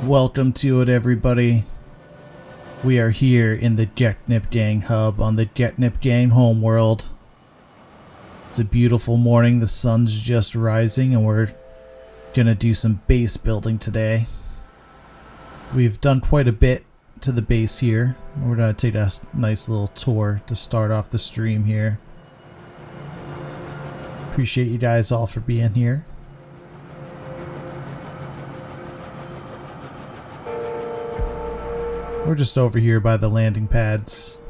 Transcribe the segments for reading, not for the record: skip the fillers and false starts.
Welcome to it, everybody. We are here in the Getnip Gang hub on the Getnip Gang homeworld. It's a beautiful morning. The sun's just rising and we're gonna do some base building today. We've done quite a bit to the base here. We're gonna take a nice little tour to start off the stream here. Appreciate you guys all for being here. We're just over here by the landing pads.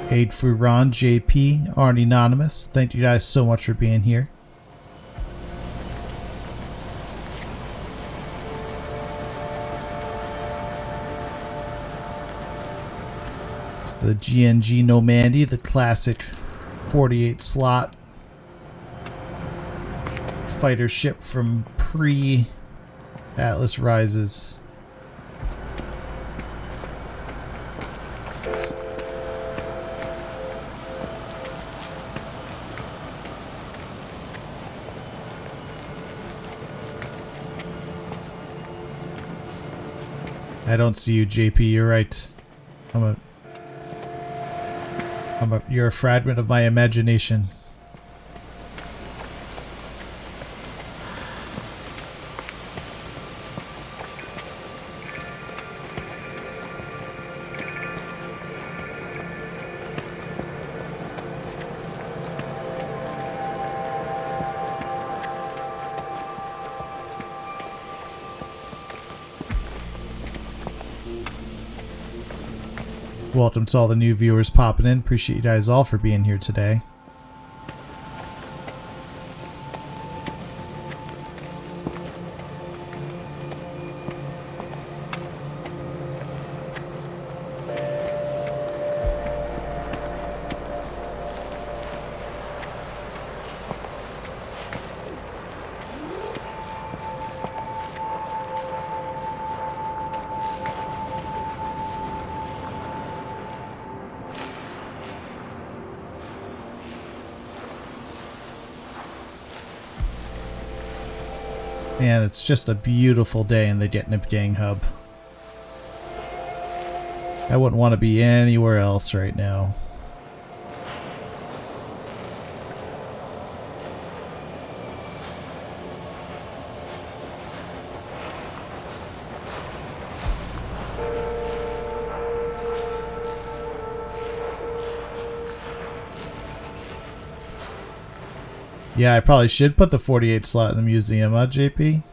Aid for Ron, JP, Arnie Anonymous. Thank you guys so much for being here. The GNG Nomandi, the classic 48 slot fighter ship from pre-Atlas Rises. I don't see you, JP. You're right. You're a fragment of my imagination. Welcome to all the new viewers popping in. Appreciate you guys all for being here today. Man, it's just a beautiful day in the Getnip Gang hub. I wouldn't want to be anywhere else right now. Yeah, I probably should put the 48 slot in the museum, huh, JP?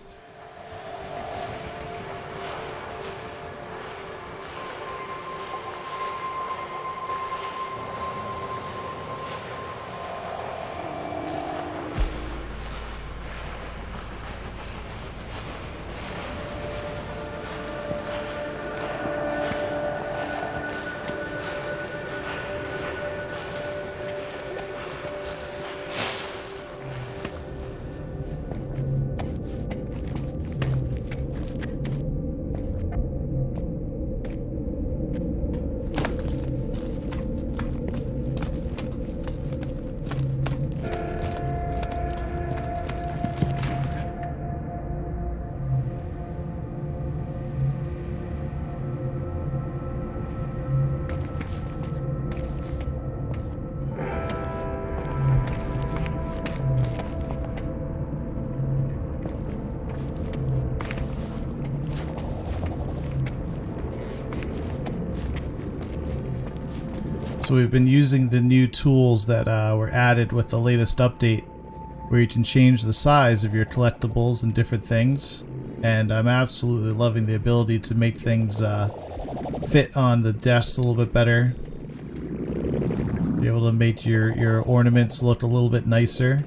So we've been using the new tools that were added with the latest update, where you can change the size of your collectibles and different things. And I'm absolutely loving the ability to make things fit on the desks a little bit better. Be able to make your ornaments look a little bit nicer.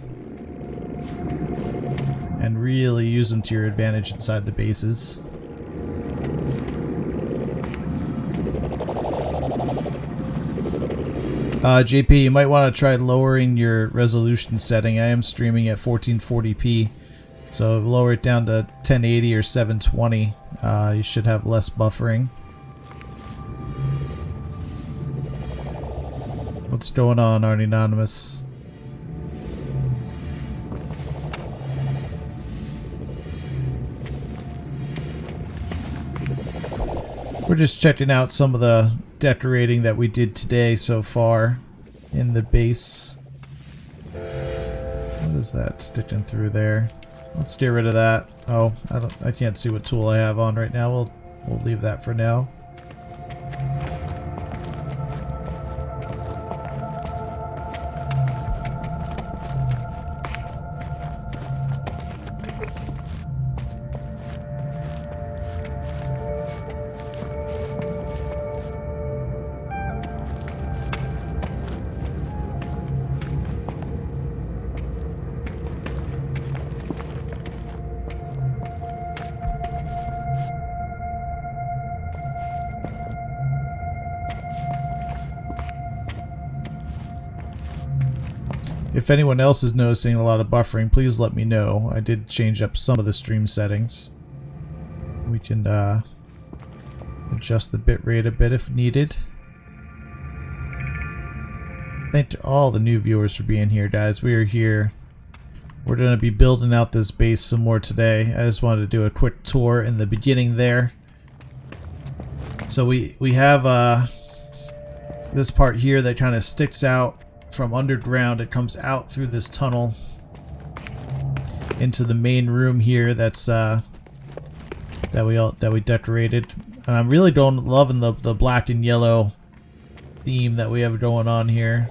And really use them to your advantage inside the bases. JP, you might want to try lowering your resolution setting. I am streaming at 1440p, so lower it down to 1080 or 720. You should have less buffering. What's going on, Anonymous? We're just checking out some of the decorating that we did today so far in the base. What is that sticking through there? Let's get rid of that. Oh, I can't see what tool I have on right now. We'll leave that for now. If anyone else is noticing a lot of buffering, please let me know. I did change up some of the stream settings. We can adjust the bitrate a bit if needed. Thank all the new viewers for being here, guys. We are here. We're going to be building out this base some more today. I just wanted to do a quick tour in the beginning there. So we have this part here that kind of sticks out from underground. It comes out through this tunnel into the main room here. That's that we decorated, and I'm really loving the black and yellow theme that we have going on here.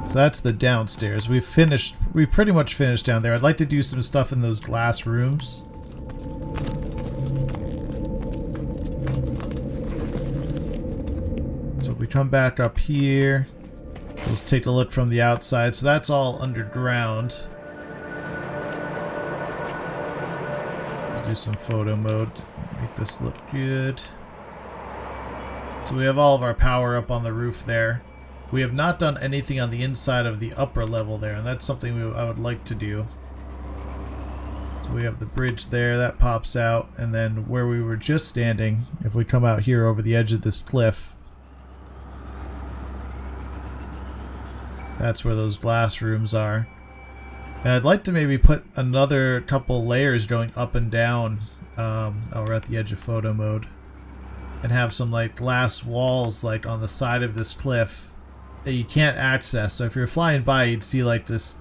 So that's the downstairs. We pretty much finished down there. I'd like to do some stuff in those glass rooms. So if we come back up here, let's take a look from the outside. So that's all underground. Do some photo mode, make this look good. So we have all of our power up on the roof there. We have not done anything on the inside of the upper level there, and that's something I would like to do. So we have the bridge there, that pops out, and then where we were just standing, if we come out here over the edge of this cliff, that's where those glass rooms are. And I'd like to maybe put another couple layers going up and down. We're at the edge of photo mode. And have some like glass walls like on the side of this cliff that you can't access. So if you're flying by, you'd see like this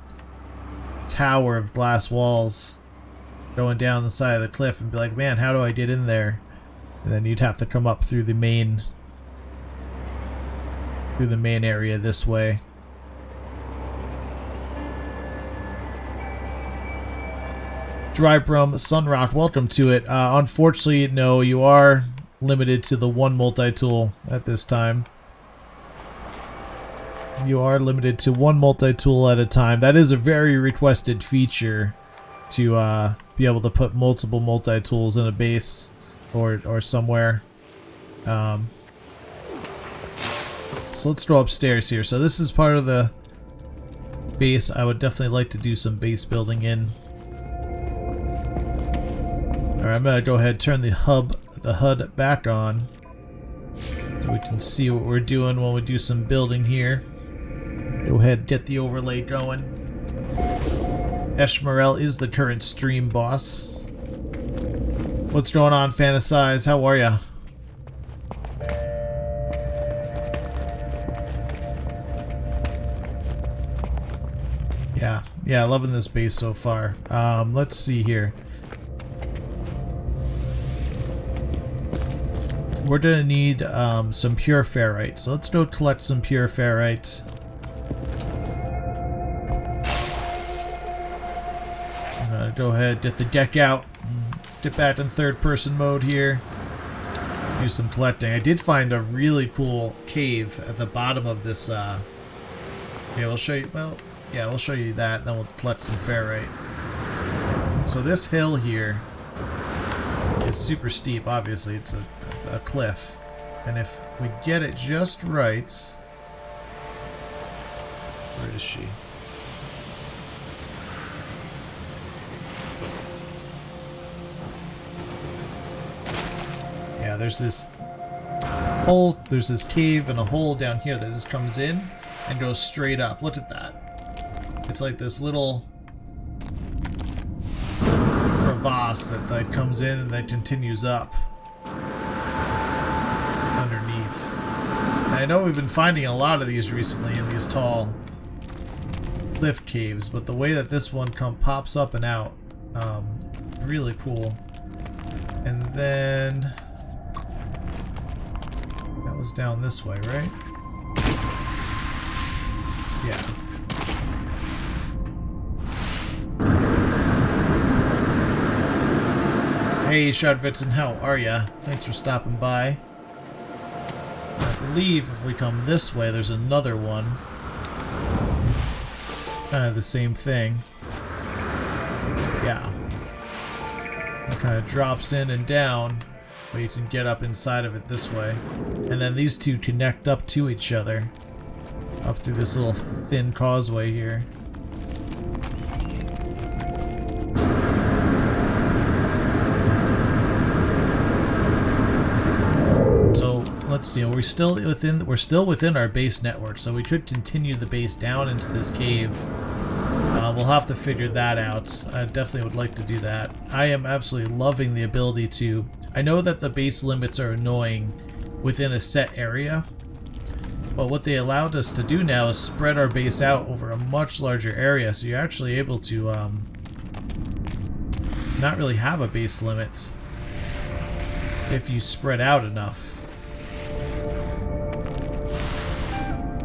tower of glass walls going down the side of the cliff and be like, man, how do I get in there? And then you'd have to come up through the main area this way. Dry Brum Sunrock, welcome to it. Unfortunately, no, you are limited to the one multi-tool at this time. You are limited to one multi-tool at a time. That is a very requested feature, to be able to put multiple multi-tools in a base or somewhere. So let's go upstairs here. So this is part of the base. I would definitely like to do some base building in. Alright, I'm gonna go ahead and turn the HUD back on so we can see what we're doing while we do some building here. Go ahead, get the overlay going. Eshmerel is the current stream boss. What's going on, Fantasize? How are ya? Yeah, loving this base so far. Let's see here. We're gonna need some pure ferrite, so let's go collect some pure ferrite. I'm gonna go ahead, get the deck out, get back in third-person mode here, do some collecting. I did find a really cool cave at the bottom of this. Yeah, we'll show you. Well, yeah, we'll show you that. Then we'll collect some ferrite. So this hill here is super steep. Obviously, it's a cliff, and if we get it just right, where is she? Yeah, there's this hole, there's this cave and a hole down here that just comes in and goes straight up. Look at that. It's like this little crevasse that like comes in and then continues up underneath. And I know we've been finding a lot of these recently in these tall cliff caves, but the way that this one pops up and out, really cool. And then that was down this way, right? Yeah. Hey, Shardvitson, how are ya? Thanks for stopping by. I believe if we come this way, there's another one. Kind of the same thing. Yeah. It kind of drops in and down, but you can get up inside of it this way. And then these two connect up to each other. Up through this little thin causeway here. So let's see, we're still within our base network, so we could continue the base down into this cave. We'll have to figure that out. I definitely would like to do that. I am absolutely loving the ability to... I know that the base limits are annoying within a set area, but what they allowed us to do now is spread our base out over a much larger area, so you're actually able to not really have a base limit if you spread out enough.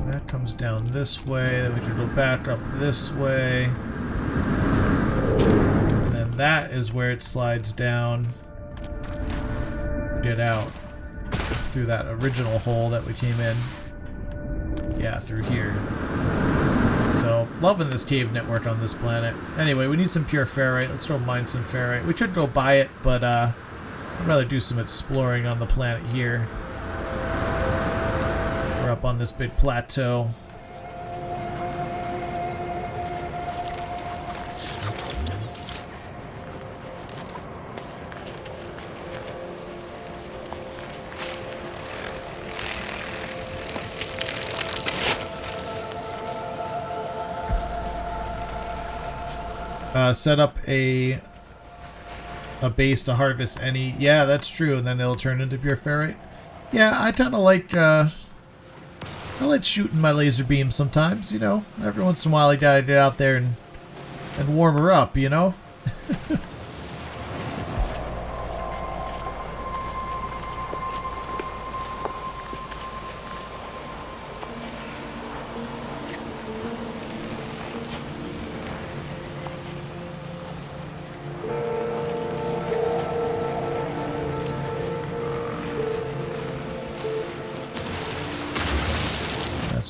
That comes down this way, then we can go back up this way. And then that is where it slides down. Get out through that original hole that we came in. Yeah, through here. So, loving this cave network on this planet. Anyway, we need some pure ferrite. Let's go mine some ferrite. We could go buy it, but I'd rather do some exploring on the planet here. We're up on this big plateau. Set up a base to harvest any... Yeah, that's true, and then it'll turn into pure ferrite. Yeah, I kind of like... I like shooting my laser beams sometimes, you know. Every once in a while, you gotta get out there and warm her up, you know.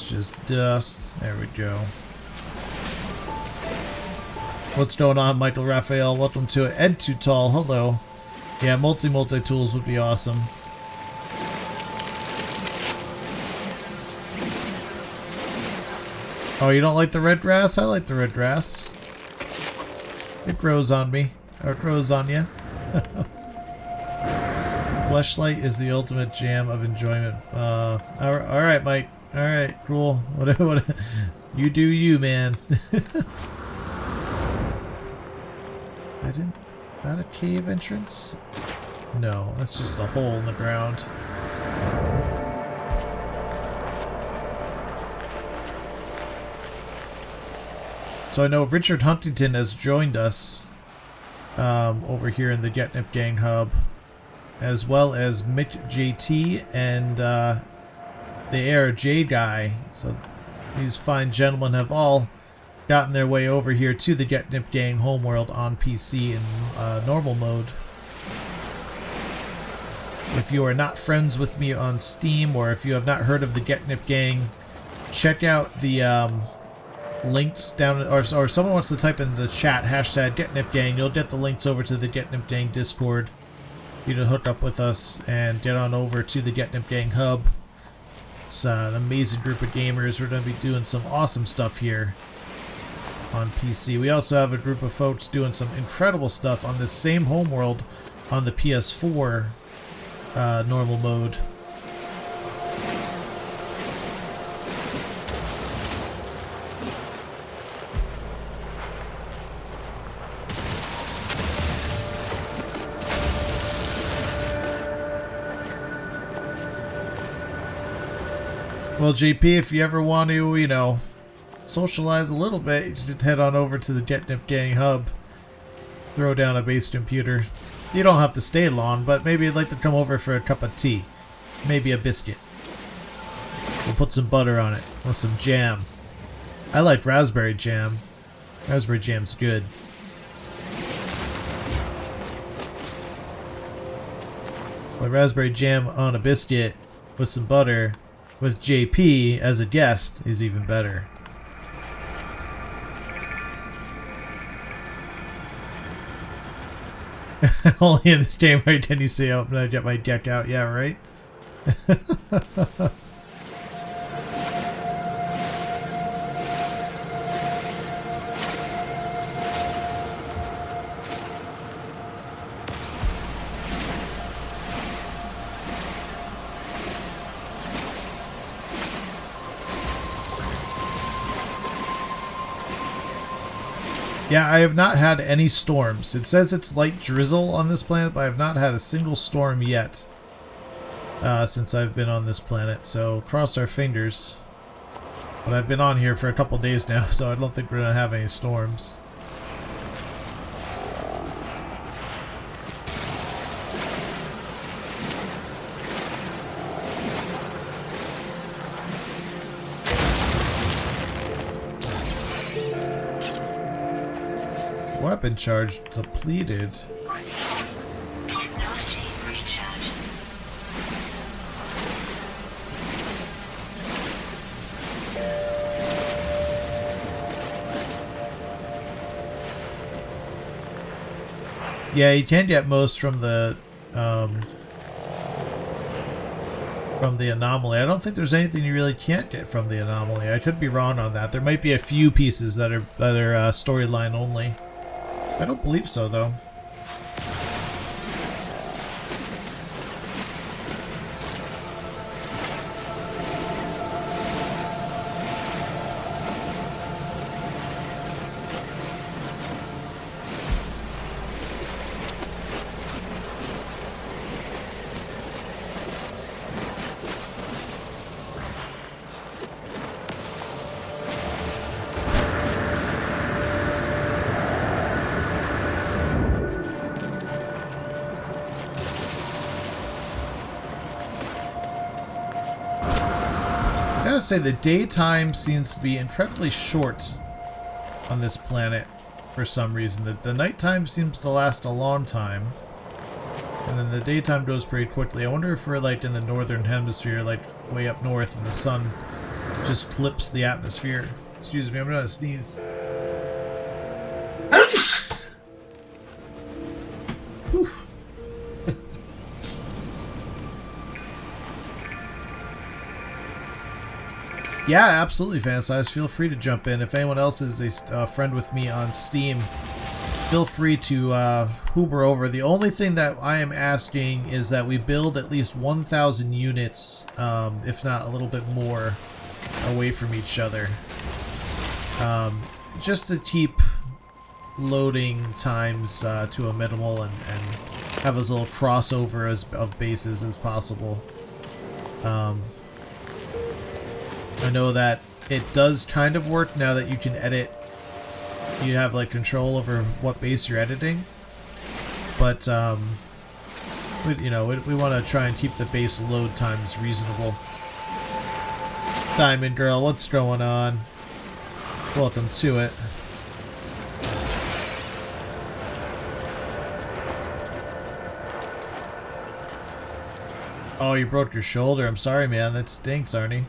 Just dust. There we go. What's going on, Michael Raphael? Welcome to it. Ed Too Tall. Hello. Yeah, multi-tools would be awesome. Oh, you don't like the red grass? I like the red grass. It grows on me. Or it grows on you. Fleshlight is the ultimate jam of enjoyment. Alright, Mike. Alright, cool. What, you do you, man. That a cave entrance? No, that's just a hole in the ground. So I know Richard Huntington has joined us over here in the Getnip Gang Hub, as well as Mick JT and the Air J guy. So these fine gentlemen have all gotten their way over here to the Getnip Gang homeworld on PC in normal mode. If you are not friends with me on Steam, or if you have not heard of the Getnip Gang, check out the links down, or someone wants to type in the chat hashtag Getnip Gang, you'll get the links over to the Getnip Gang Discord. You can hook up with us and get on over to the Getnip Gang Hub. It's an amazing group of gamers. We're going to be doing some awesome stuff here on PC. We also have a group of folks doing some incredible stuff on this same homeworld on the PS4 normal mode. Well, JP, if you ever want to, you know, socialize a little bit, you should head on over to the Getnip Gang Hub. Throw down a base computer. You don't have to stay long, but maybe you'd like to come over for a cup of tea. Maybe a biscuit. We'll put some butter on it with some jam. I like raspberry jam. Raspberry jam's good. But raspberry jam on a biscuit with some butter with JP as a guest is even better. Only in this game right then you see I'm gonna get my deck out, yeah, right? Yeah, I have not had any storms. It says it's light drizzle on this planet, but I have not had a single storm yet since I've been on this planet, so cross our fingers. But I've been on here for a couple days now, so I don't think we're going to have any storms. Weapon charge depleted. Technology recharge. Yeah, you can get most from the anomaly. I don't think there's anything you really can't get from the anomaly. I could be wrong on that. There might be a few pieces that are storyline only. I don't believe so, though. I gotta say, the daytime seems to be incredibly short on this planet for some reason. The nighttime seems to last a long time, and then the daytime goes pretty quickly. I wonder if we're like in the northern hemisphere, like way up north, and the sun just clips the atmosphere. Excuse me, I'm gonna sneeze. Whew. Yeah, absolutely, Fantasize. Feel free to jump in. If anyone else is a friend with me on Steam, feel free to hoover over. The only thing that I am asking is that we build at least 1,000 units, if not a little bit more, away from each other. Just to keep loading times to a minimal and have as little crossover of bases as possible. I know that it does kind of work now that you can edit. You have like control over what base you're editing, but we want to try and keep the base load times reasonable. Diamond Girl, what's going on? Welcome to it. Oh, you broke your shoulder. I'm sorry, man. That stinks, Arnie.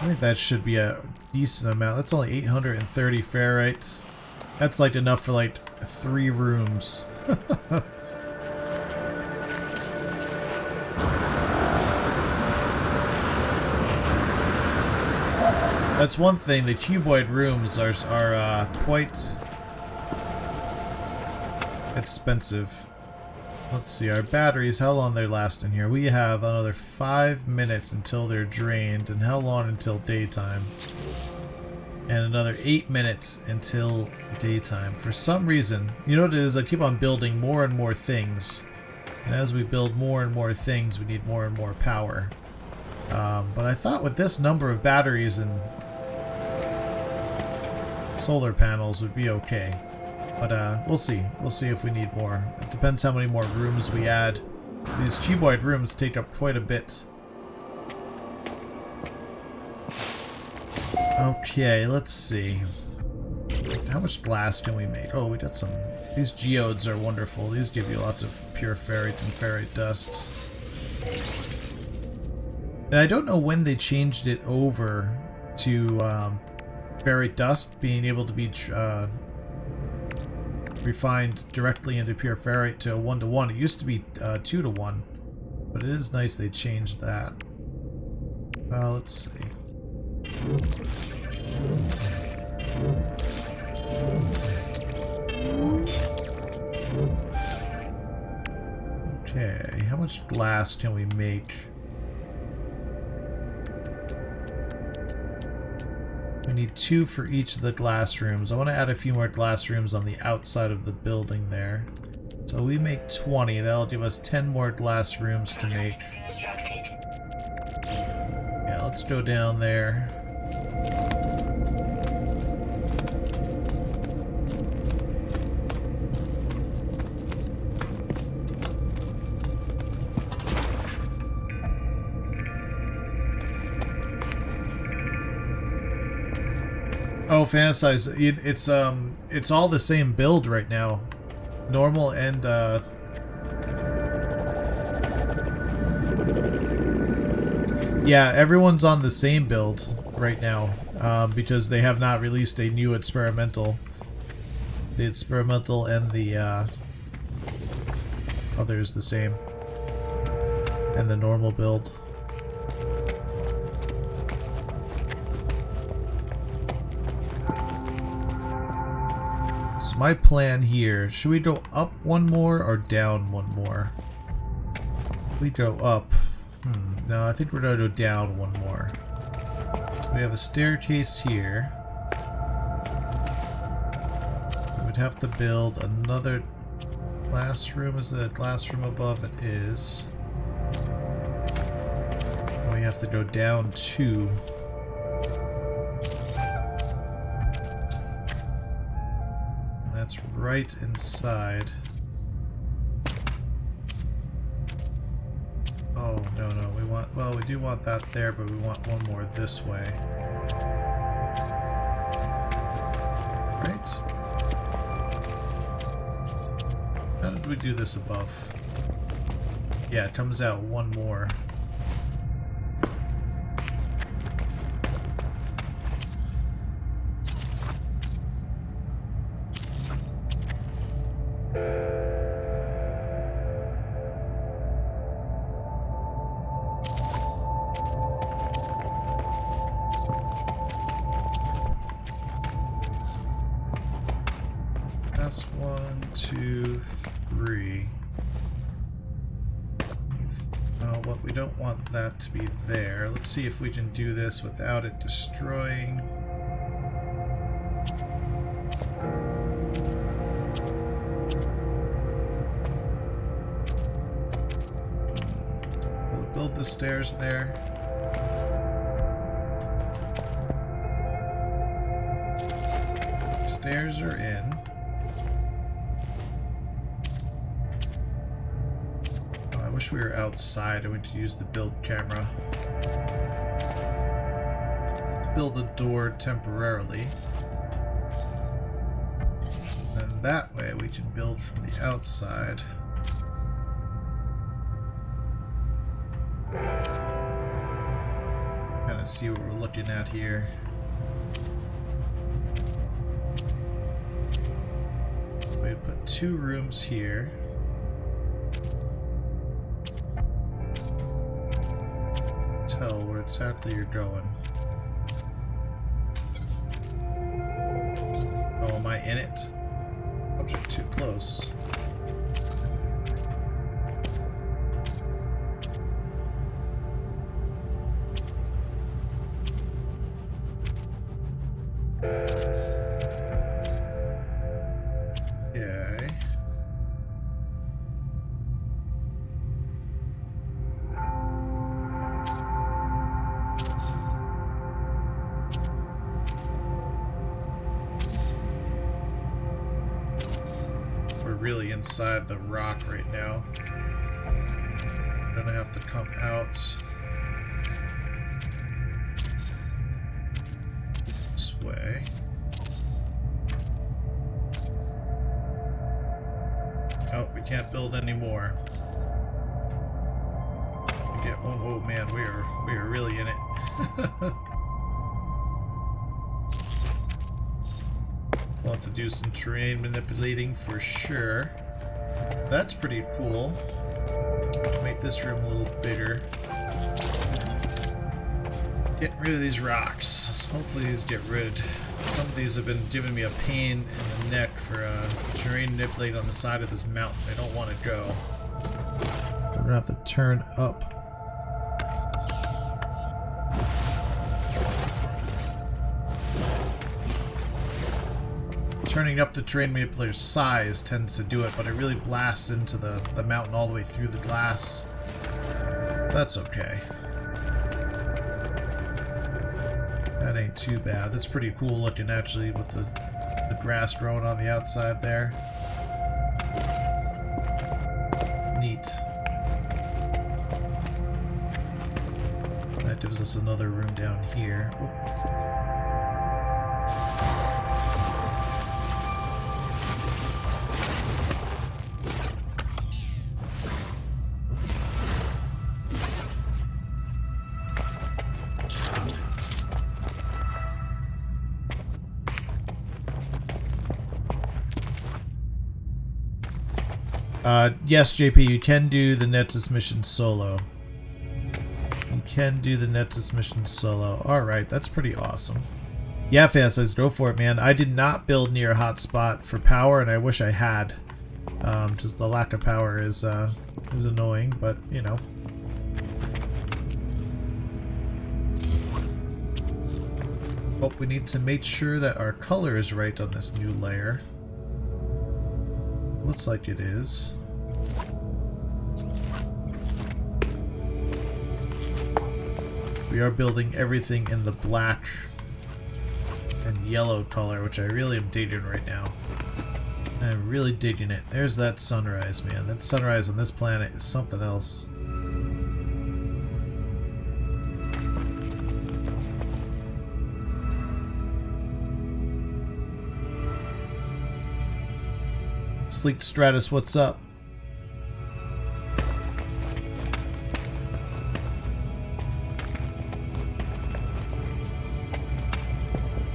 I think that should be a decent amount. That's only 830 ferrite. That's like enough for like 3 rooms. That's one thing. The cuboid rooms are quite expensive. Let's see, our batteries, how long they last in here? We have another 5 minutes until they're drained, and how long until daytime? And another 8 minutes until daytime. For some reason, you know what it is? I keep on building more and more things. And as we build more and more things, we need more and more power. But I thought with this number of batteries and solar panels would be okay. But we'll see. We'll see if we need more. It depends how many more rooms we add. These cuboid rooms take up quite a bit. Okay, let's see. How much glass can we make? Oh, we got some. These geodes are wonderful. These give you lots of pure ferrite and ferrite dust. And I don't know when they changed it over to ferrite dust being able to be refined directly into pure ferrite to a 1-to-1. It used to be 2-to-1, but it is nice they changed that. Let's see. Okay, how much glass can we make? We need 2 for each of the glass rooms. I want to add a few more glass rooms on the outside of the building there. So we make 20. That'll give us 10 more glass rooms to make. Yeah, let's go down there. Oh, fantasize. It's all the same build right now. Normal and yeah, everyone's on the same build right now because they have not released a new experimental. The experimental and the other is the same. And the normal build. So my plan here, should we go up one more or down one more? If we go up, no, I think we're going to go down one more. So we have a staircase here. We would have to build another classroom. Is the classroom above? It is. We have to go down 2. That's right inside. Oh, no, we want, well, we do want that there, but we want one more this way. Right? How did we do this above? Yeah, it comes out one more. That's 1, 2, 3. Oh, but we don't want that to be there. Let's see if we can do this without it destroying. We'll build the stairs there. Stairs are in. I wish we were outside. I went to use the build camera. Let's build a door temporarily. And that way we can build from the outside. Kind of of see what we're looking at here. We put 2 rooms here. Tell where exactly you're going. Oh, am I in it? Object too close. Okay. We're really inside the rock right now. Gonna have to come out this way. Oh, we can't build anymore. Oh man, we are really in it. We'll have to do some terrain manipulating for sure. That's pretty cool. Make this room a little bigger. Getting rid of these rocks. Hopefully these get rid. Some of these have been giving me a pain in the neck for terrain manipulating on the side of this mountain. I don't want to go. I'm gonna have to turn up. Turning up the terrain manipulator's size tends to do it, but it really blasts into the mountain all the way through the glass. That's okay. That ain't too bad. That's pretty cool looking actually with the grass growing on the outside there. Neat. That gives us another room down here. Oop. Yes, JP, you can do the Nexus mission solo. You can do the Nexus mission solo. Alright, that's pretty awesome. Yeah, fantasize, go for it, man. I did not build near a hotspot for power, and I wish I had. Just the lack of power is annoying, but, you know. Oh, we need to make sure that our color is right on this new layer. Looks like it is. We are building everything in the black and yellow color, which I really am digging right now. I'm really digging it. There's that sunrise, man. That sunrise on this planet is something else. Sleek Stratus, what's up?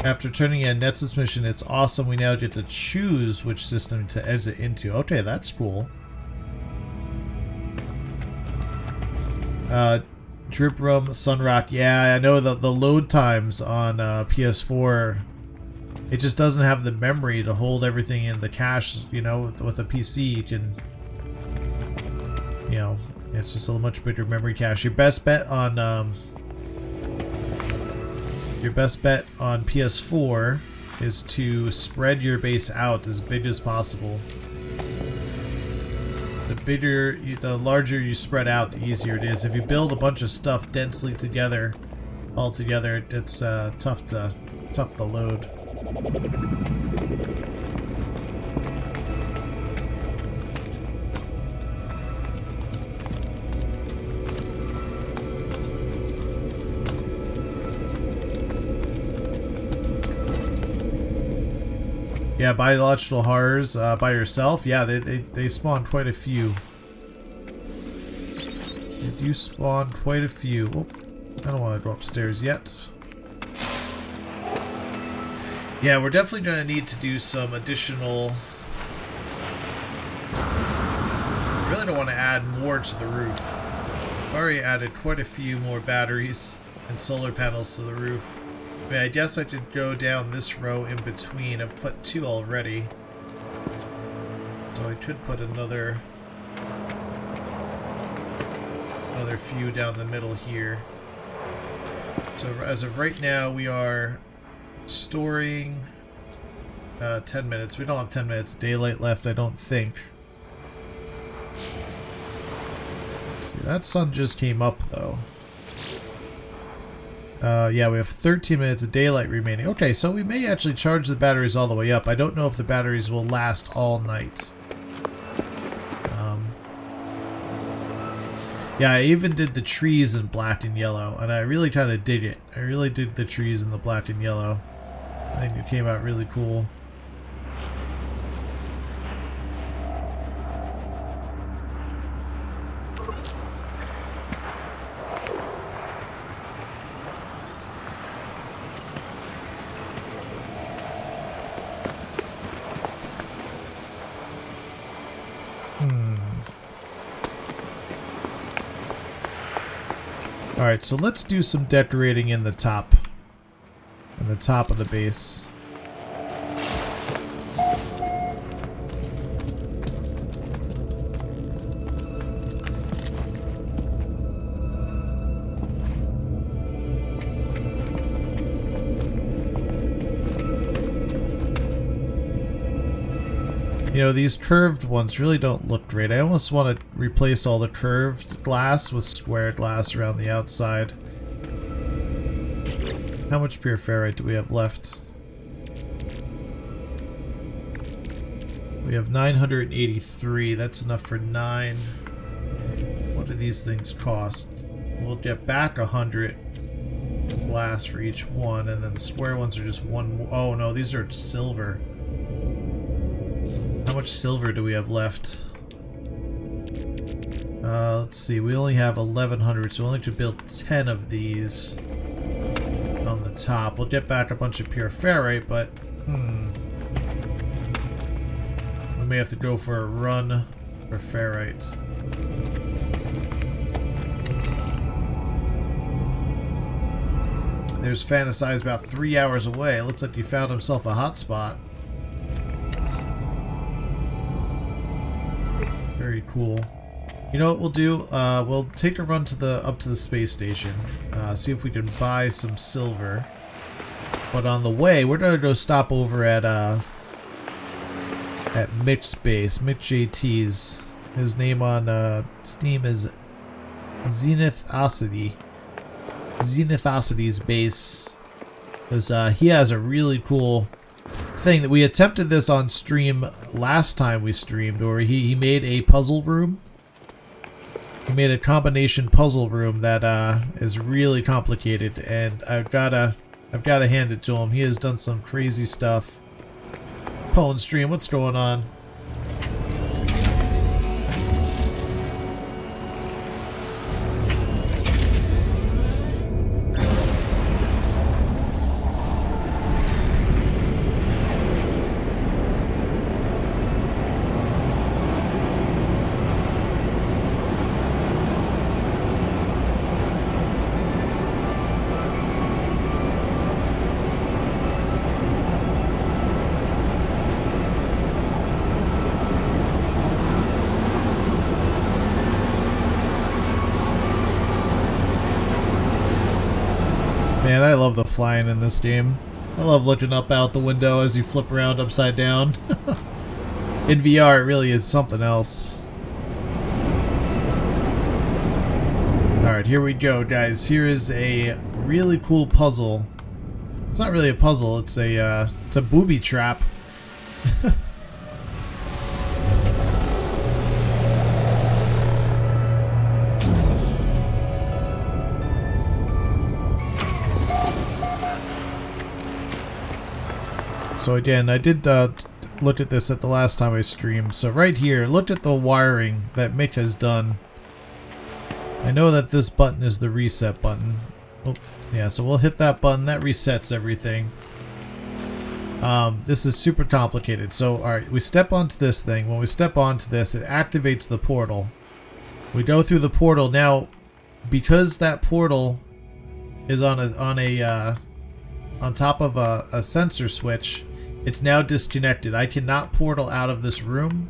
After turning in a Nexus mission, it's awesome. We now get to choose which system to exit into. Okay, that's cool. Drip Room, Sunrock. Yeah, I know that the load times on PS4, it just doesn't have the memory to hold everything in the cache. You know, with a PC, you can, you know, it's just a much bigger memory cache. Your best bet on PS4 is to spread your base out as big as possible. The larger you spread out, the easier it is. If you build a bunch of stuff densely together, all together, it's tough to load. Yeah, biological horrors by yourself. Yeah, they spawn quite a few. They do spawn quite a few. Oh, I don't want to go upstairs yet. Yeah, we're definitely going to need to do some additional... I really don't want to add more to the roof. I've already added quite a few more batteries and solar panels to the roof. I mean, I guess I could go down this row in between. I've put 2 already. So I could put another few down the middle here. So as of right now, we are storing 10 minutes. We don't have 10 minutes of daylight left, I don't think. Let's see, that sun just came up though. Yeah, we have 13 minutes of daylight remaining. Okay, so we may actually charge the batteries all the way up. I don't know if the batteries will last all night. Yeah, I even did the trees in black and yellow, and I really kind of dig it. I really dig the trees in the black and yellow. I think it came out really cool. Alright, so let's do some decorating in the top. In the top of the base. You know, these curved ones really don't look great. I almost want to replace all the curved glass with square glass around the outside. How much pure ferrite do we have left? We have 983. That's enough for 9. What do these things cost? We'll get back 100 glass for each one, and then the square ones are just one. Oh no, these are silver. How much silver do we have left? Let's see, we only have 1100, so we only could build 10 of these on the top. We'll get back a bunch of pure ferrite, but we may have to go for a run for ferrite. There's Fantasize about 3 hours away. Looks like he found himself a hotspot. Very cool. You know what we'll do? We'll take a run to up to the space station. See if we can buy some silver. But on the way, we're gonna go stop over at Mitch's base, Mitch JT's. His name on Steam is Zenithosity. Zenithosity's base. Because he has a really cool thing that we attempted this on stream last time we streamed, where he made a puzzle room. He made a combination puzzle room that is really complicated, and I've gotta hand it to him. He has done some crazy stuff. Pwn stream, what's going on? Man, I love the flying in this game. I love looking up out the window as you flip around upside down. In VR, it really is something else. Alright, here we go, guys. Here is a really cool puzzle. It's not really a puzzle, it's a booby trap. So again, I did look at this at the last time I streamed. So right here, look at the wiring that Mick has done. I know that this button is the reset button. Oh, yeah, so we'll hit that button. That resets everything. This is super complicated. So, alright, we step onto this thing. When we step onto this, it activates the portal. We go through the portal. Now, because that portal is on top of a sensor switch, it's now disconnected. I cannot portal out of this room.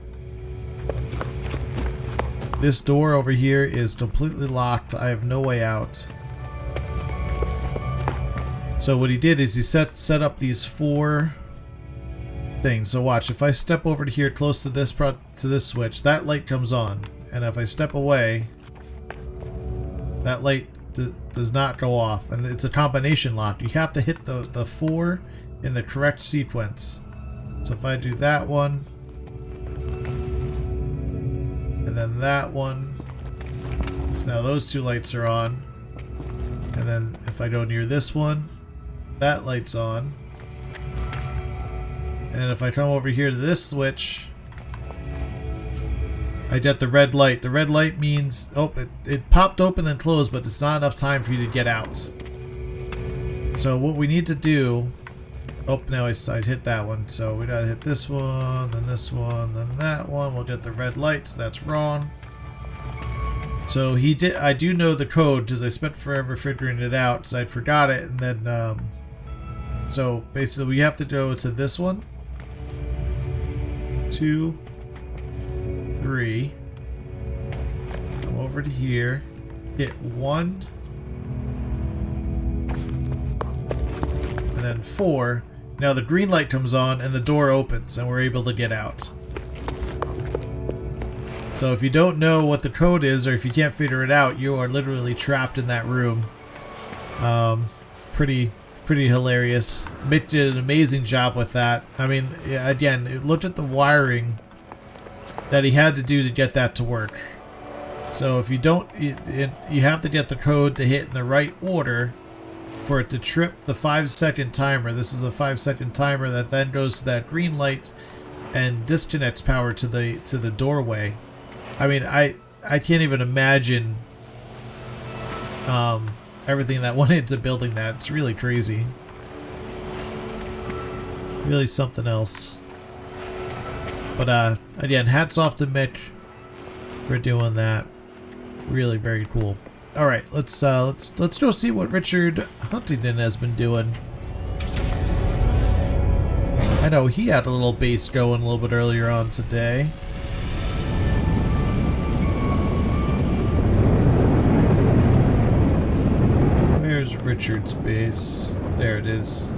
This door over here is completely locked. I have no way out. So what he did is he set up these 4 things. So watch, if I step over to here close to this switch, that light comes on, and if I step away, that light does not go off, and it's a combination lock. You have to hit the 4 in the correct sequence. So if I do that one, and then that one, so now those 2 lights are on, and then if I go near this one, that light's on. And then if I come over here to this switch, I get the red light. The red light means, oh, it popped open and closed, but it's not enough time for you to get out. So what we need to do, oh, now I hit that one. So we gotta hit this one, then that one. We'll get the red lights. That's wrong. So I do know the code because I spent forever figuring it out because I'd forgot it. And then, so basically we have to go to this one, 2, 3, come over to here, hit 1, and then 4. Now the green light comes on and the door opens and we're able to get out. So if you don't know what the code is, or if you can't figure it out, you are literally trapped in that room. Pretty hilarious. Mick did an amazing job with that. I mean, again, look at the wiring that he had to do to get that to work. So if you don't, you have to get the code to hit in the right order for it to trip the 5-second timer. This is a 5-second timer that then goes to that green light and disconnects power to the doorway. I mean, I can't even imagine everything that went into building that. It's really crazy. Really something else. But again, hats off to Mick for doing that. Really very cool. All right, let's go see what Richard Huntington has been doing. I know he had a little base going a little bit earlier on today. Where's Richard's base? There it is.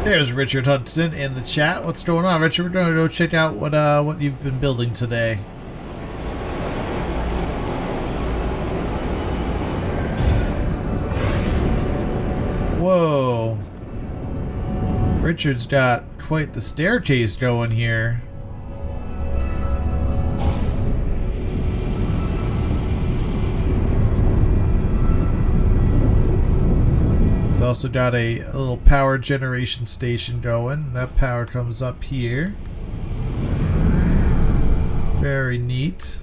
There's Richard Hudson in the chat. What's going on, Richard? We're going to go check out what you've been building today. Whoa. Richard's got quite the staircase going here. Also got a little power generation station going. That power comes up here. Very neat.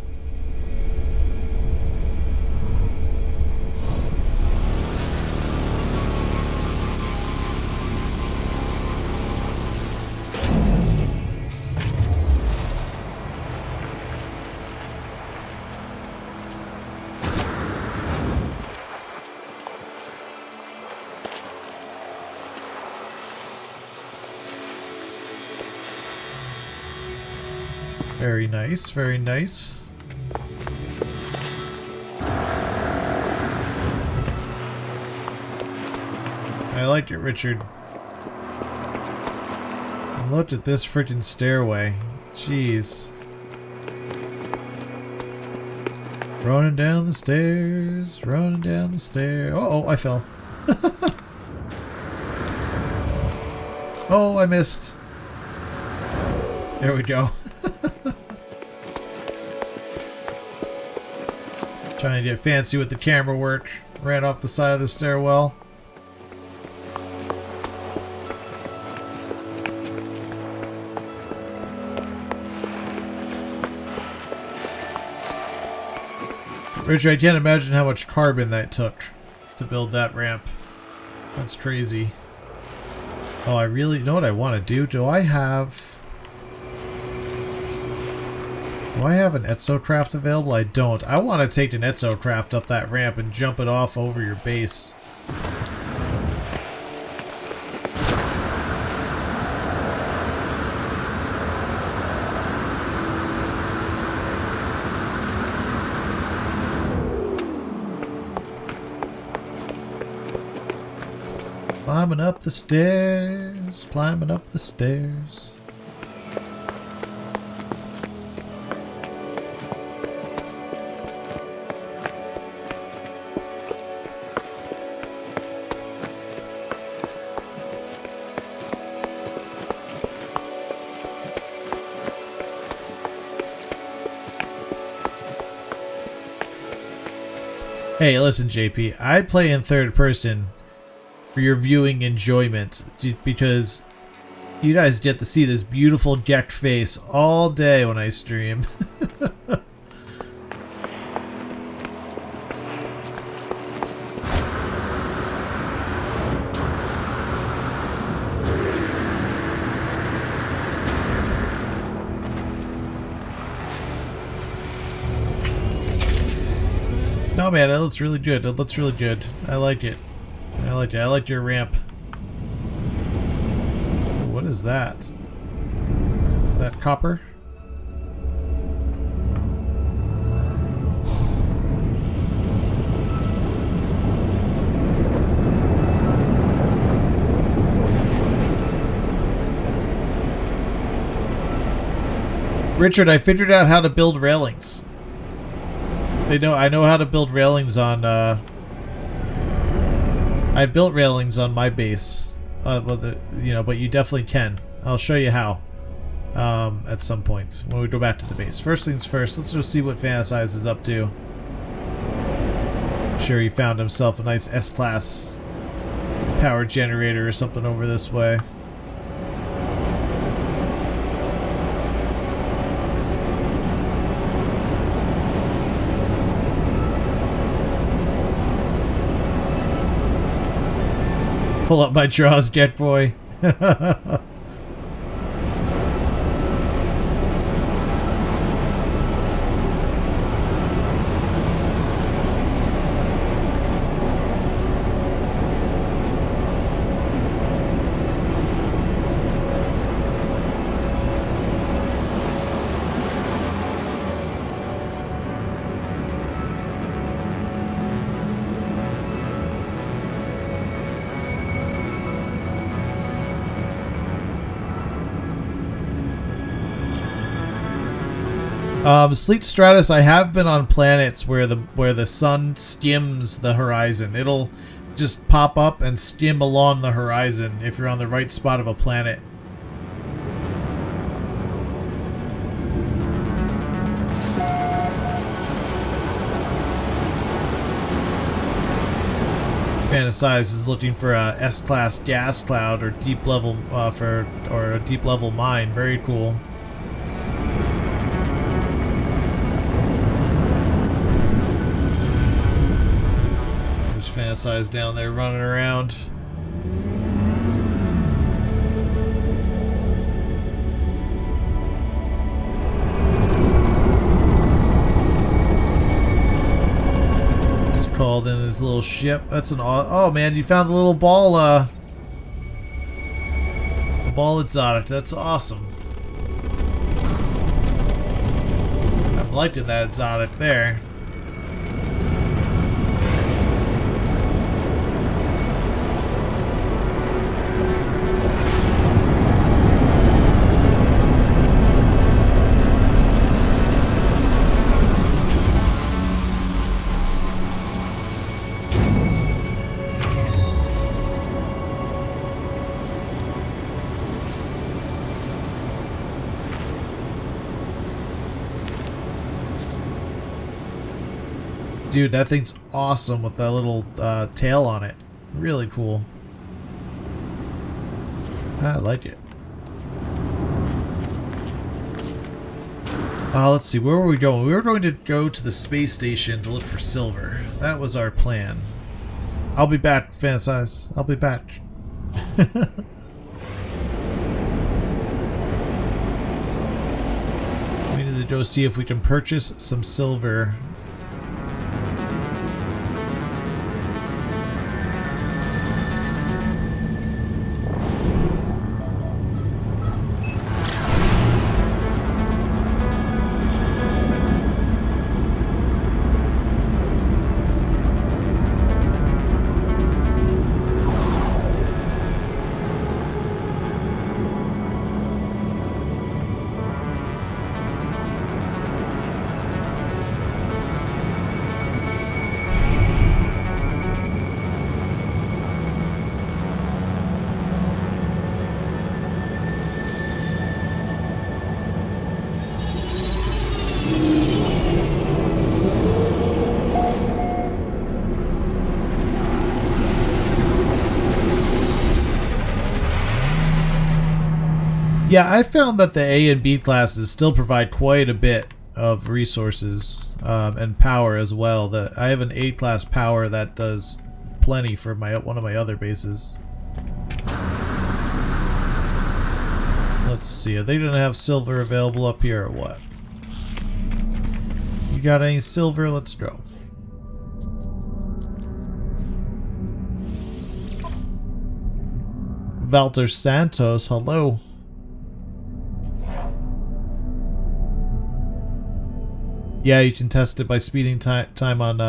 Very nice, very nice. I like it, Richard. And look at this freaking stairway. Jeez. Running down the stairs, running down the stairs. Uh-oh, I fell. Oh, I missed. There we go. Trying to get fancy with the camera work. Ran off the side of the stairwell. Richard, I can't imagine how much carbon that took to build that ramp. That's crazy. Oh, I really... You know what I want to do? Do I have an Exocraft available? I don't. I want to take an Exocraft up that ramp and jump it off over your base. Climbing up the stairs, climbing up the stairs. Hey, listen, JP, I play in third person for your viewing enjoyment, because you guys get to see this beautiful decked face all day when I stream. No, man, that looks really good. That looks really good. I like it. I like it. I like your ramp. What is that? That copper? Richard, I figured out how to build railings. I know how to build railings on, I built railings on my base. But you definitely can. I'll show you how. At some point when we go back to the base. First things first, let's go see what Fantasize is up to. I'm sure he found himself a nice S-Class power generator or something over this way. Pull up my draws, Jet Boy. Sleet Stratus, I have been on planets where the sun skims the horizon. It'll just pop up and skim along the horizon if you're on the right spot of a planet. Fantasize is looking for a S-Class gas cloud or deep level or a deep level mine. Very cool. Fantasize down there running around. Just called in his little ship. That's an oh man, you found a little ball a ball exotic. That's awesome. I'm liking that exotic there. Dude, that thing's awesome with that little tail on it. Really cool. I like it. Let's see, where were we going? We were going to go to the space station to look for silver. That was our plan. I'll be back, fantasize. I'll be back. We need to go see if we can purchase some silver. Yeah, I found that the A and B classes still provide quite a bit of resources and power as well. I have an A class power that does plenty for one of my other bases. Let's see, are they going to have silver available up here or what? You got any silver? Let's go. Walter Santos, hello. Yeah, you can test it by speeding time on,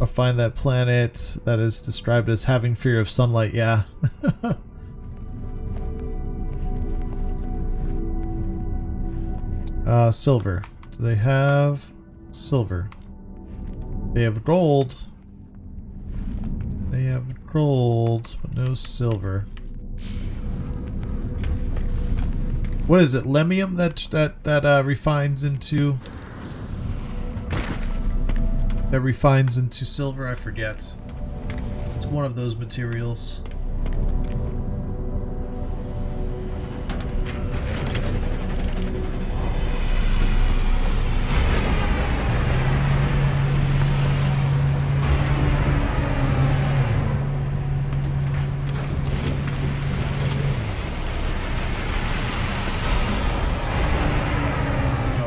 or find that planet that is described as having fear of sunlight, yeah. Silver. Do they have silver? They have gold. They have gold, but no silver. What is it? Lemium that refines into silver? I forget. It's one of those materials.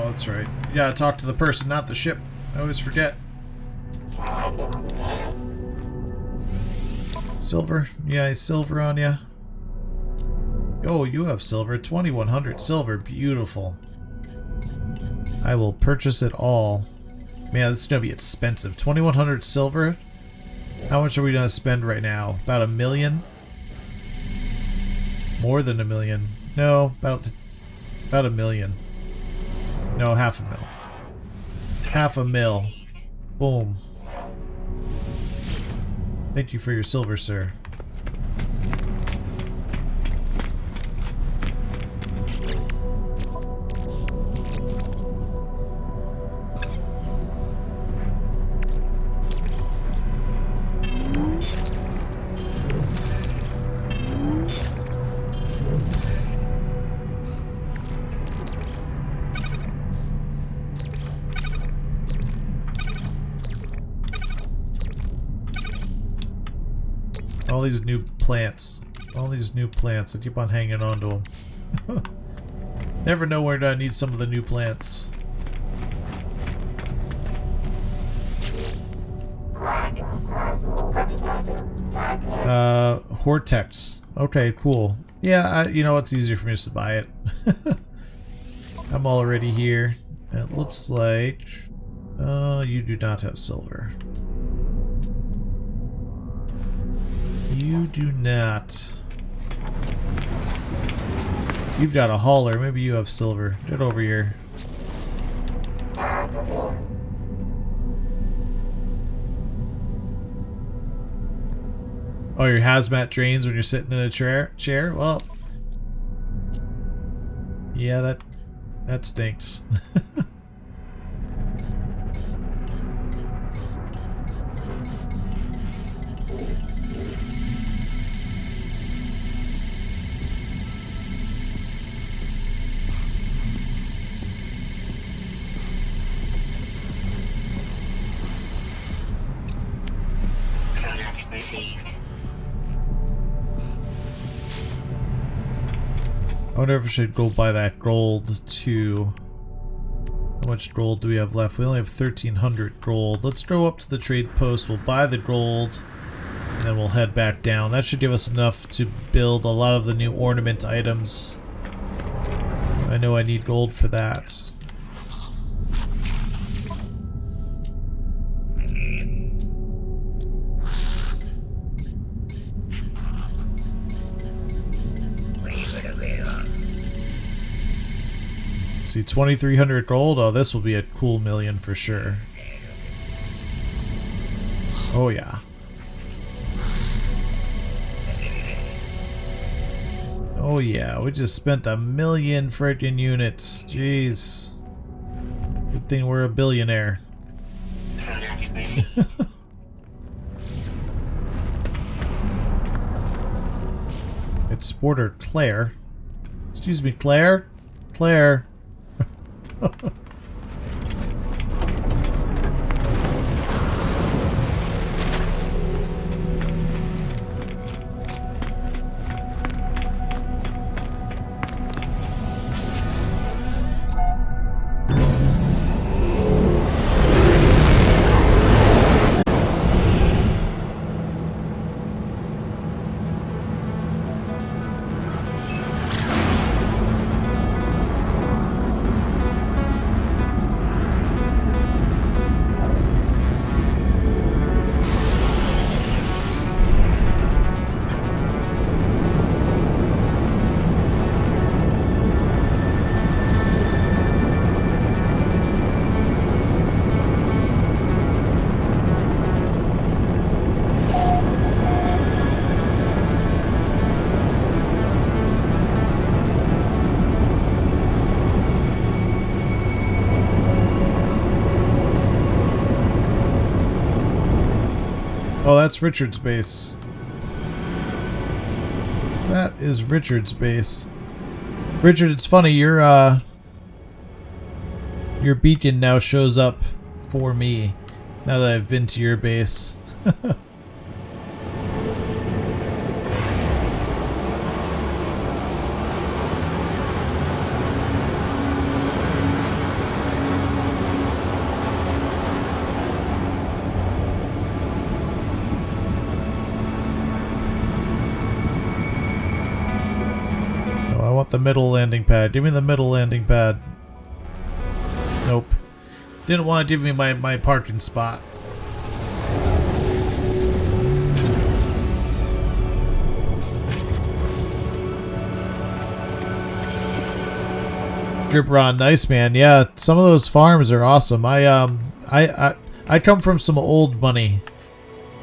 That's right. You gotta talk to the person, not the ship. I always forget. Silver? Yeah, silver on ya. Oh, you have silver. 2100 silver. Beautiful. I will purchase it all. Man, this is gonna be expensive. 2100 silver? How much are we gonna spend right now? About $1 million? More than $1 million. No, about $1 million. No, $500,000. $500,000. Boom. Thank you for your silver, sir. All these new plants. All these new plants. I keep on hanging on to them. Never know where I need some of the new plants. Hortex. Okay, cool. Yeah, you know, it's easier for me just to buy it. I'm already here. It looks like... you do not have silver. You do not. You've got a hauler. Maybe you have silver. Get over here. Oh, your hazmat drains when you're sitting in a chair? Well, yeah, that stinks. I wonder if I should go buy that gold too. How much gold do we have left? We only have 1,300 gold. Let's go up to the trade post. We'll buy the gold, and then we'll head back down. That should give us enough to build a lot of the new ornament items. I know I need gold for that. See, 2,300 gold. Oh, this will be a cool million for sure. Oh yeah. Oh yeah, we just spent 1,000,000 freaking units. Jeez. Good thing we're a billionaire. It's Sporter Claire. Excuse me, Claire? Claire. Oh, that's Richard's base. That is Richard's base. Richard, it's funny, your beacon now shows up for me now that I've been to your base. The middle landing pad. Give me the middle landing pad. Nope. Didn't want to give me my parking spot. Drip Ron, nice man. Yeah, some of those farms are awesome. I come from some old money.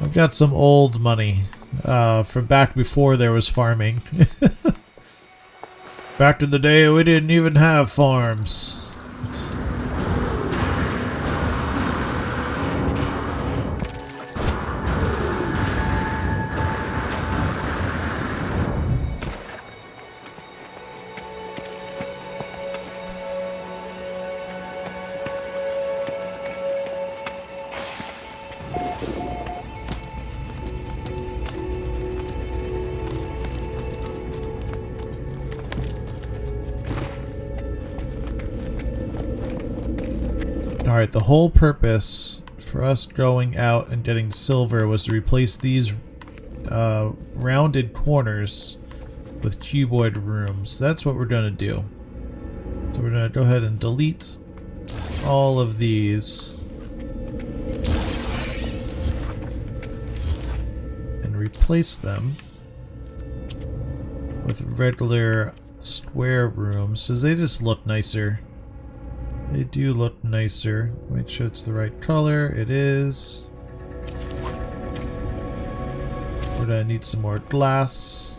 I've got some old money from back before there was farming. Back in the day, we didn't even have farms. Alright, the whole purpose for us going out and getting silver was to replace these rounded corners with cuboid rooms. That's what we're going to do. So we're going to go ahead and delete all of these and replace them with regular square rooms because they just look nicer. They do look nicer. Make sure it's the right color. It is. We're gonna need some more glass.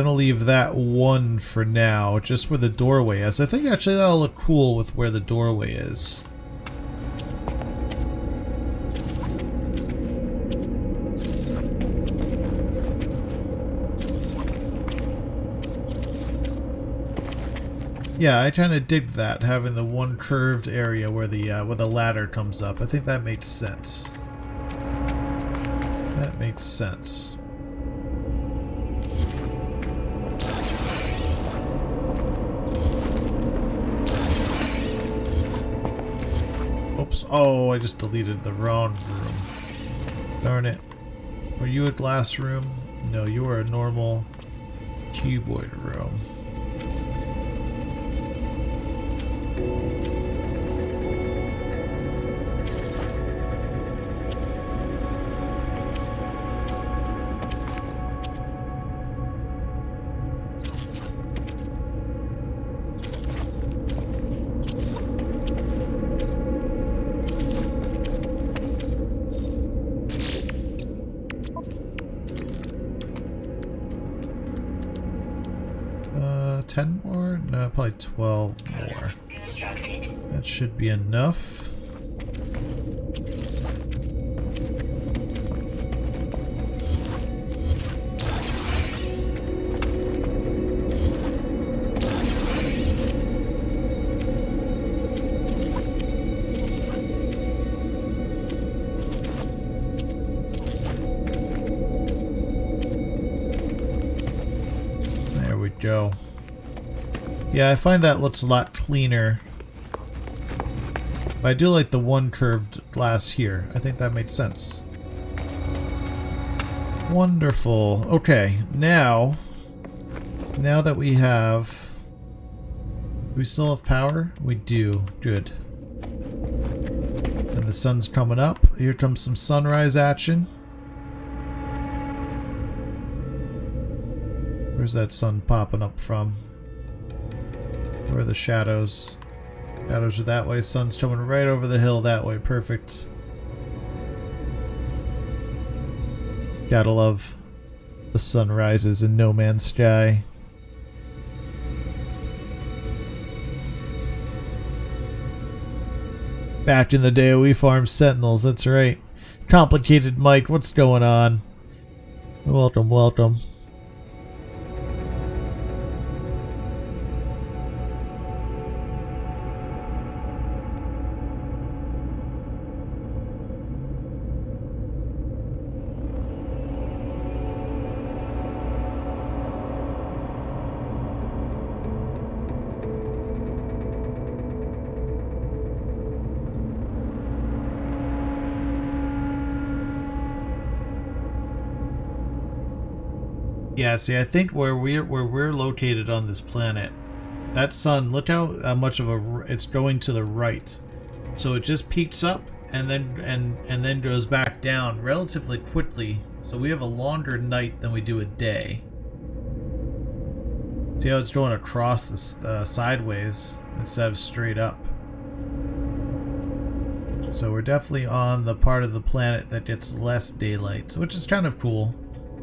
gonna leave that one for now, just where the doorway is. I think actually that'll look cool with where the doorway is. Yeah, I kind of dig that, having the one curved area where the ladder comes up. I think that makes sense. That makes sense. Oops. Oh, I just deleted the wrong room. Darn it. Were you a glass room? No, you were a normal cuboid room. No, probably 12 more. That should be enough. There we go. Yeah, I find that looks a lot cleaner. But I do like the one curved glass here. I think that made sense. Wonderful. Okay, now that we have... Do we still have power? We do. Good. And the sun's coming up. Here comes some sunrise action. Where's that sun popping up from? Where are the shadows? Shadows are that way. Sun's coming right over the hill that way. Perfect. Gotta love the sunrises in No Man's Sky. Back in the day, we farmed sentinels. That's right. Complicated Mike, what's going on? Welcome, welcome. Yeah, see, I think where we're located on this planet, that sun, look how much of a it's going to the right. So it just peaks up and then goes back down relatively quickly. So we have a longer night than we do a day. See how it's going across the sideways instead of straight up. So we're definitely on the part of the planet that gets less daylight, which is kind of cool.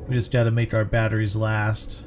We just gotta make our batteries last.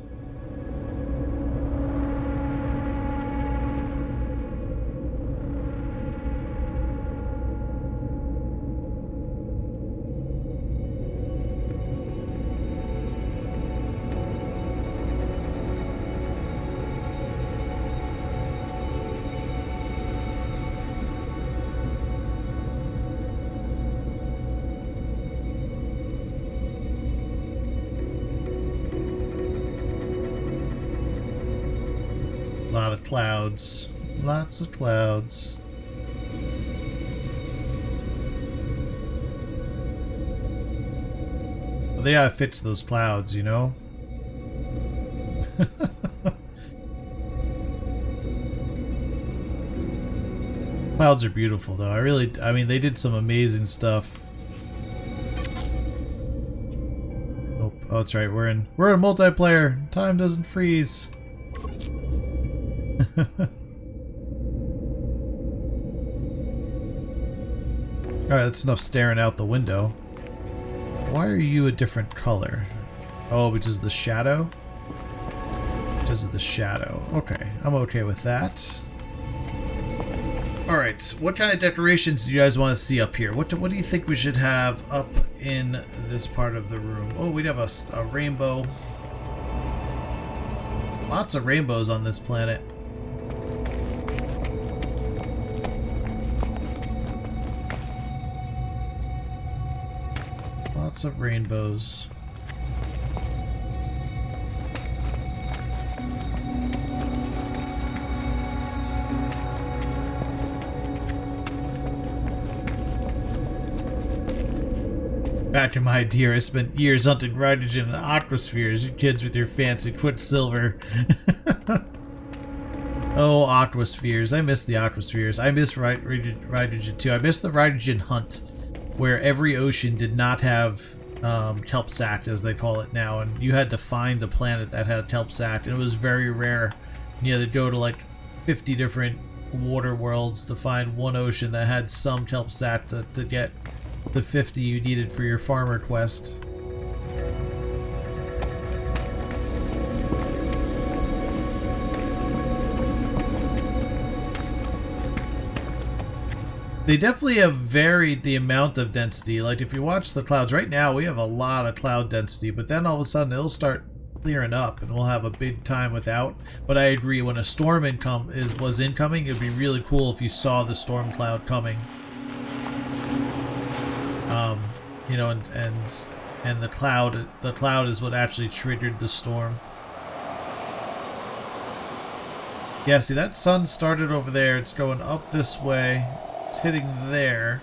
A lot of clouds. Lots of clouds. Well, they gotta fix those clouds, you know? Clouds are beautiful, though. I mean, they did some amazing stuff. Oh, that's right. We're in multiplayer. Time doesn't freeze. Alright, that's enough staring out the window. Why are you a different color? Oh, because of the shadow? because of the shadow. Okay, I'm okay with that. Alright, what kind of decorations do you guys want to see up here? What do you think we should have up in this part of the room? Oh, we'd have a rainbow. Lots of rainbows on this planet. Lots of rainbows. Back to my dear, I spent years hunting hydrogen and aquaspheres. You kids with your fancy quicksilver. Oh, aquaspheres. I miss the aquaspheres. I miss hydrogen too. I miss the hydrogen hunt, where every ocean did not have kelp sact, as they call it now, and you had to find a planet that had a kelp sact, and it was very rare. And you had to go to like 50 different water worlds to find one ocean that had some kelp sact to get the 50 you needed for your farmer quest. They definitely have varied the amount of density. Like if you watch the clouds right now, we have a lot of cloud density, but then all of a sudden it'll start clearing up and we'll have a big time without. But I agree, when a storm was incoming, it'd be really cool if you saw the storm cloud coming. You know, and the cloud is what actually triggered the storm. Yeah, see, that sun started over there. It's going up this way. It's hitting there.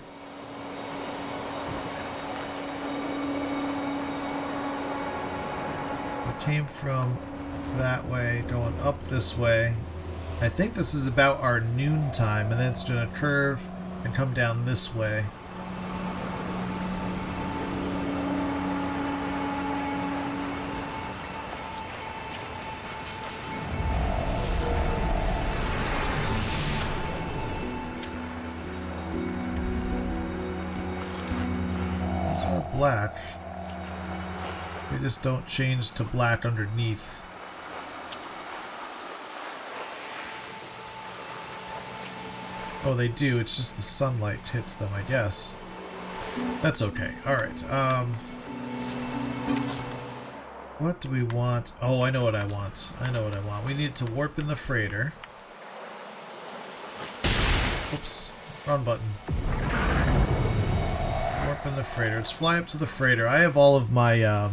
It came from that way, going up this way. I think this is about our noon time, and then it's going to curve and come down this way. Black. They just don't change to black underneath. Oh, they do. It's just the sunlight hits them, I guess. That's okay. Alright, what do we want? Oh, I know what I want. I know what I want. We need to warp in the freighter. Oops. Wrong button. Warp in the freighter. Let's fly up to the freighter. I have all of my, a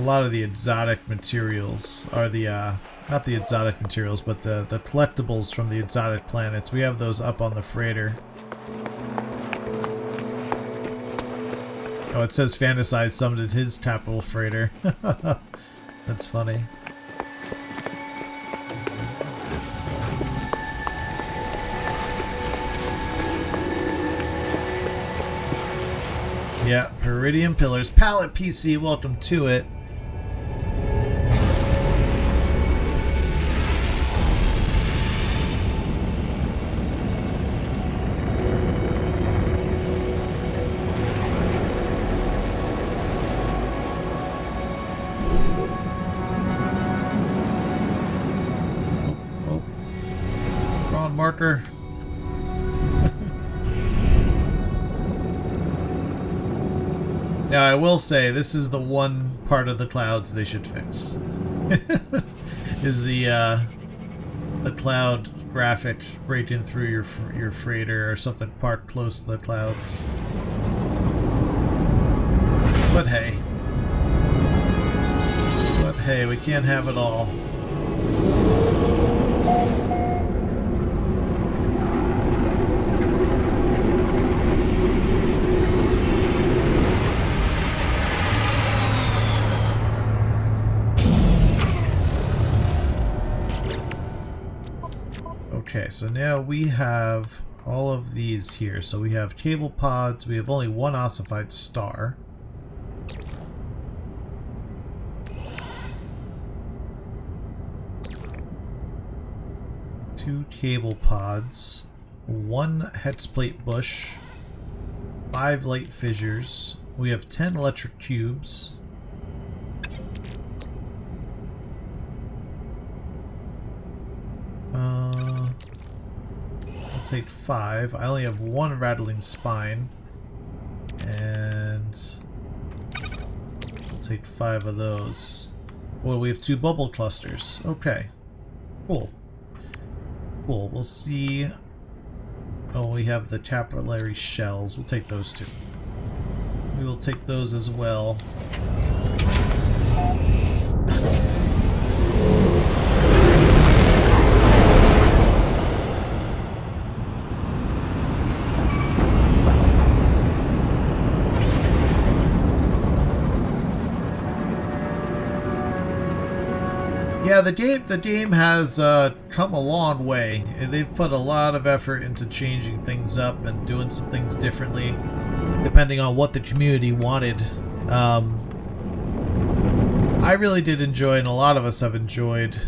lot of the exotic materials, or the, not the exotic materials, but the collectibles from the exotic planets. We have those up on the freighter. Oh, it says Fantasize summoned his capital freighter. That's funny. Yeah, Peridium Pillars. Pallet PC, welcome to it. Oh. Wrong marker. Now, I will say, this is the one part of the clouds they should fix. Is the cloud graphic breaking through your freighter or something parked close to the clouds. But hey. But hey, we can't have it all. Okay, so now we have all of these here. So we have cable pods. We have only one ossified star. Two cable pods. One hex plate bush. 5 light fissures. We have 10 electric cubes. take 5. I only have 1 rattling spine. And we'll take 5 of those. Well, we have 2 bubble clusters. Okay. Cool. Cool. We'll see. Oh, we have the capillary shells. We'll take those 2. We will take those as well. Yeah, the game has come a long way. They've put a lot of effort into changing things up and doing some things differently, depending on what the community wanted. I really did enjoy, and a lot of us have enjoyed,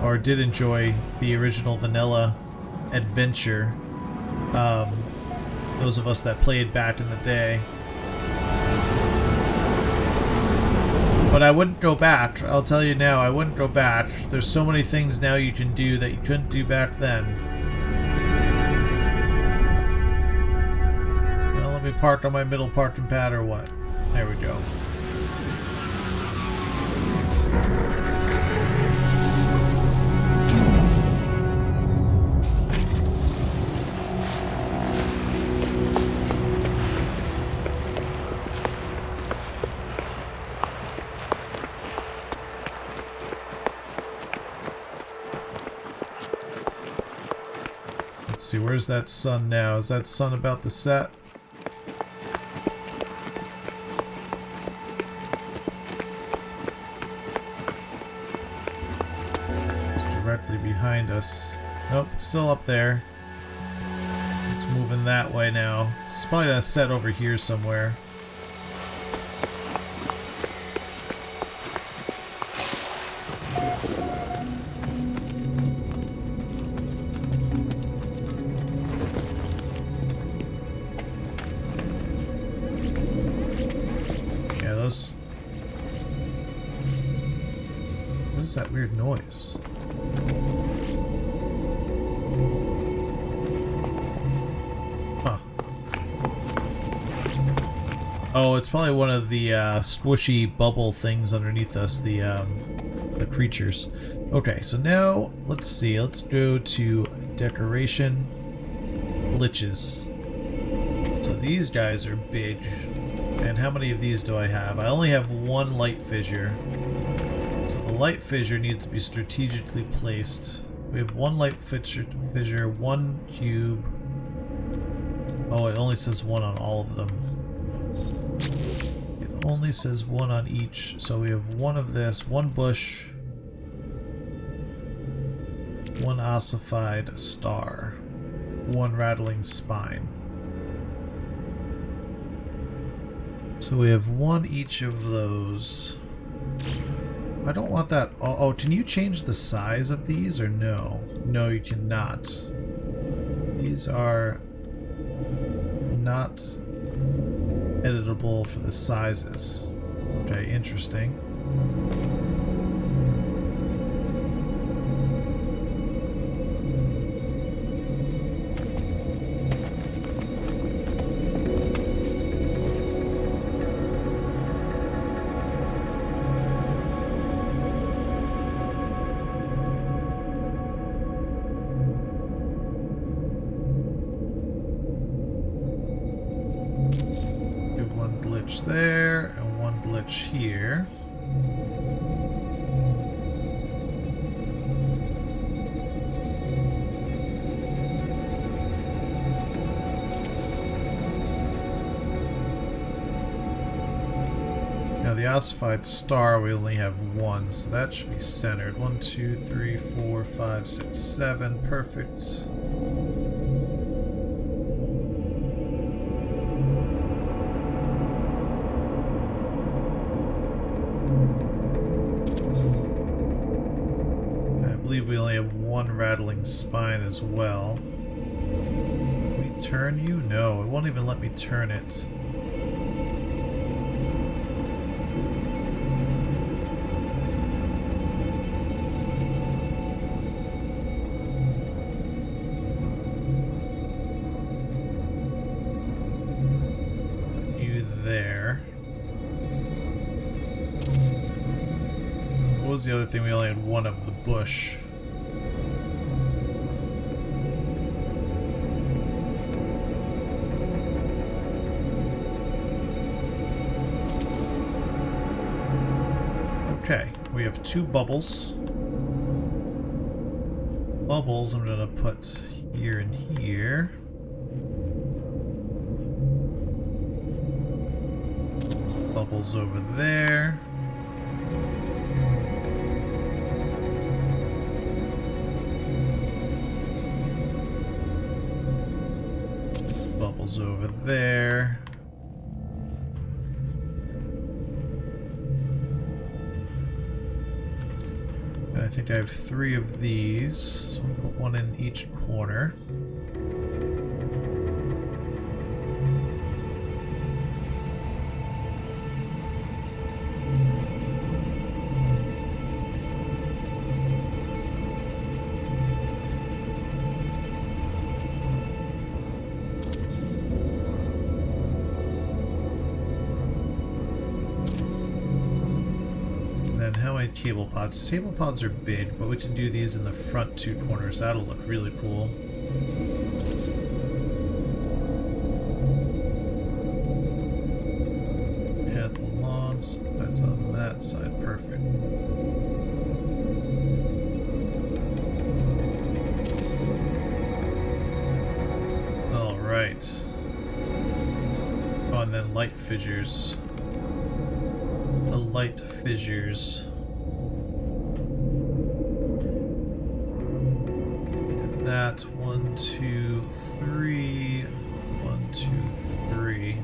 or did enjoy, the original vanilla adventure. Those of us that played back in the day. But I wouldn't go back. I'll tell you now, I wouldn't go back. There's so many things now you can do that you couldn't do back then. Well, let me park on my middle parking pad or what? There we go. See, where's that sun now? Is that sun about to set? It's directly behind us. Nope, it's still up there. It's moving that way now. It's probably gonna set over here somewhere. What is that weird noise? Huh. Oh, it's probably one of the squishy bubble things underneath us, the creatures. Okay, so now let's see. Let's go to decoration, liches. So these guys are big. And how many of these do I have? I only have 1 light fissure. So the light fissure needs to be strategically placed. We have 1 light fissure, 1 cube. Oh, it only says 1 on all of them. It only says 1 on each. So we have 1 of this, 1 bush, 1 ossified star, 1 rattling spine. So we have 1 each of those. I don't want that. Oh, can you change the size of these or no? No, you cannot. These are not editable for the sizes. Okay, interesting. There and 1 glitch here. Now the ossified star we only have 1, so that should be centered. 1, 2, 3, 4, 5, 6, 7. Perfect. We only have 1 rattling spine as well. Can we turn you? No, it won't even let me turn it. was the other thing? We only had one of the bush. Okay, we have 2 bubbles. Bubbles I'm gonna put here and here. Bubbles over there. Bubbles over there. And I think I have 3 of these, so I'll put 1 in each corner. How many table pods? Table pods are big, but we can do these in the front 2 corners. That'll look really cool. Add the lawns. That's on that side. Perfect. All right. Oh, and then light fissures. The light fissures. That 1, 2, 3. 1, 2, 3.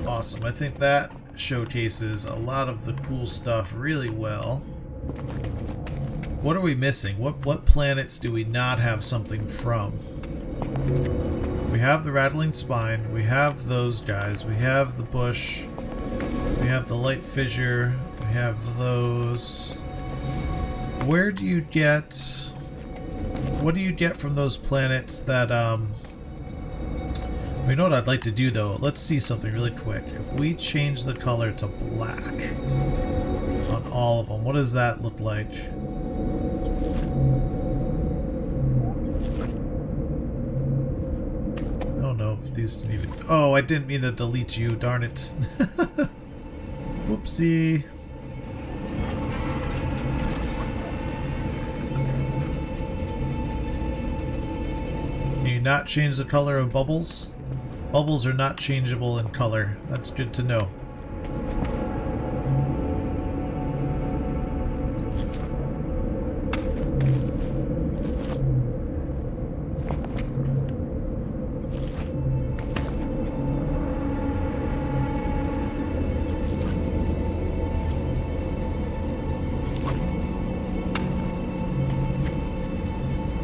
Awesome. I think that showcases a lot of the cool stuff really well. What are we missing? What planets do we not have something from? We have the rattling spine, we have those guys, we have the bush, we have the light fissure, we have those. Where do you get... What do you get from those planets that, You know what I'd like to do though? Let's see something really quick. If we change the color to black on all of them, what does that look like? I don't know if these can even... Oh, I didn't mean to delete you, darn it. Whoopsie. Can you not change the color of bubbles? Bubbles are not changeable in color. That's good to know.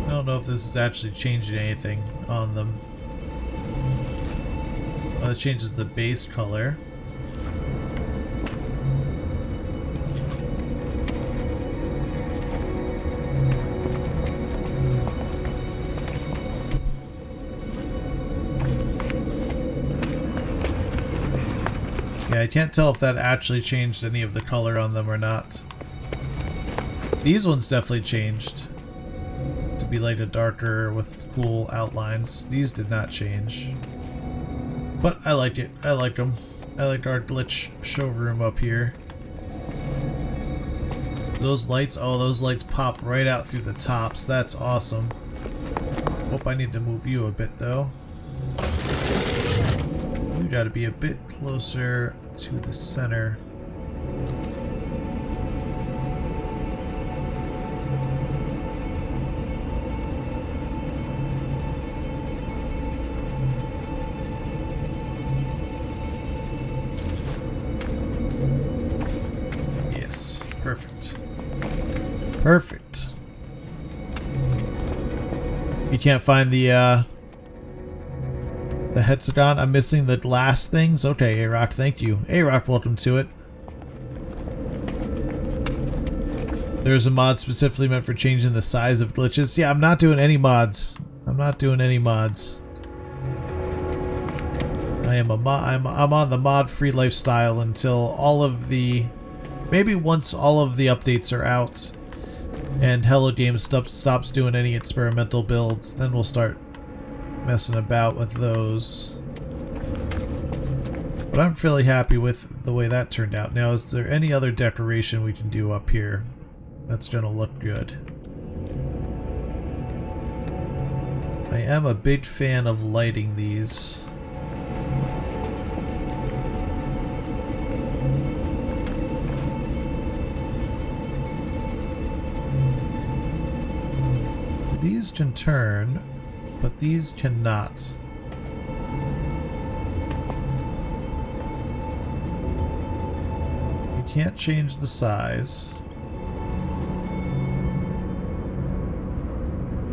I don't know if this is actually changing anything on them. It changes the base color. Yeah, I can't tell if that actually changed any of the color on them or not. These ones definitely changed to be like a darker with cool outlines. These did not change. But I like it. I like them. I like our glitch showroom up here. Those lights, oh, those lights pop right out through the tops. That's awesome. Hope I need to move you a bit though. You gotta be a bit closer to the center. Perfect. You can't find the hexagon? I'm missing the last things? Okay, A-Rock, thank you. A-Rock, welcome to it. There's a mod specifically meant for changing the size of glitches. Yeah, I'm not doing any mods. I'm not doing any mods. I'm on the mod-free lifestyle until all of the... Maybe once all of the updates are out and Hello Games stops doing any experimental builds, then we'll start messing about with those. But I'm fairly happy with the way that turned out. Now, is there any other decoration we can do up here that's gonna look good? I am a big fan of lighting these. These can turn, but these cannot. You can't change the size.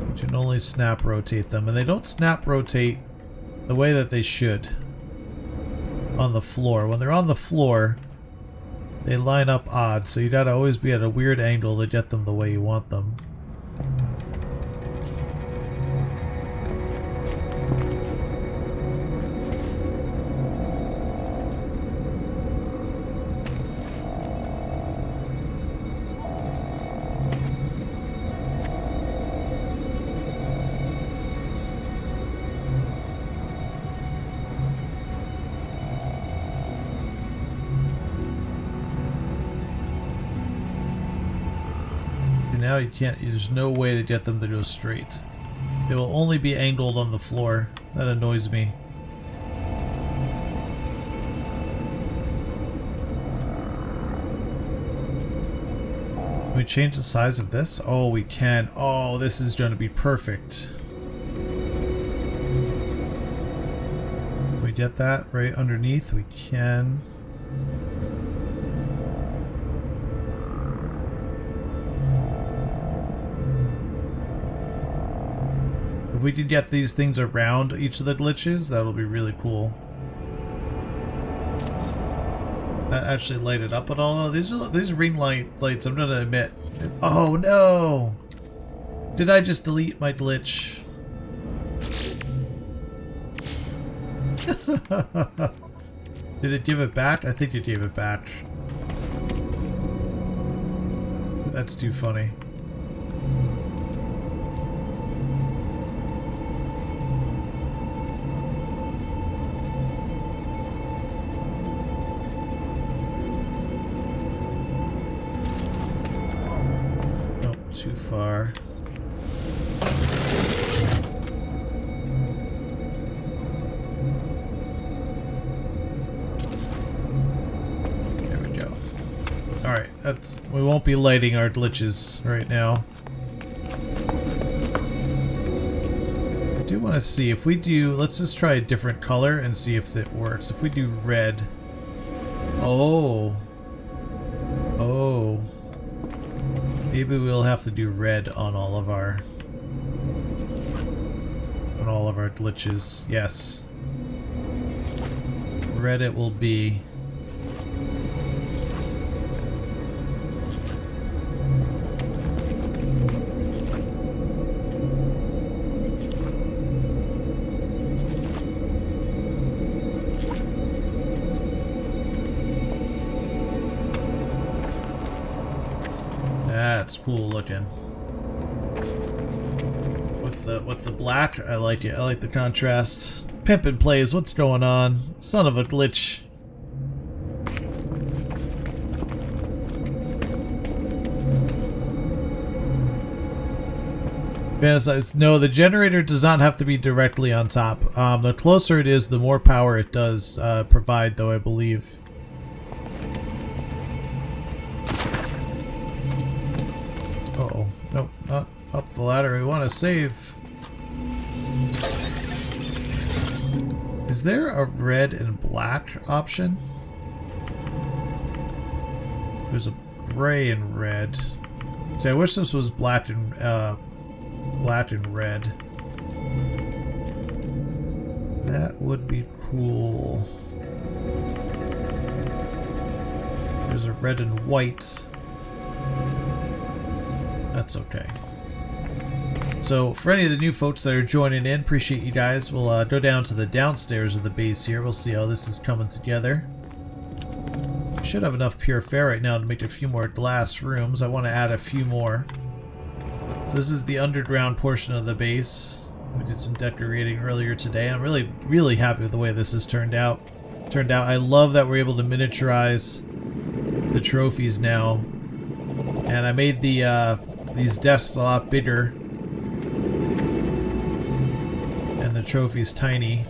You can only snap rotate them, and they don't snap rotate the way that they should on the floor. When they're on the floor, they line up odd, so you gotta always be at a weird angle to get them the way you want them. Now you can't, there's no way to get them to go straight. They will only be angled on the floor. That annoys me. Can we change the size of this? Oh, we can. Oh, this is going to be perfect. Can we get that right underneath? We can. If we could get these things around each of the glitches, that'll be really cool. That actually lighted up at all. These ring lights, I'm gonna admit. Oh no! Did I just delete my glitch? Did it give it back? I think it gave it back. That's too funny. Too far. There we go. Alright, we won't be lighting our glitches right now. I do want to see if we do, let's just try a different color and see if it works. If we do red. Oh. Oh. Maybe we'll have to do red on all of our glitches. Yes. Red it will be. That's cool looking. With the black, I like it. I like the contrast. Pimpin' plays, what's going on? Son of a glitch. Fantasize. No, the generator does not have to be directly on top. The closer it is, the more power it does provide, though, I believe. Uh-oh. Nope, not up the ladder. We want to save. Is there a red and black option? There's a gray and red. See, I wish this was black and red. That would be cool. There's a red and white. That's okay. So for any of the new folks that are joining in, appreciate you guys. We'll go down to the downstairs of the base here. We'll see how this is coming together. Should have enough pure fare right now to make a few more glass rooms. I want to add a few more. So this is the underground portion of the base. We did some decorating earlier today. I'm really happy with the way this has turned out. I love that we're able to miniaturize the trophies now. And I made the these desks a lot bigger. And the trophies tiny.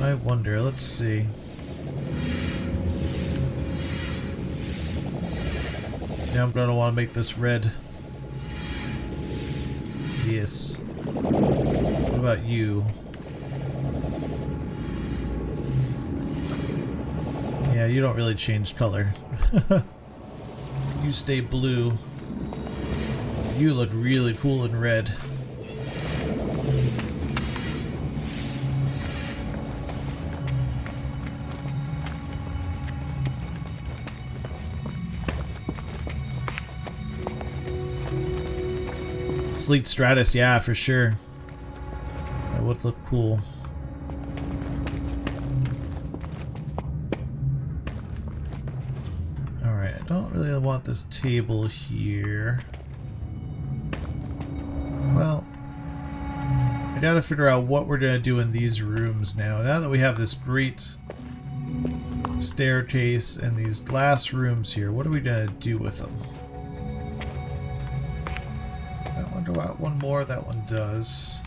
I wonder, let's see. Yeah, I'm gonna want to make this red. Yes. What about you? Yeah, you don't really change color. You stay blue. You look really cool in red. Sleek Stratus, yeah, for sure. That would look cool. Alright, I don't really want this table here. Well, I gotta figure out what we're gonna do in these rooms now. Now that we have this great staircase and these glass rooms here, what are we gonna do with them? Go out one more, that one does.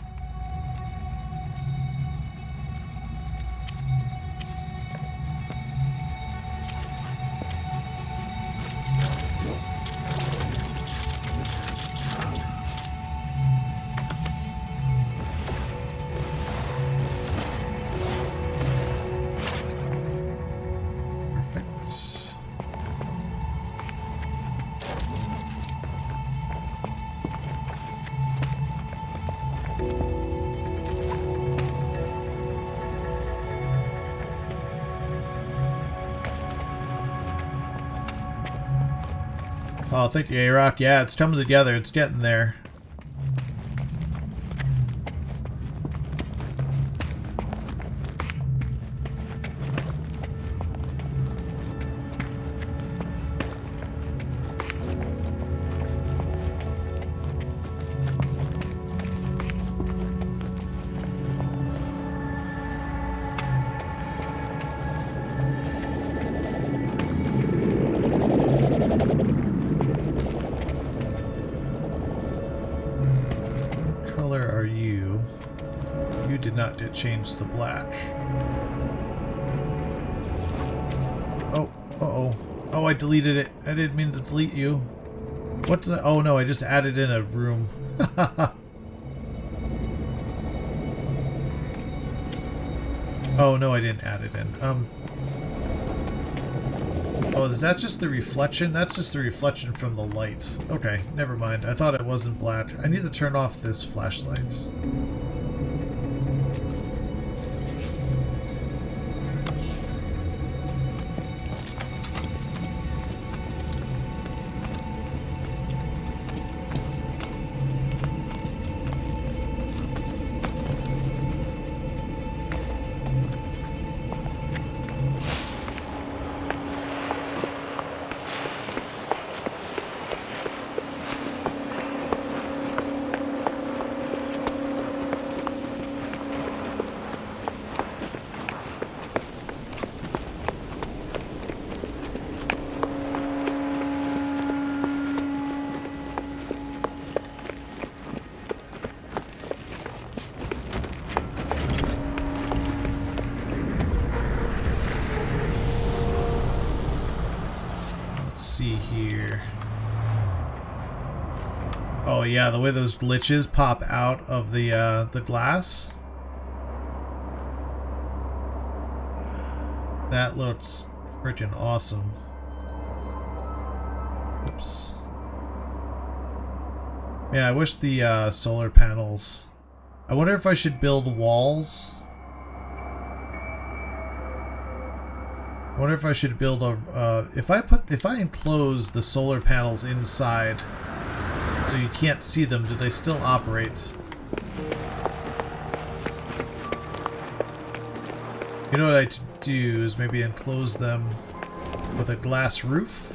Oh, thank you, A-Rock. Yeah, it's coming together. It's getting there. Change the black. Oh, uh-oh. Oh, I deleted it. I didn't mean to delete you. What's the... Oh, no, I just added in a room. Oh, no, I didn't add it in. Oh, is that just the reflection? That's just the reflection from the light. Okay, never mind. I thought it wasn't black. I need to turn off this flashlight. See here. Oh yeah, the way those glitches pop out of the glass. That looks Freaking awesome. Oops. Yeah, I wish the solar panels... I wonder if I should build walls. I wonder if I should build a... if I enclose the solar panels inside so you can't see them, do they still operate? You know what I do is maybe enclose them with a glass roof?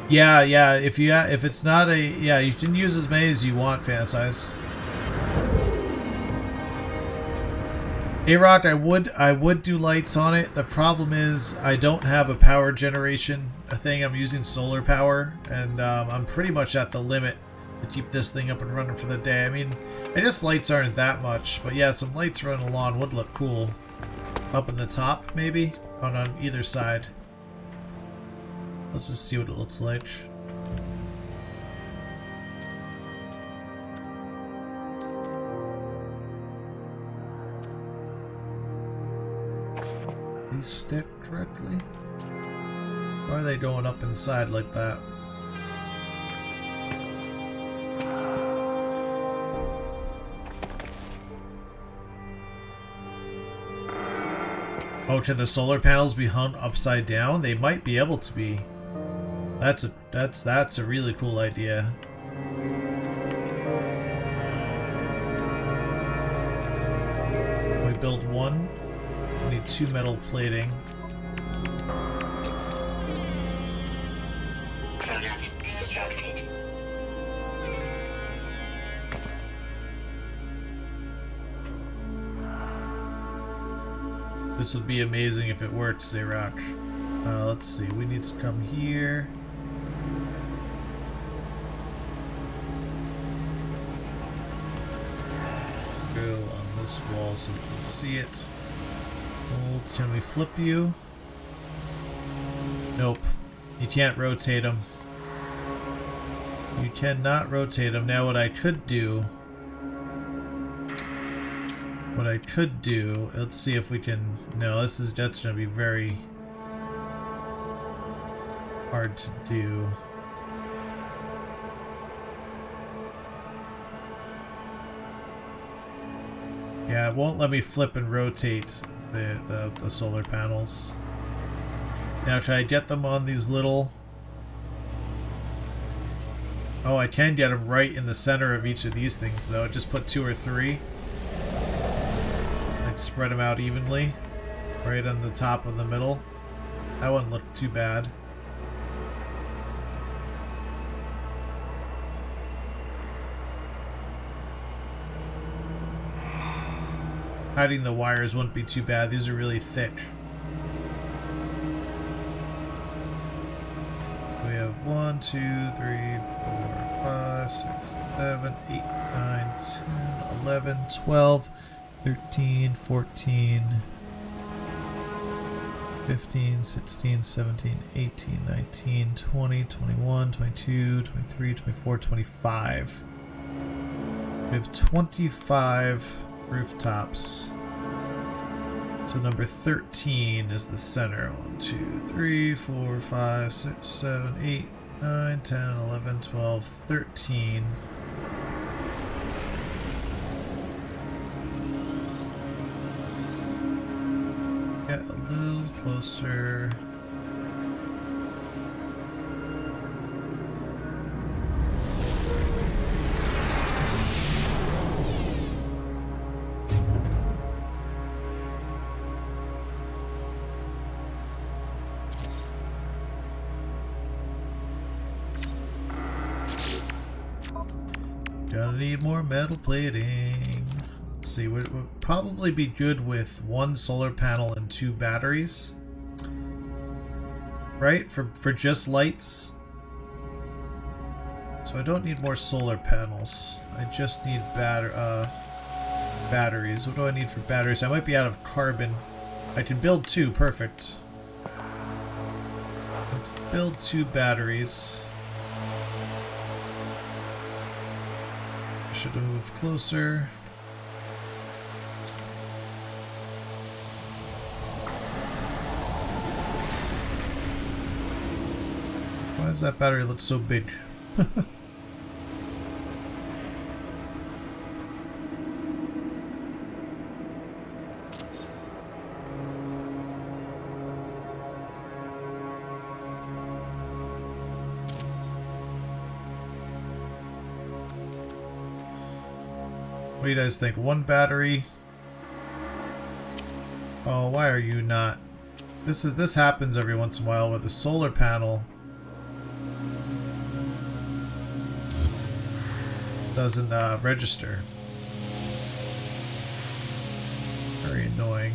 Yeah, if it's not a... Yeah, you can use as many as you want, fantasize. A-Rock, I would do lights on it. The problem is I don't have a power generation thing. I'm using solar power, and I'm pretty much at the limit to keep this thing up and running for the day. I mean, I guess lights aren't that much, but yeah, some lights running along would look cool. Up in the top, maybe? On either side. Let's just see what it looks like. These stick correctly? Why are they going up inside like that? Oh, can the solar panels be hung upside down? They might be able to be. That's a really cool idea. We build one. We need 2 metal plating. Product constructed. This would be amazing if it worked, Zayrock. Let's see. We need to come here. Go on this wall so we can see it. Hold. Can we flip you? Nope. You can't rotate them. You cannot rotate them. Now what I could do... let's see if we can... No, that's going to be very hard to do. Yeah, it won't let me flip and rotate the solar panels. Now, should I get them on these little... Oh, I can get them right in the center of each of these things, though. Just put 2 or 3. I'd spread them out evenly. Right on the top of the middle. That wouldn't look too bad. Hiding the wires wouldn't be too bad. These are really thick. So we have 1, 2, 3, 4, 5, 6, 7, 8, 9, 10, 11, 12, 13, 14, 15, 16, 17, 18, 19, 20, 21, 22, 23, 24, 25. We have 25 rooftops. So number 13 is the center. 1, 2, 3, 4, 5, 6, 7, 8, 9, 10, 11, 12, 13. Get a little closer. Gonna need more metal plating. Let's see, would probably be good with 1 solar panel and 2 batteries. Right? For just lights. So I don't need more solar panels. I just need batteries. What do I need for batteries? I might be out of carbon. I can build 2, perfect. Let's build 2 batteries. should have moved closer. Why does that battery look so big? What do you guys think? One battery? Oh, why are you not? This happens every once in a while with a solar panel doesn't register. Very annoying.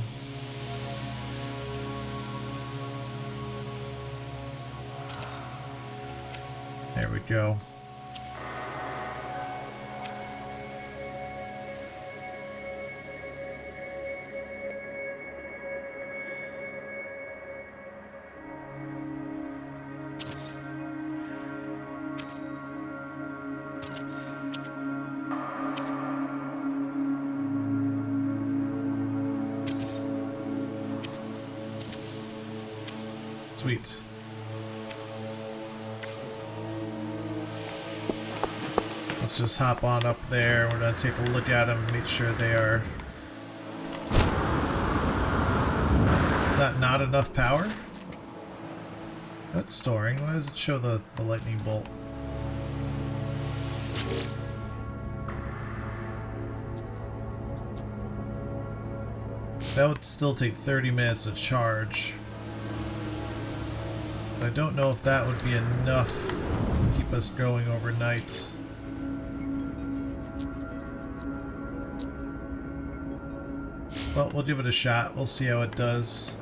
There we go. Sweet. Let's just hop on up there. We're going to take a look at them and make sure they are... Is that not enough power? That's storing. Why does it show the lightning bolt? That would still take 30 minutes to charge. I don't know if that would be enough to keep us going overnight. Well, we'll give it a shot. We'll see how it does.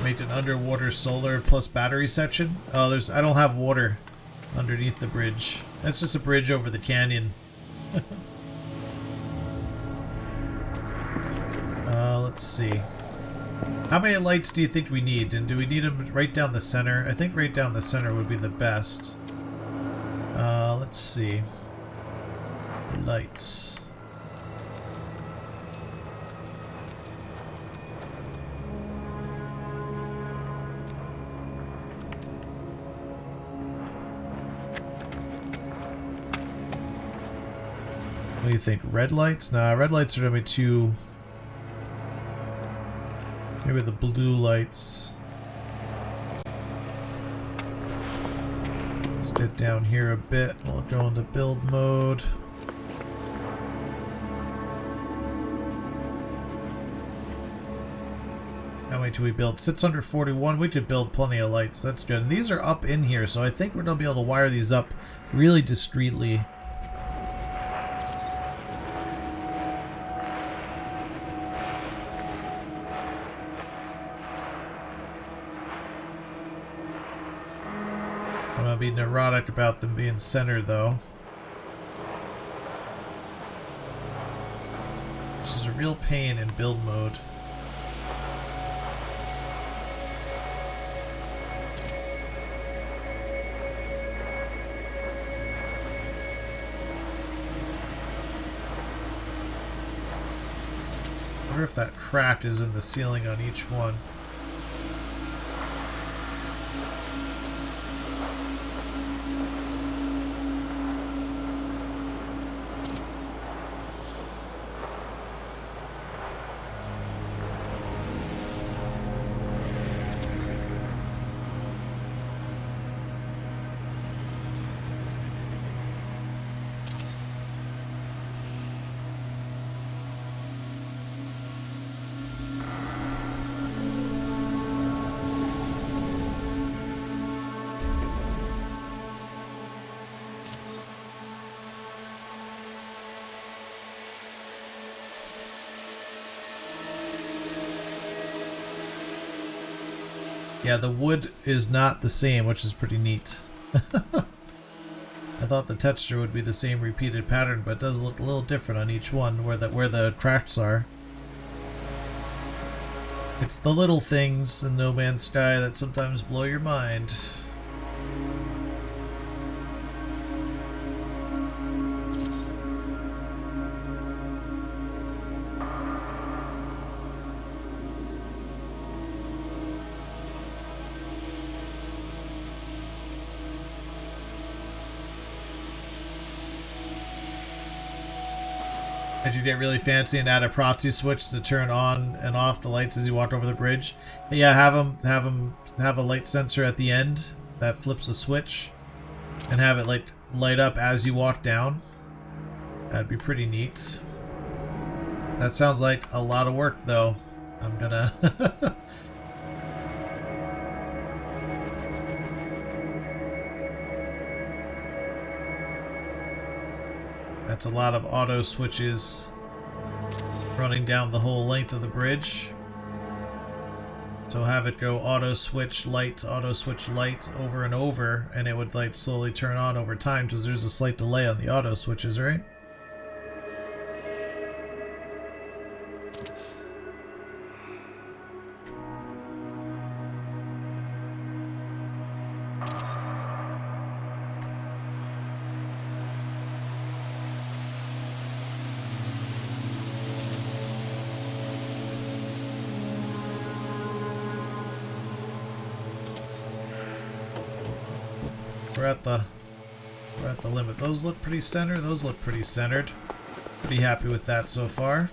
Made an underwater solar plus battery section. Oh, I don't have water underneath the bridge. That's just a bridge over the canyon. Let's see. How many lights do you think we need? And do we need them right down the center? I think right down the center would be the best. Let's see. Lights. What do you think? Red lights? Nah, red lights are going to be too... Maybe the blue lights. Let's get down here a bit. We'll go into build mode. How many do we build? 641. We could build plenty of lights. That's good. And these are up in here, so I think we're going to be able to wire these up really discreetly. I'm gonna be neurotic about them being centered, though. Which is a real pain in build mode. I wonder if that crack is in the ceiling on each one. Yeah, the wood is not the same, which is pretty neat. I thought the texture would be the same repeated pattern, but it does look a little different on each one where the tracks are. It's the little things in No Man's Sky that sometimes blow your mind. Did you get really fancy and add a proxy switch to turn on and off the lights as you walk over the bridge? Yeah, have a light sensor at the end that flips the switch, and have it like light up as you walk down. That'd be pretty neat. That sounds like a lot of work, though. I'm gonna. That's a lot of auto switches running down the whole length of the bridge. So have it go auto switch light over and over, and it would like slowly turn on over time because there's a slight delay on the auto switches, right? We're at the limit. Those look pretty centered. Those look pretty centered. Pretty happy with that so far.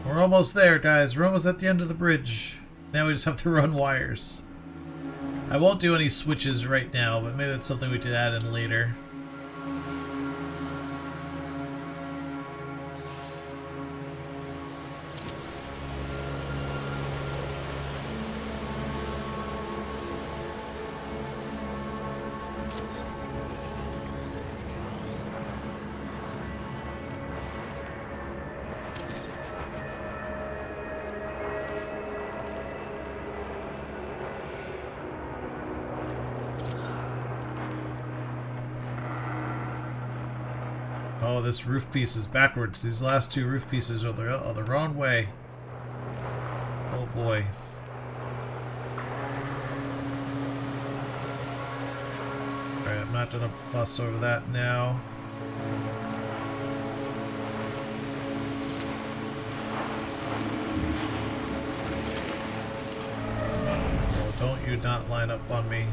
We're almost there, guys. We're almost at the end of the bridge. Now we just have to run wires. I won't do any switches right now, but maybe that's something we could add in later. Oh, this roof piece is backwards. These last two roof pieces are the wrong way. Oh boy. Alright, I'm not gonna fuss over that now. Oh, don't you not line up on me.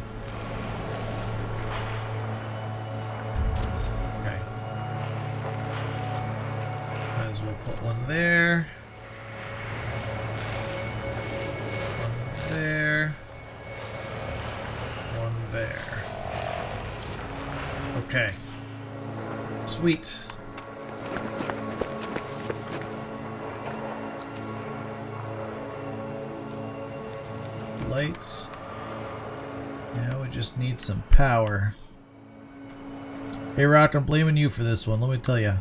We'll put one there. One there. One there. Okay. Sweet. Lights. Now we just need some power. Hey Rock, I'm blaming you for this one, let me tell you.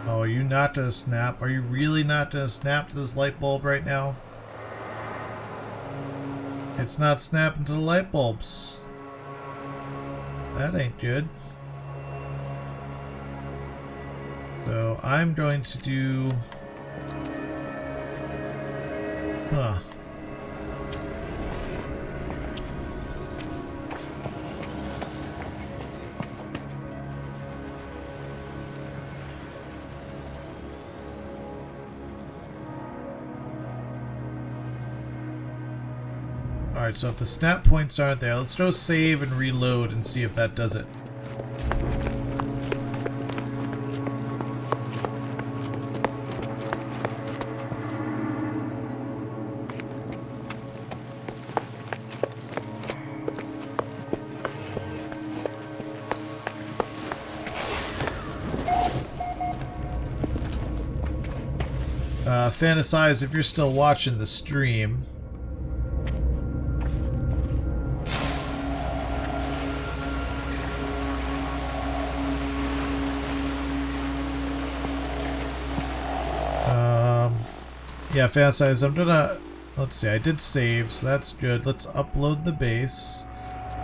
Oh, are you not gonna snap? Are you really not gonna snap to this light bulb right now? It's not snapping to the light bulbs. That ain't good. So I'm going to do... Huh. Alright, so if the snap points aren't there, let's go save and reload and see if that does it. Fantasize, if you're still watching the stream. Yeah, fantasize, I'm gonna... Let's see, I did save, so that's good. Let's upload the base.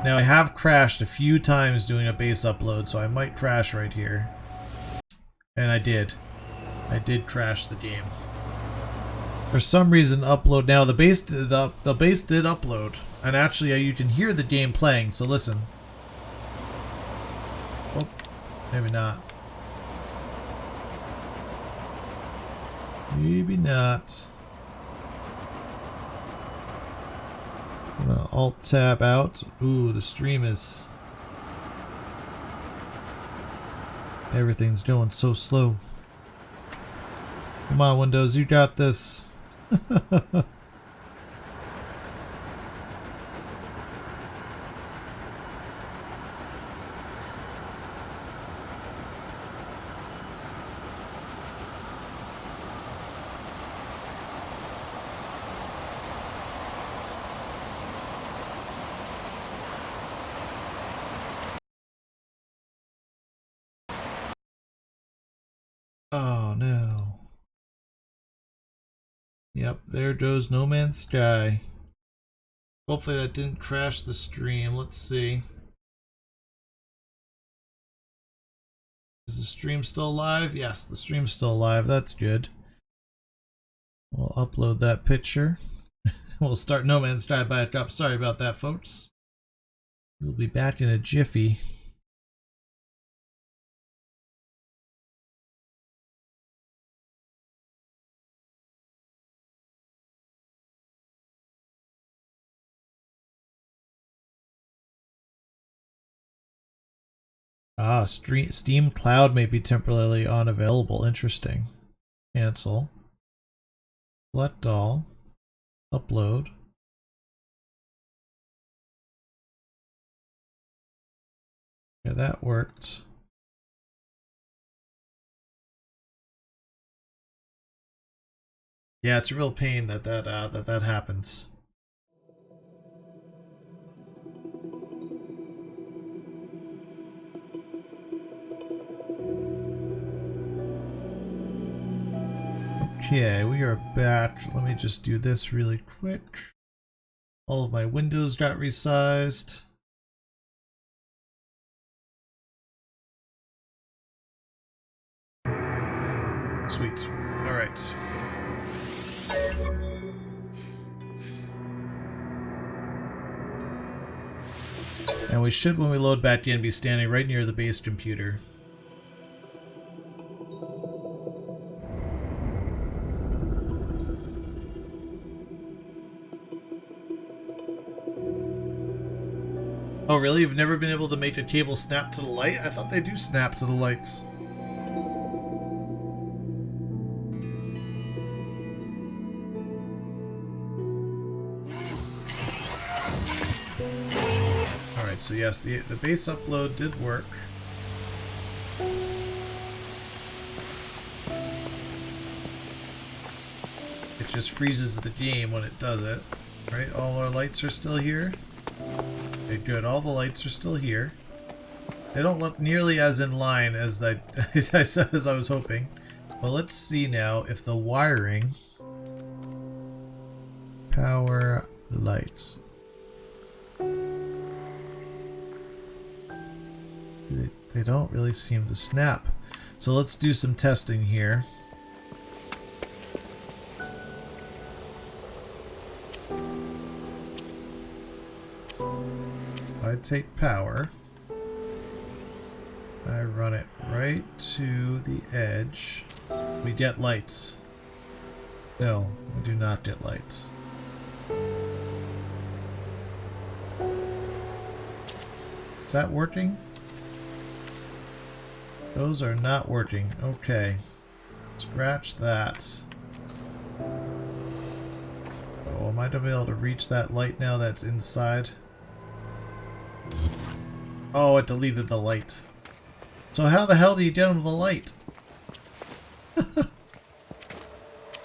Now, I have crashed a few times doing a base upload, so I might crash right here. And I did. I did crash the game. For some reason, upload... Now, the base did upload. And actually, you can hear the game playing, so listen. Oh, maybe not. Maybe not. I'm gonna Alt-tab out. Ooh, the stream is... Everything's going so slow. Come on, Windows, you got this. Oh no. Yep, there goes No Man's Sky. Hopefully that didn't crash the stream. Let's see. Is the stream still live? Yes, the stream's still live. That's good. We'll upload that picture. We'll start No Man's Sky back up. Sorry about that, folks. We'll be back in a jiffy. Ah, Steam Cloud may be temporarily unavailable. Interesting. Cancel. Select all. Upload. Yeah, that worked. Yeah, it's a real pain that that happens. Okay, we are back. Let me just do this really quick. All of my windows got resized. Sweet. All right. And we should, when we load back in, be standing right near the base computer. Oh really? You've never been able to make a cable snap to the light? I thought they do snap to the lights. Alright, so yes, the base upload did work. It just freezes the game when it does it. Right, all our lights are still here. Okay, good. All the lights are still here. They don't look nearly as in line as as I was hoping. But let's see now if the wiring... Power lights. They don't really seem to snap. So let's do some testing here. I take power, I run it right to the edge, we get lights. No, we do not get lights. Is that working? Those are not working. Okay. Scratch that. Oh, am I going to be able to reach that light now that's inside? Oh, it deleted the light. So how the hell do you get him the light?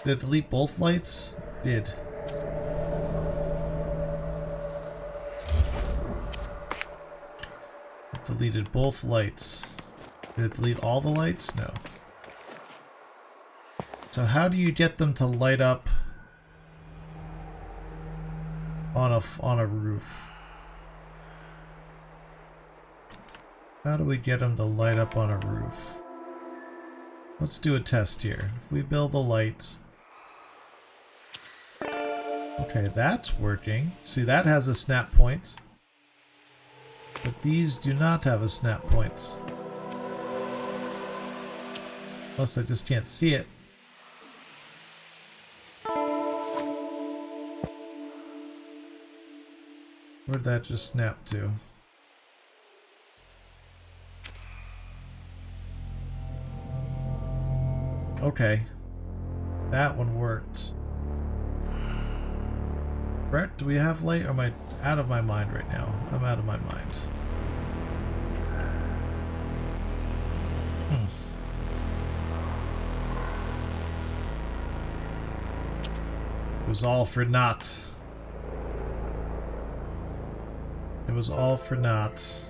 Did it delete both lights? Did. It deleted both lights. Did it delete all the lights? No. So how do you get them to light up on a roof? How do we get them to light up on a roof? Let's do a test here. If we build the lights. Okay, that's working. See, that has a snap point. But these do not have a snap point. Unless I just can't see it. Where'd that just snap to? Okay. That one worked. Brett, do we have light? Or am I out of my mind right now? I'm out of my mind. It was all for naught. It was all for naught.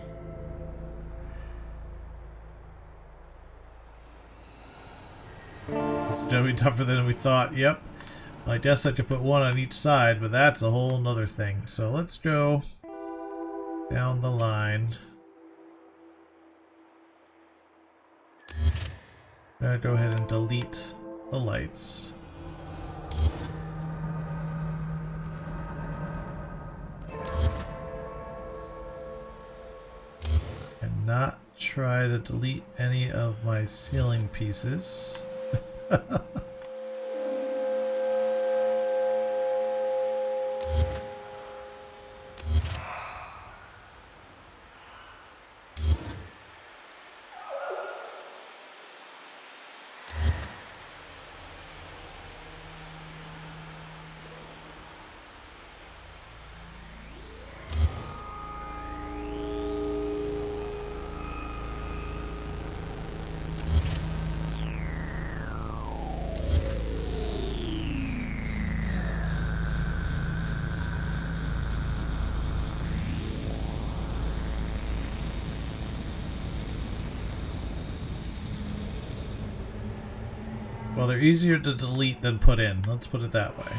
This is gonna be tougher than we thought. Yep. Well, I guess I could put one on each side, but that's a whole nother thing. So let's go down the line. I'm gonna go ahead and delete the lights. And not try to delete any of my ceiling pieces. Well, they're easier to delete than put in. Let's put it that way.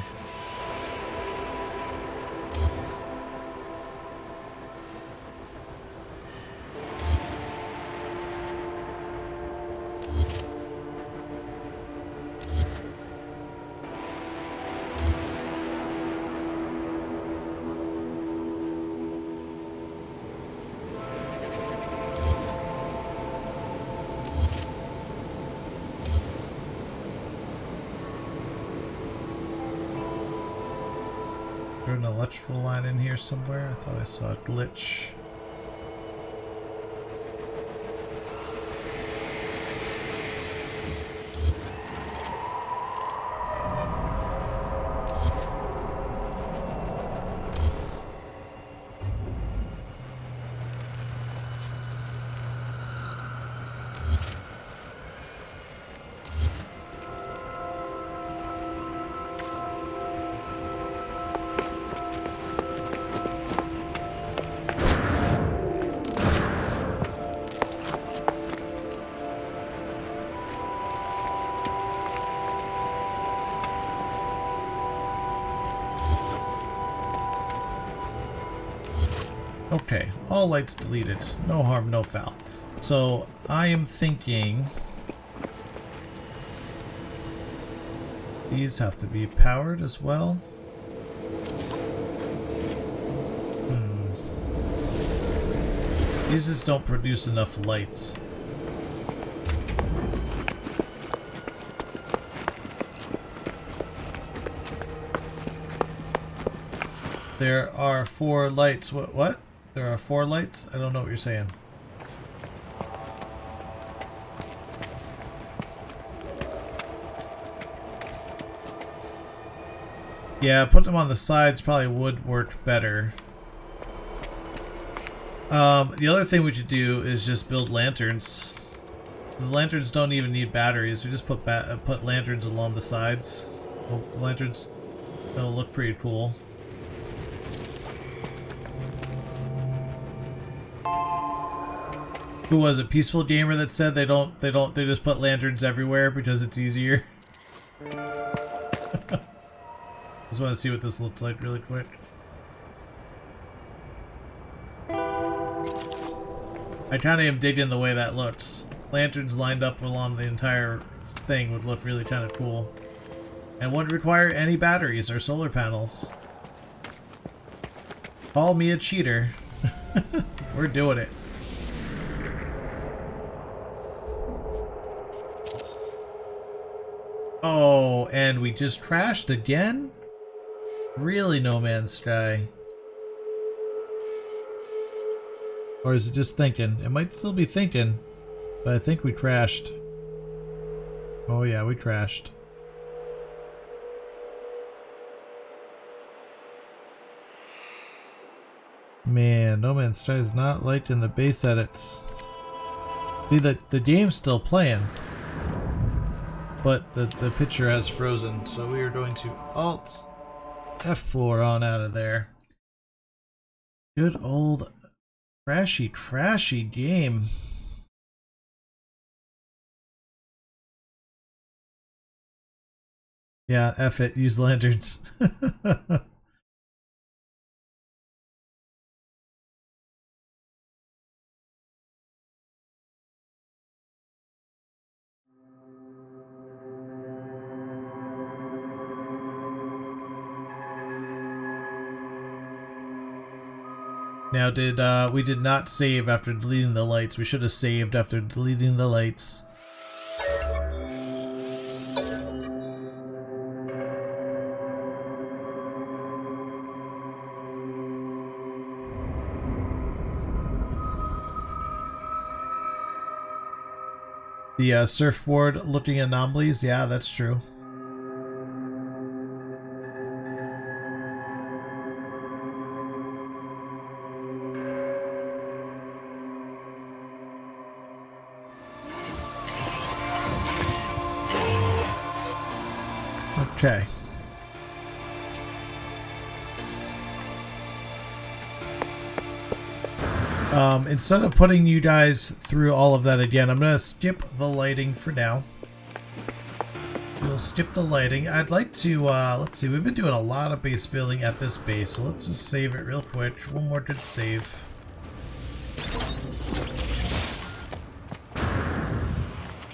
There's an electrical line in here somewhere. I thought I saw a glitch. Okay, all lights deleted. No harm, no foul. So, I am thinking these have to be powered as well. These just don't produce enough lights. There are 4 lights. What? There are 4 lights? I don't know what you're saying. Yeah, put them on the sides probably would work better. The other thing we should do is just build lanterns. Because lanterns don't even need batteries. We just put lanterns along the sides. Oh, the lanterns, that'll look pretty cool. Who was it? Peaceful Gamer that said they just put lanterns everywhere because it's easier. Just want to see what this looks like really quick. I kind of am digging the way that looks. Lanterns lined up along the entire thing would look really kind of cool. And wouldn't require any batteries or solar panels. Call me a cheater. We're doing it. Oh, and we just crashed again? Really, No Man's Sky? Or is it just thinking? It might still be thinking, but I think we crashed. Oh yeah, we crashed. Man, No Man's Sky is not liking the base edits. See, the game's still playing, but the picture has frozen, so we are going to Alt F4 on out of there. Good old crashy game. Yeah, F it, use lanterns. Now, we did not save after deleting the lights. We should have saved after deleting the lights. The surfboard looking anomalies, yeah, that's true. Okay. Instead of putting you guys through all of that again, I'm going to skip the lighting for now. We'll skip the lighting. I'd like to, let's see, we've been doing a lot of base building at this base, so let's just save it real quick. One more good save.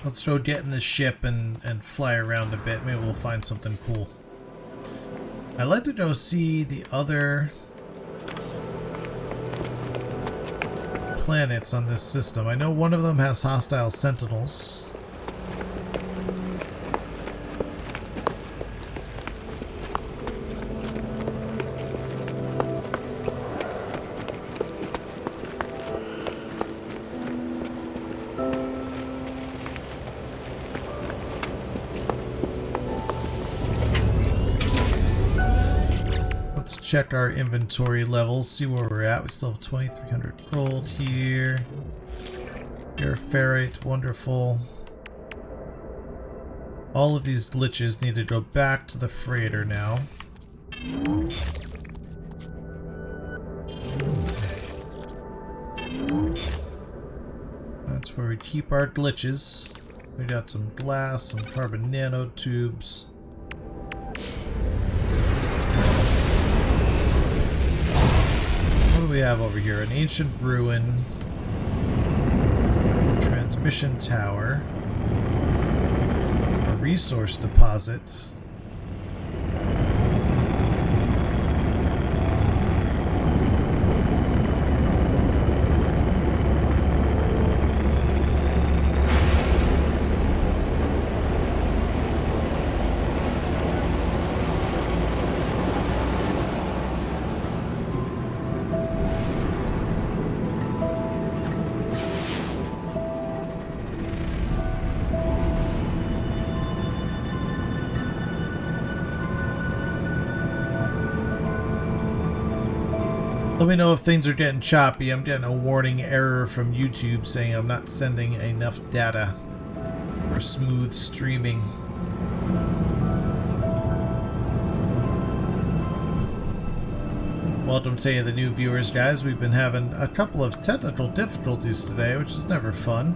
Let's go get in the ship and fly around a bit. Maybe we'll find something cool. I'd like to go see the other planets on this system. I know one of them has hostile sentinels. Check our inventory levels, see where we're at. We still have 2,300 gold here. Pure ferrite, wonderful. All of these glitches need to go back to the freighter now. That's where we keep our glitches. We got some glass, some carbon nanotubes. What do we have over here? An ancient ruin, transmission tower, a resource deposit, let me know if things are getting choppy. I'm getting a warning error from YouTube saying I'm not sending enough data for smooth streaming. Welcome to any of the new viewers, guys. We've been having a couple of technical difficulties today, which is never fun.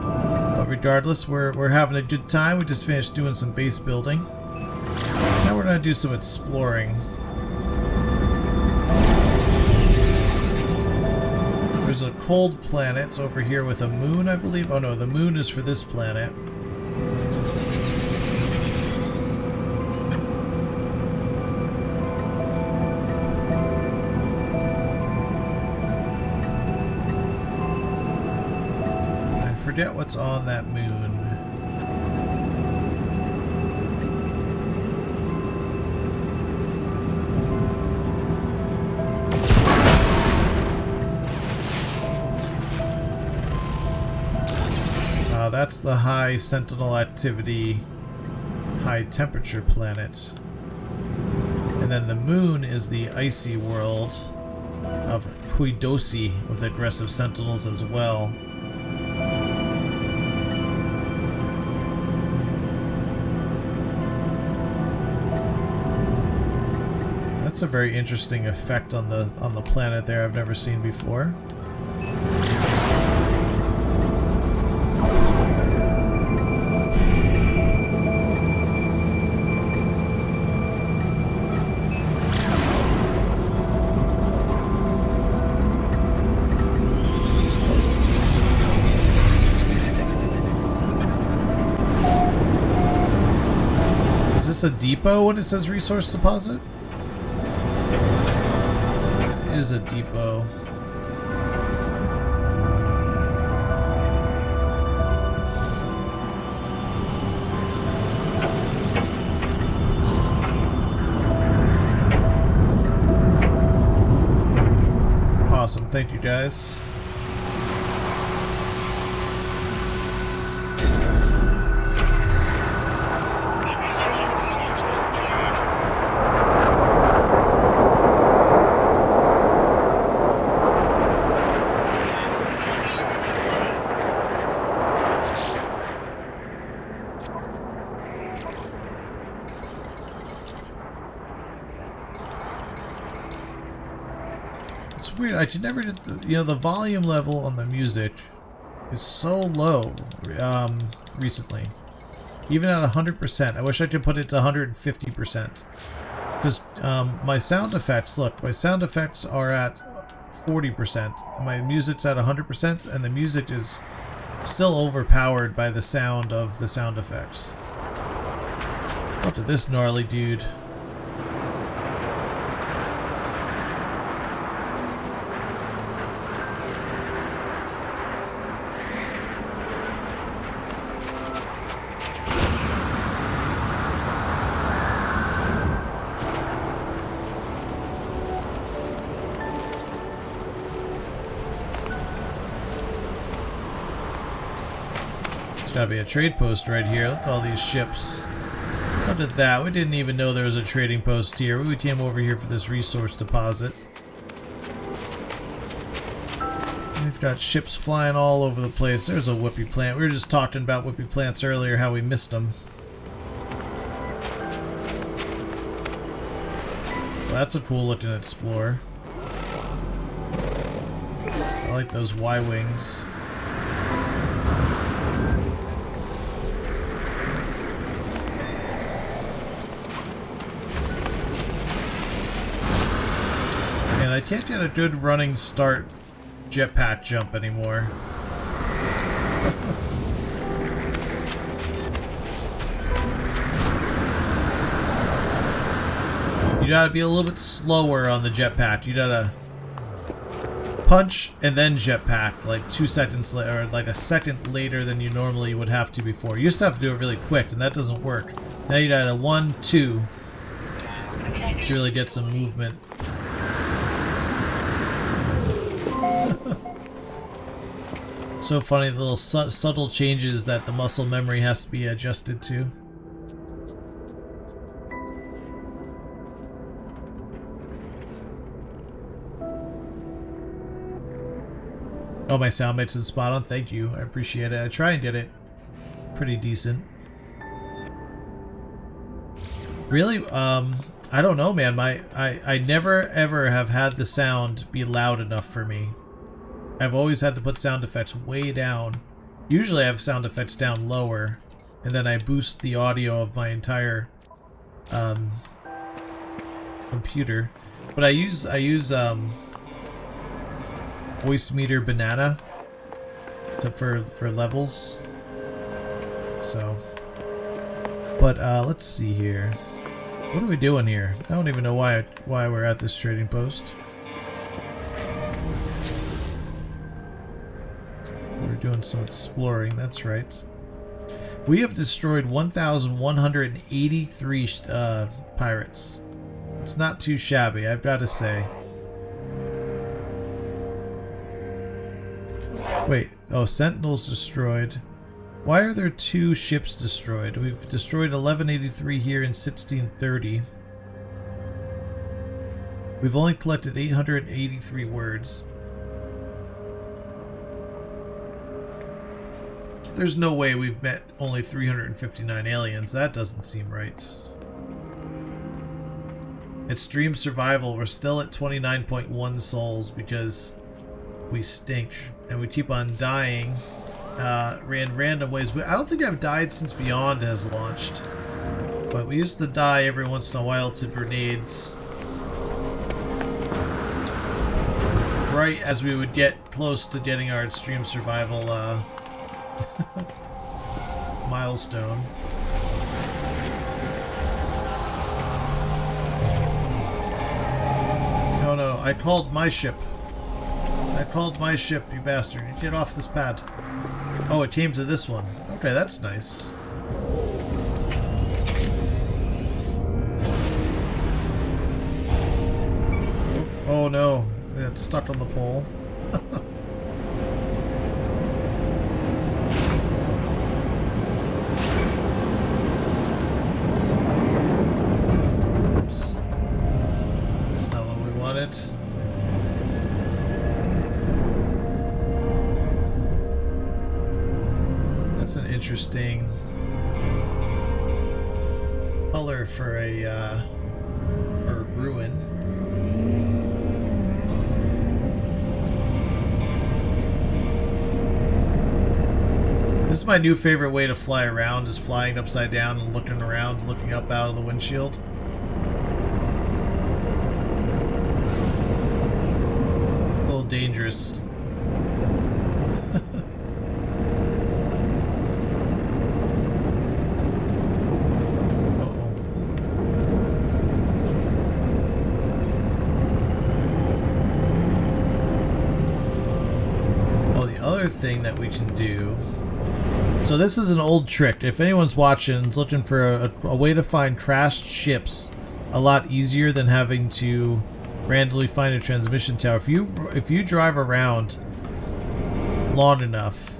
But regardless, we're having a good time. We just finished doing some base building. Now we're going to do some exploring. There's a cold planet over here with a moon, I believe. Oh no, the moon is for this planet. I forget what's on that moon. That's the high sentinel activity, high temperature planet. And then the moon is the icy world of Geodes with aggressive sentinels as well. That's a very interesting effect on the planet there I've never seen before. Is this a depot when it says resource deposit? It is a depot. Awesome, thank you guys. Weird. I never did the volume level on the music is so low recently. Even at 100%. I wish I could put it to 150%. Because my sound effects, look, my sound effects are at 40%. My music's at 100%, and the music is still overpowered by the sound of the sound effects. Look at this gnarly dude. Gotta be a trade post right here. Look at all these ships. Look at that. We didn't even know there was a trading post here. We came over here for this resource deposit. We've got ships flying all over the place. There's a whoopee plant. We were just talking about whoopee plants earlier, how we missed them. Well, that's a cool looking explorer. I like those Y-wings. I can't get a good running start jetpack jump anymore. You gotta be a little bit slower on the jetpack. You gotta punch and then jetpack like 2 seconds later, or like a second later than you normally would have to before. You used to have to do it really quick, and that doesn't work. Now you gotta 1, 2 to really get some movement. So funny, the little subtle changes that the muscle memory has to be adjusted to. Oh, my sound mix is spot on. Thank you. I appreciate it. I try and get it pretty decent. Really, I don't know, man. I never ever have had the sound be loud enough for me. I've always had to put sound effects way down. Usually I have sound effects down lower, and then I boost the audio of my entire computer. But I use voice meter banana for levels. So, but let's see here. What are we doing here? I don't even know why we're at this trading post. We're doing some exploring, that's right. We have destroyed 1,183 pirates. It's not too shabby, I've got to say. Wait, oh, Sentinels destroyed. Why are there 2 ships destroyed? We've destroyed 1183 here in 1630. We've only collected 883 words. There's no way we've met only 359 aliens. That doesn't seem right. Extreme survival. We're still at 29.1 souls because we stink and we keep on dying. In random ways. I don't think I've died since Beyond has launched, but we used to die every once in a while to grenades. Right as we would get close to getting our extreme survival milestone. No, I called my ship. I called my ship, you bastard. You get off this pad. Oh, it came to this one. Okay, that's nice. Oh no, it's stuck on the pole. Oops. That's not what we wanted. That's an interesting color for a ruin. This is my new favorite way to fly around, is flying upside down and looking around, looking up out of the windshield. A little dangerous. Thing that we can do. So this is an old trick. If anyone's watching, is looking for a way to find crashed ships a lot easier than having to randomly find a transmission tower. If you drive around long enough,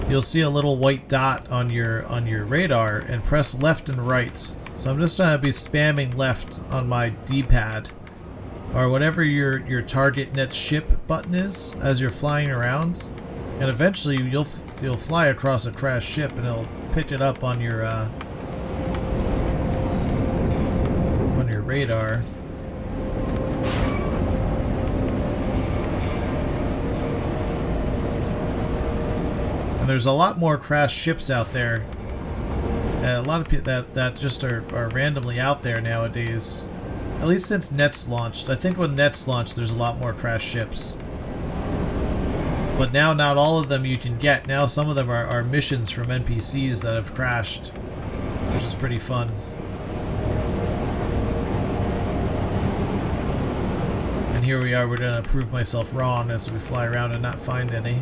you'll see a little white dot on your radar and press left and right. So I'm just gonna be spamming left on my D-pad, or whatever your target net ship button is as you're flying around. And eventually you'll fly across a crashed ship and it'll pick it up on your radar. And there's a lot more crashed ships out there. A lot of people that just are randomly out there nowadays. At least since Nets launched. I think when Nets launched, there's a lot more crashed ships. But now, not all of them you can get. Now some of them are missions from NPCs that have crashed, which is pretty fun. And here we are, we're going to prove myself wrong as we fly around and not find any.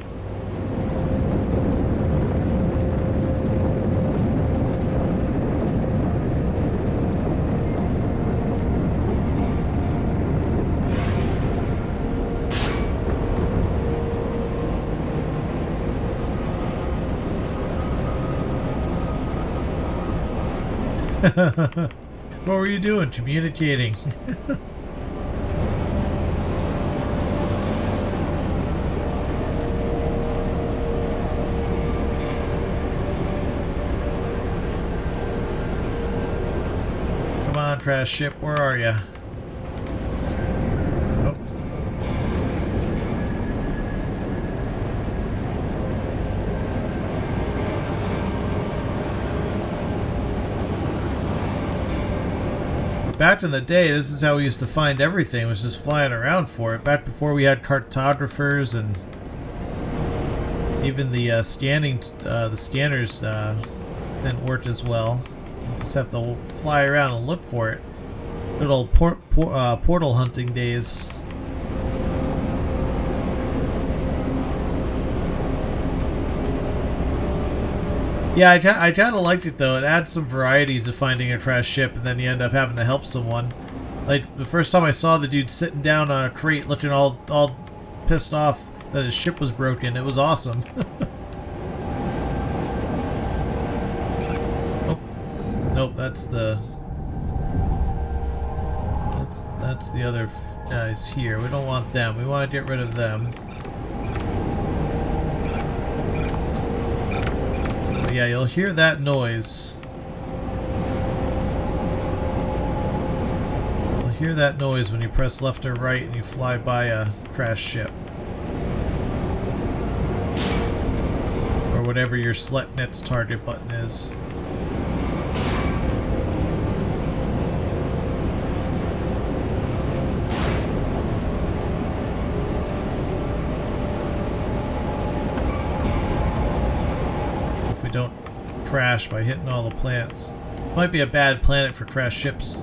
What were you doing? Communicating. Come on, trash ship. Where are you? Oh. Back in the day, this is how we used to find everything, was just flying around for it. Back before we had cartographers and even the the scanners didn't work as well. You just have to fly around and look for it. Good old portal hunting days. Yeah, I kind of liked it though. It adds some variety to finding a trash ship, and then you end up having to help someone. Like the first time I saw the dude sitting down on a crate, looking all pissed off that his ship was broken. It was awesome. Oh, nope, that's the other guys here. We don't want them. We want to get rid of them. Yeah, you'll hear that noise. You'll hear that noise when you press left or right and you fly by a crash ship. Or whatever your SelectNet's target button is. Don't crash by hitting all the plants. Might be a bad planet for crash ships.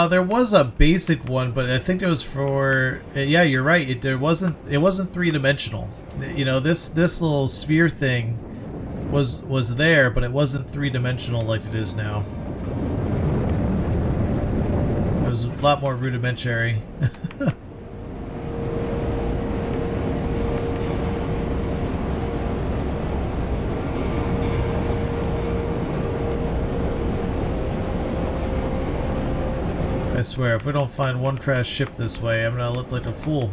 There was a basic one, but I think it was for yeah, you're right. It wasn't three-dimensional. You know, this little sphere thing was there, but it wasn't three-dimensional like it is now. It was a lot more rudimentary. I swear, if we don't find one trash ship this way, I'm gonna look like a fool.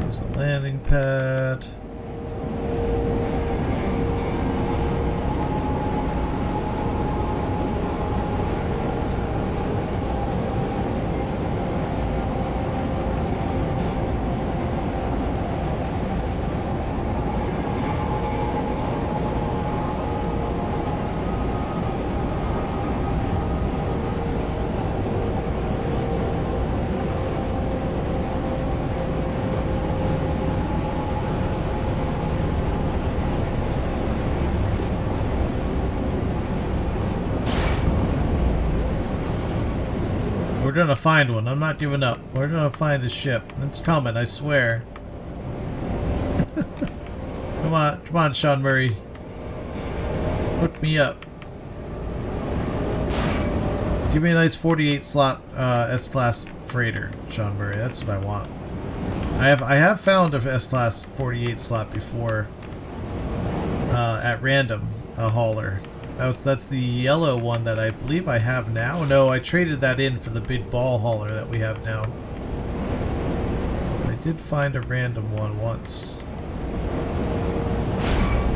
There's a landing pad. We're gonna find one. I'm not giving up. We're gonna find a ship. It's coming, I swear. Come on, Sean Murray. Hook me up. Give me a nice 48 slot S-class freighter, Sean Murray. That's what I want. I have found a S-class 48 slot before at random, a hauler. That's the yellow one that I believe I have now. No, I traded that in for the big ball hauler that we have now. I did find a random one once.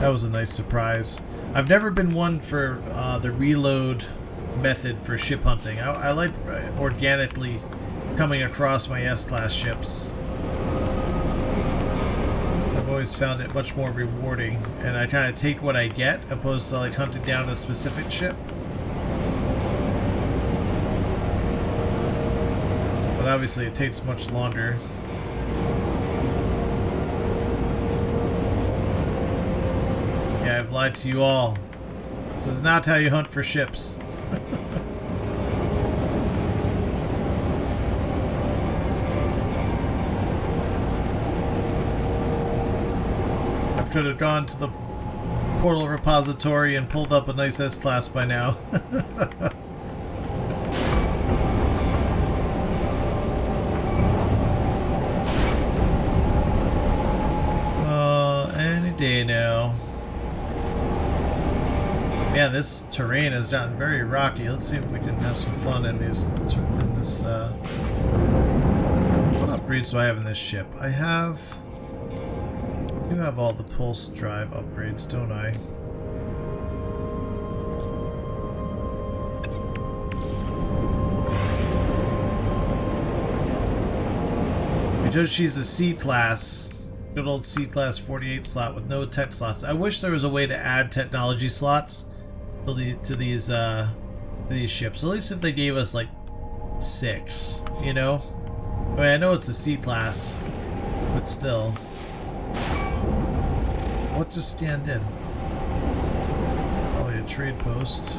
That was a nice surprise. I've never been one for the reload method for ship hunting. I like organically coming across my S-class ships. I've always found it much more rewarding, and I kind of take what I get opposed to like hunting down a specific ship. But obviously it takes much longer. Yeah, I've lied to you all. This is not how you hunt for ships. could have gone to the portal repository and pulled up a nice S-Class by now. Any day now. Man, this terrain has gotten very rocky. Let's see if we can have some fun in this. What upgrades do I have in this ship? I do have all the pulse drive upgrades, don't I? Because she's a C-class, good old C-class 48 slot with no tech slots. I wish there was a way to add technology slots to these ships. At least if they gave us like 6, you know? I mean, I know it's a C-class, but still. What just scanned in? Probably a trade post.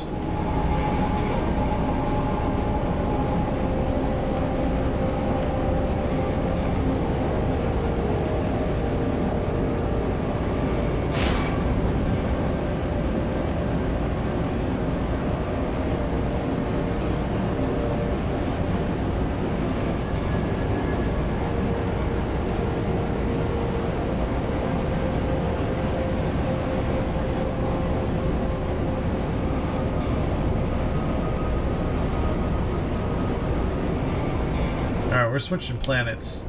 Alright, we're switching planets.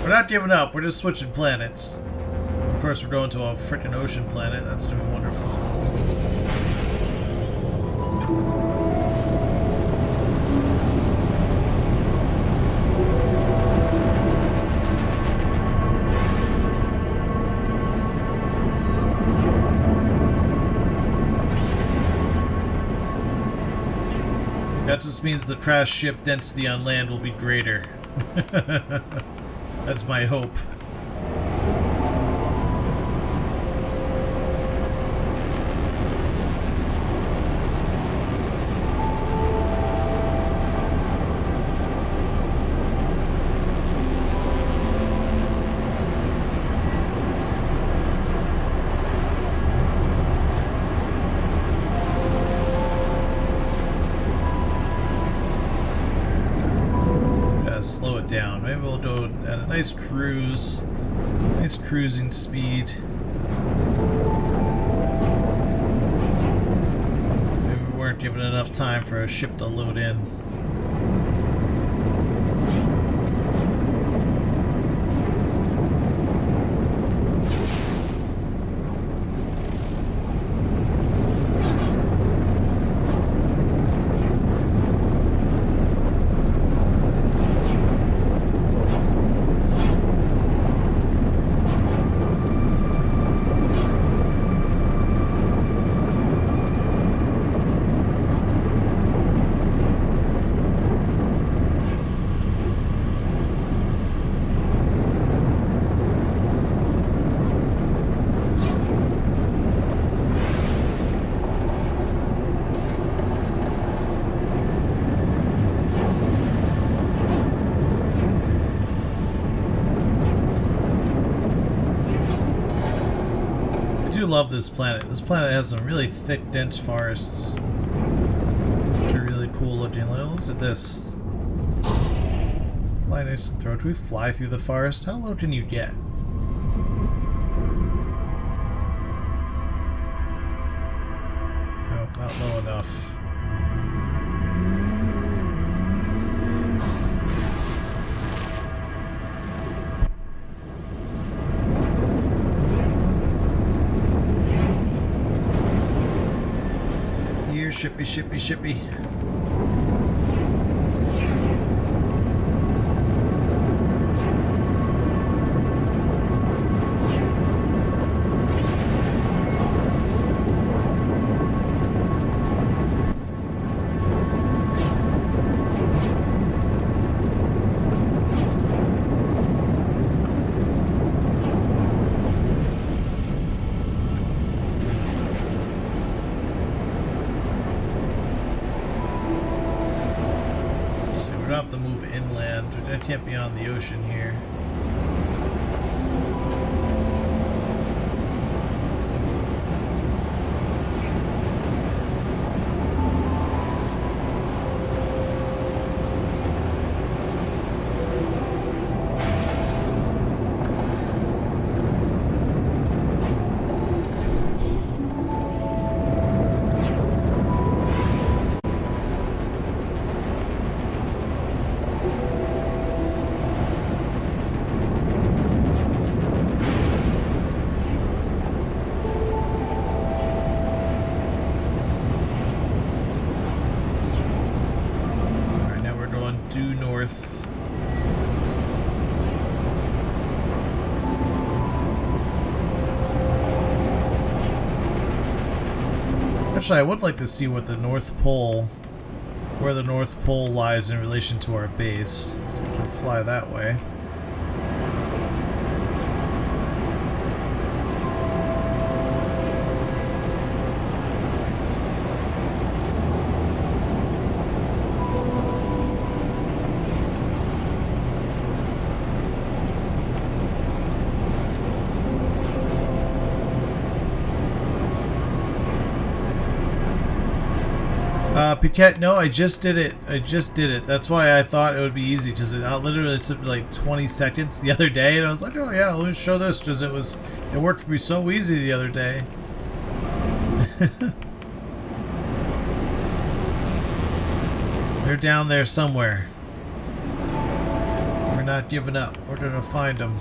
We're not giving up, we're just switching planets. Of course, we're going to a freaking ocean planet. That's doing wonderful. That just means the crash ship density on land will be greater. That's my hope. Slow it down. Maybe we'll go at a nice cruise, nice cruising speed. Maybe we weren't given enough time for a ship to load in. I love this planet. This planet has some really thick, dense forests. Which are really cool looking. Look at this. Fly nice and throw. Do we fly through the forest? How low can you get? No, not low enough. Shippy, shippy, shippy. We don't have to move inland. I can't be on the ocean here. Eventually, I would like to see what the North Pole, where the North Pole lies in relation to our base. So we can fly that way. Piquet, no, I just did it. I just did it. That's why I thought it would be easy, because it literally took me like 20 seconds the other day, and I was like, oh yeah, let me show this, because it worked for me so easy the other day. They're down there somewhere. We're not giving up. We're gonna find them.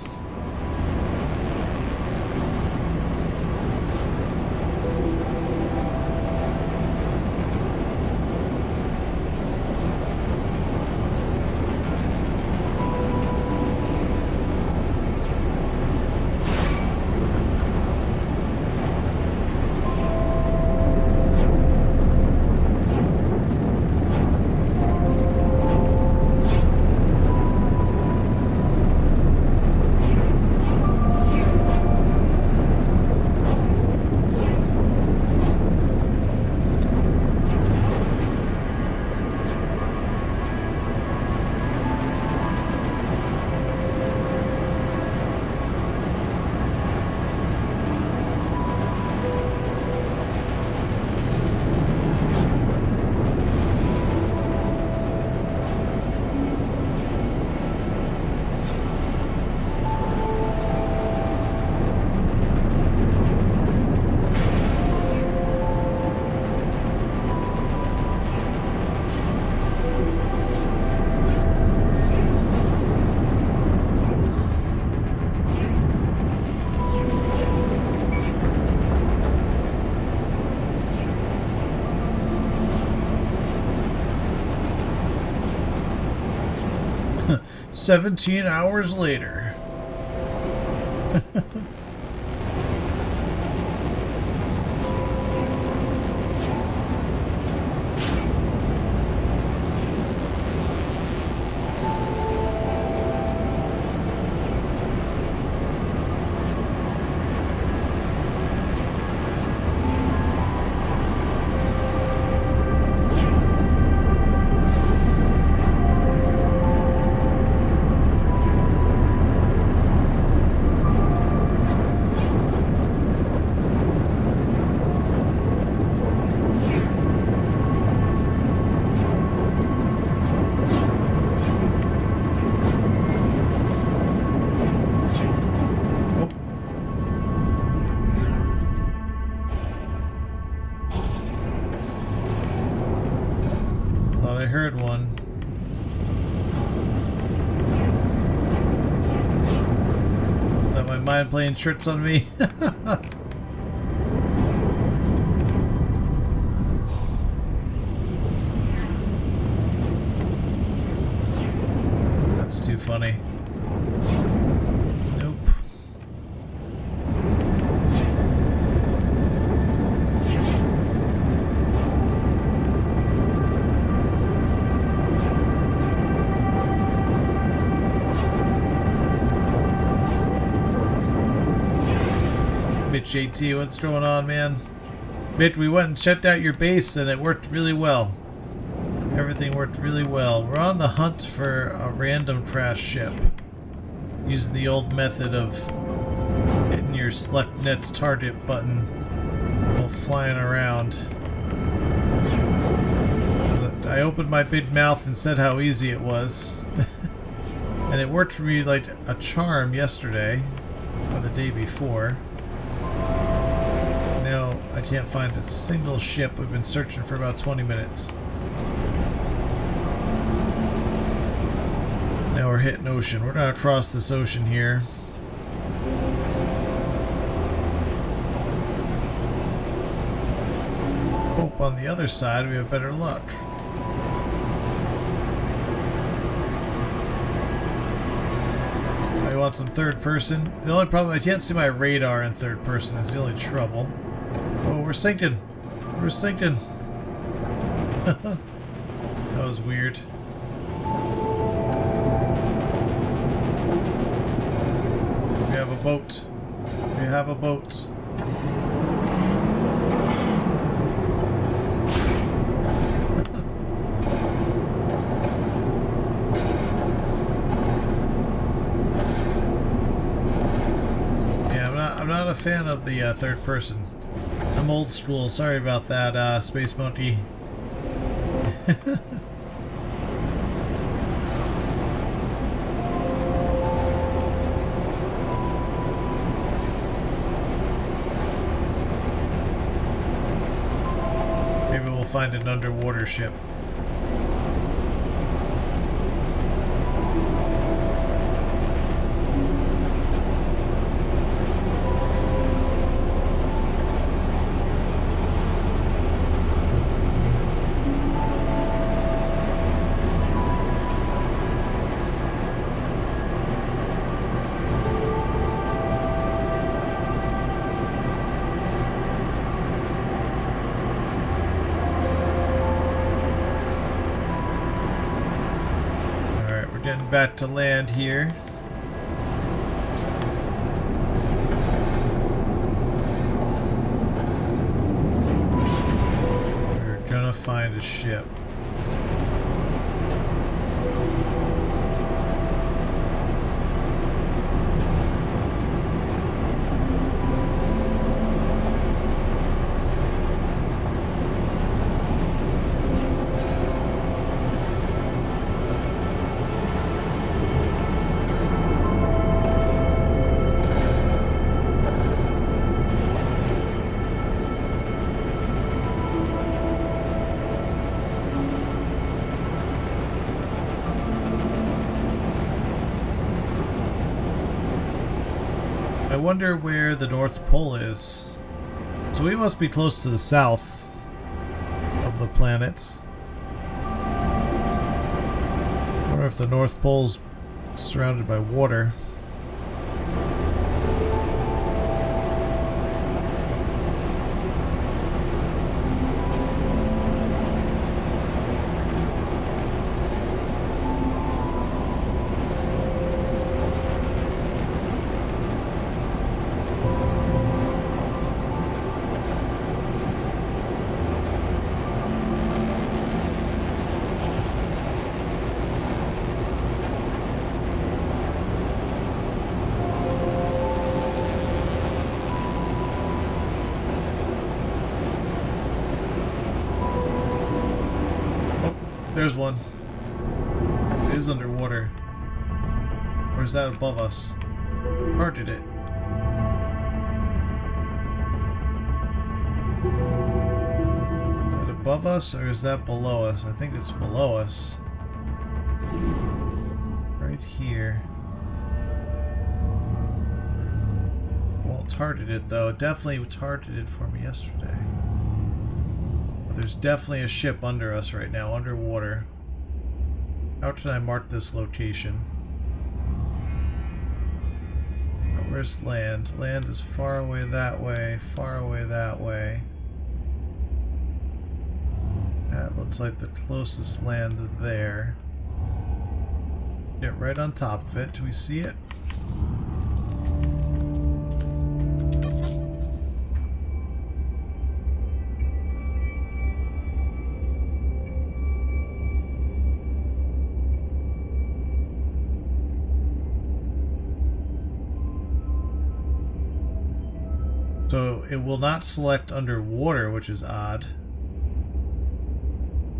"17 hours later." Thought I heard one. Is that my mind playing tricks on me? That's too funny. Nope. JT, what's going on, man? Mitch, we went and checked out your base and it worked really well. Everything worked really well. We're on the hunt for a random crash ship, using the old method of hitting your select net's target button while flying around. I opened my big mouth and said how easy it was. And it worked for me like a charm yesterday, or the day before. Now I can't find a single ship. We've been searching for about 20 minutes. Now we're hitting ocean. We're gonna cross this ocean here. Hope on the other side we have better luck. I want some third person. The only problem, I can't see my radar in third person. That's the only trouble. Oh, we're sinking. We're sinking. That was weird. We have a boat. We have a boat. I'm not a fan of the third person. I'm old school. Sorry about that, Space Monkey. Maybe we'll find an underwater ship. Getting back to land here. We're gonna find a ship. I wonder where the North Pole is. So we must be close to the south of the planet. I wonder if the North Pole's surrounded by water. There's one. It is underwater. Or is that above us? Parted it. Is that above us or is that below us? I think it's below us. Right here. Well, it targeted it though. It definitely targeted it for me yesterday. There's definitely a ship under us right now, underwater. How should I mark this location? Where's land? Land is far away that way, far away that way. That looks like the closest land there. Get right on top of it. Do we see it? So it will not select underwater, which is odd.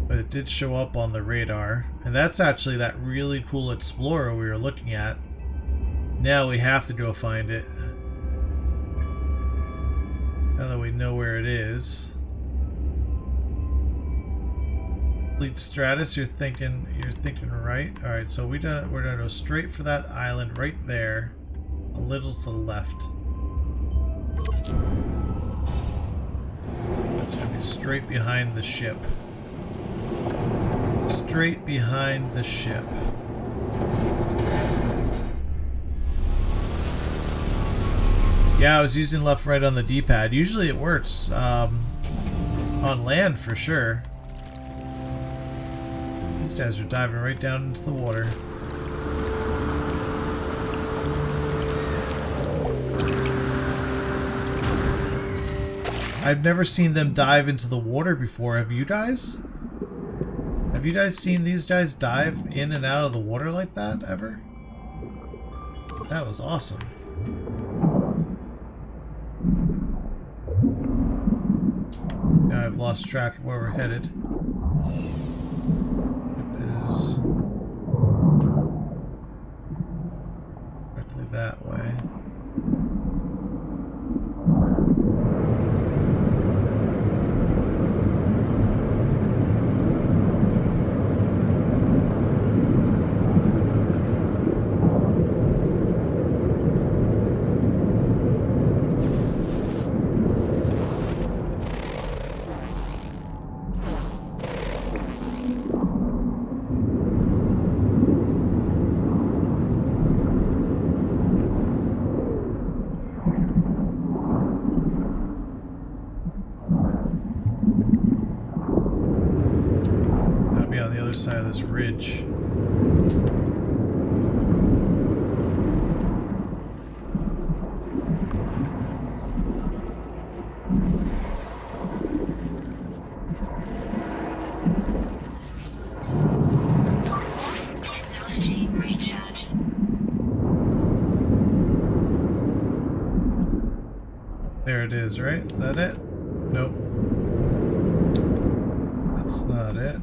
But it did show up on the radar. And that's actually that really cool explorer we were looking at. Now we have to go find it. Now that we know where it is. Fleet Stratus, you're thinking right. Alright, so we're gonna go straight for that island right there. A little to the left. It's going to be straight behind the ship. Straight behind the ship. Yeah, I was using left right on the D-pad. Usually it works. On On land, for sure. These guys are diving right down into the water. I've never seen them dive into the water before. Have you guys? Have you guys seen these guys dive in and out of the water like that, ever? That was awesome. Now I've lost track of where we're headed. It is directly that way. Side of this ridge. Technology recharge. There it is, right? Is that it? Nope. That's not it.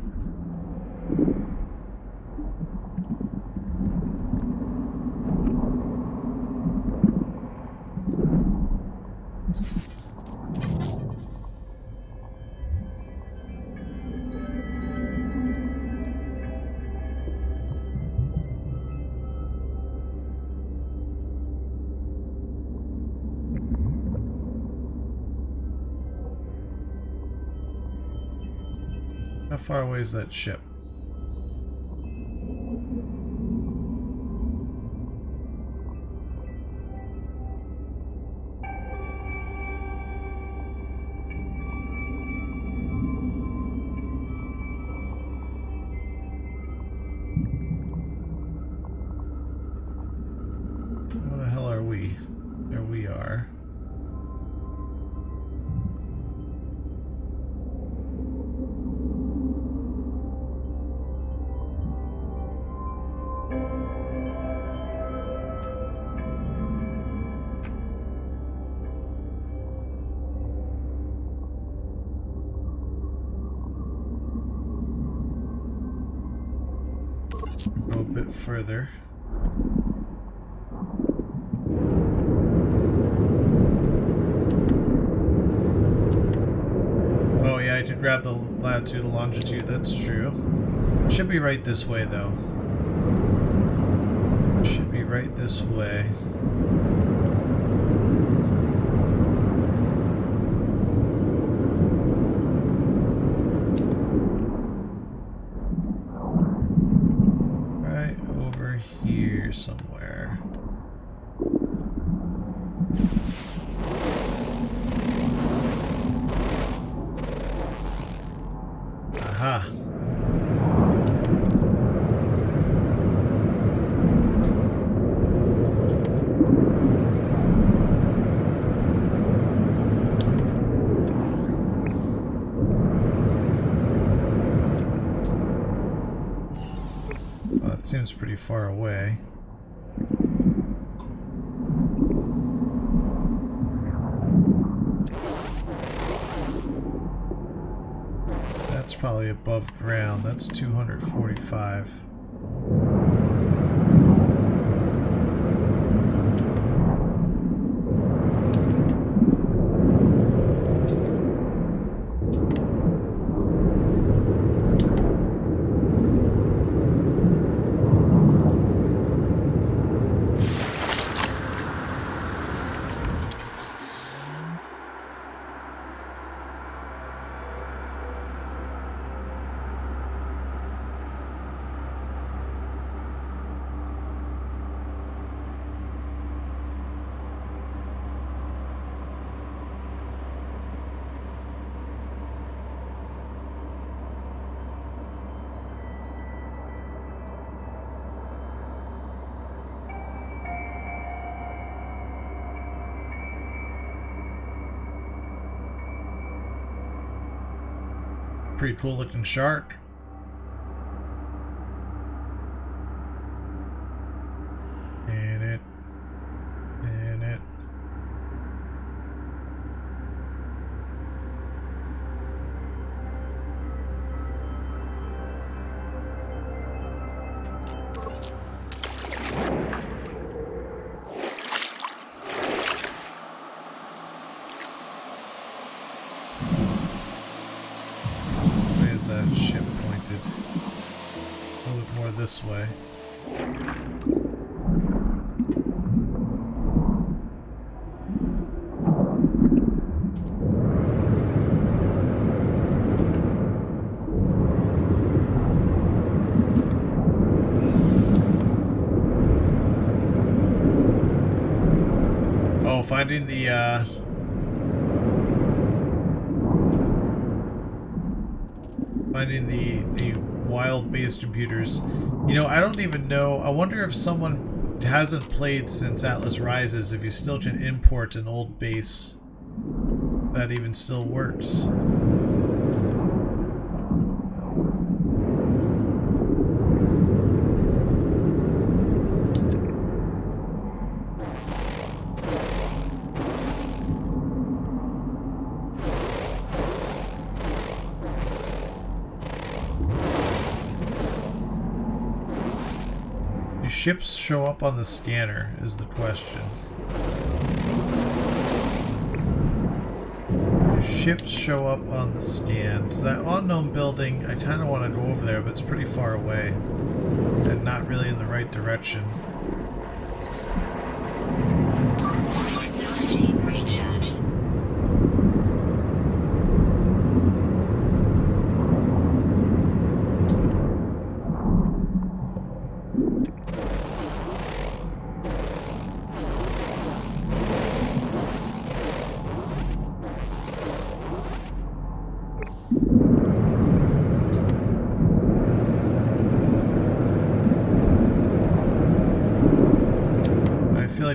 How far away is that ship? Where the hell are we? There we are. Go a bit further. Oh yeah, I did grab the latitude and longitude, that's true. Should be right this way though. Should be right this way. Somewhere. Aha. Well, that seems pretty far away. That's probably above ground. That's 245. pretty cool looking shark. And it. Where's that ship pointed? A little bit more this way. Oh, finding the wild base computers. You know, I don't even know. I wonder if someone hasn't played since Atlas Rises, if you still can import an old base that even still works. Ships show up on the scanner is the question. Do ships show up on the scan? So that unknown building, I kind of want to go over there, but it's pretty far away and not really in the right direction. Technology recharge.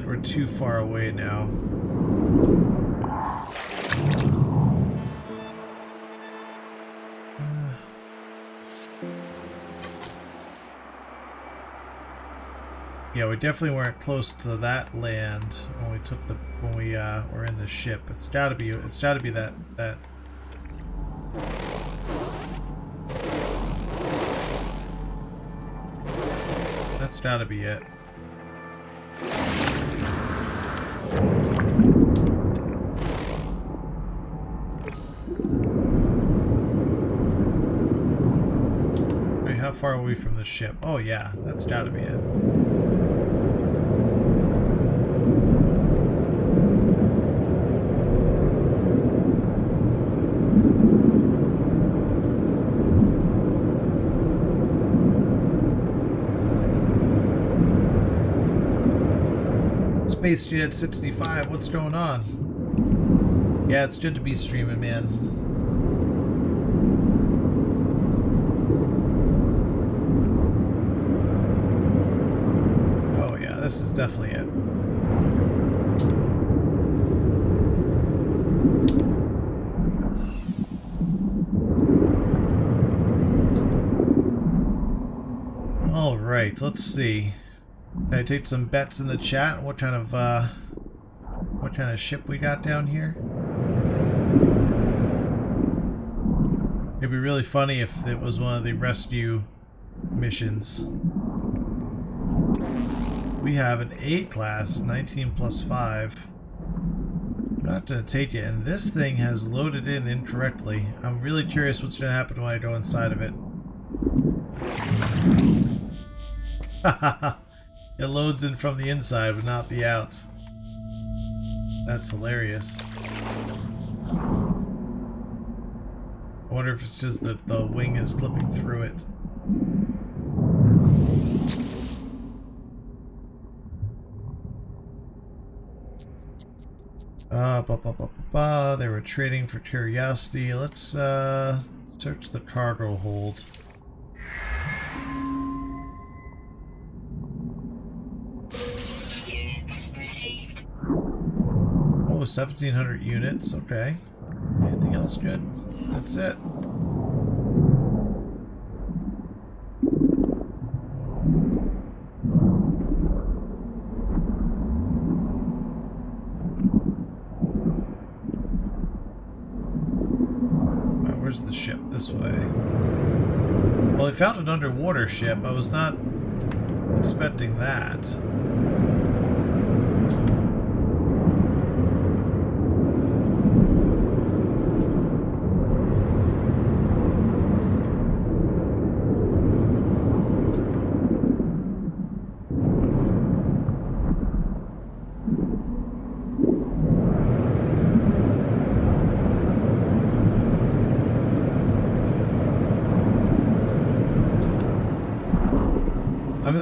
We're too far away now. Yeah, we definitely weren't close to that land when we took when we were in the ship. It's gotta be that. That's gotta be it. Wait, how far are we from the ship? Oh yeah, that's gotta be it. Space Jet 65, what's going on? Yeah, it's good to be streaming, man. Oh yeah, this is definitely it. All right, let's see. Can I take some bets in the chat? What kind of ship we got down here? It'd be really funny if it was one of the rescue missions. We have an A class, 19 plus 5. I'm not going to take it, and this thing has loaded in incorrectly. I'm really curious what's going to happen when I go inside of it. Hahaha. It loads in from the inside, but not the out. That's hilarious. I wonder if it's just that the wing is clipping through it. They were trading for curiosity. Let's search the cargo hold. Oh, 1,700 units. Okay. Anything else good? That's it. this way. Well, I found an underwater ship. I was not expecting that.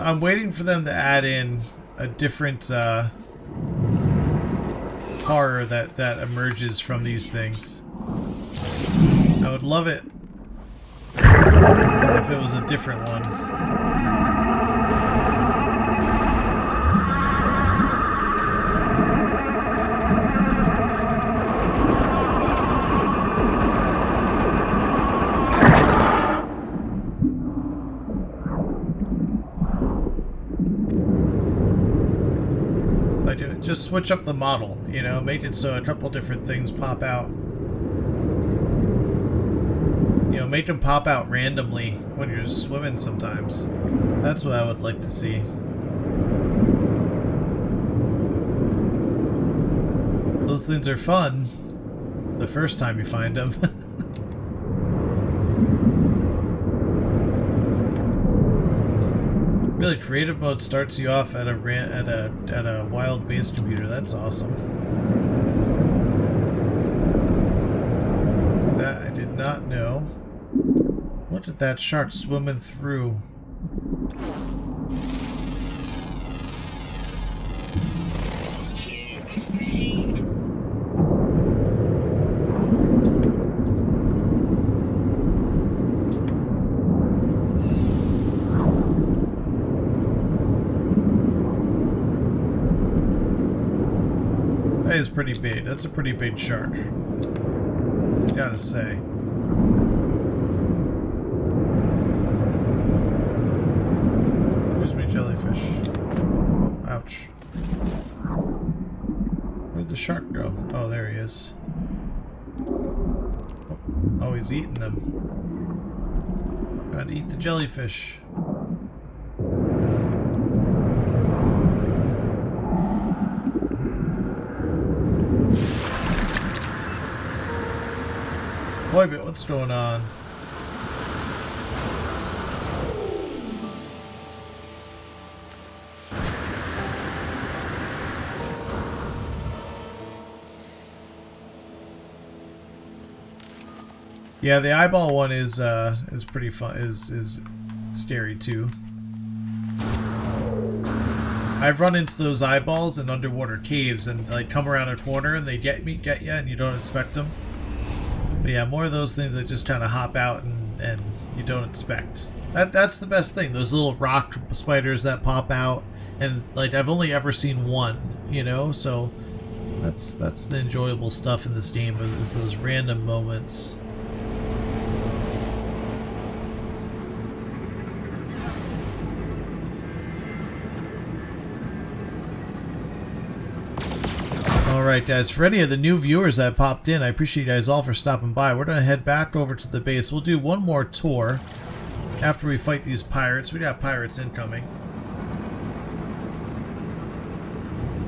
I'm waiting for them to add in a different horror that emerges from these things. I would love it if it was a different one. Just switch up the model, you know, make it so a couple different things pop out. You know, make them pop out randomly when you're just swimming sometimes. That's what I would like to see. Those things are fun the first time you find them. Really, creative mode starts you off at a wild base computer. That's awesome. That I did not know. Look at that shark swimming through. Geodes received. That is pretty big. That's a pretty big shark. Gotta say. Excuse me, jellyfish. Oh, ouch. Where'd the shark go? Oh, there he is. Oh, he's eating them. Gotta eat the jellyfish. Boy, but what's going on? Yeah, the eyeball one is pretty fun. Is scary too. I've run into those eyeballs in underwater caves, and they come around a corner and they get you, and you don't expect them. But yeah, more of those things that just kind of hop out and you don't expect. That's the best thing. Those little rock spiders that pop out, and like I've only ever seen one, you know. So that's the enjoyable stuff in this game is those random moments. Alright guys, for any of the new viewers that popped in, I appreciate you guys all for stopping by. We're going to head back over to the base. We'll do one more tour after we fight these pirates. We got pirates incoming.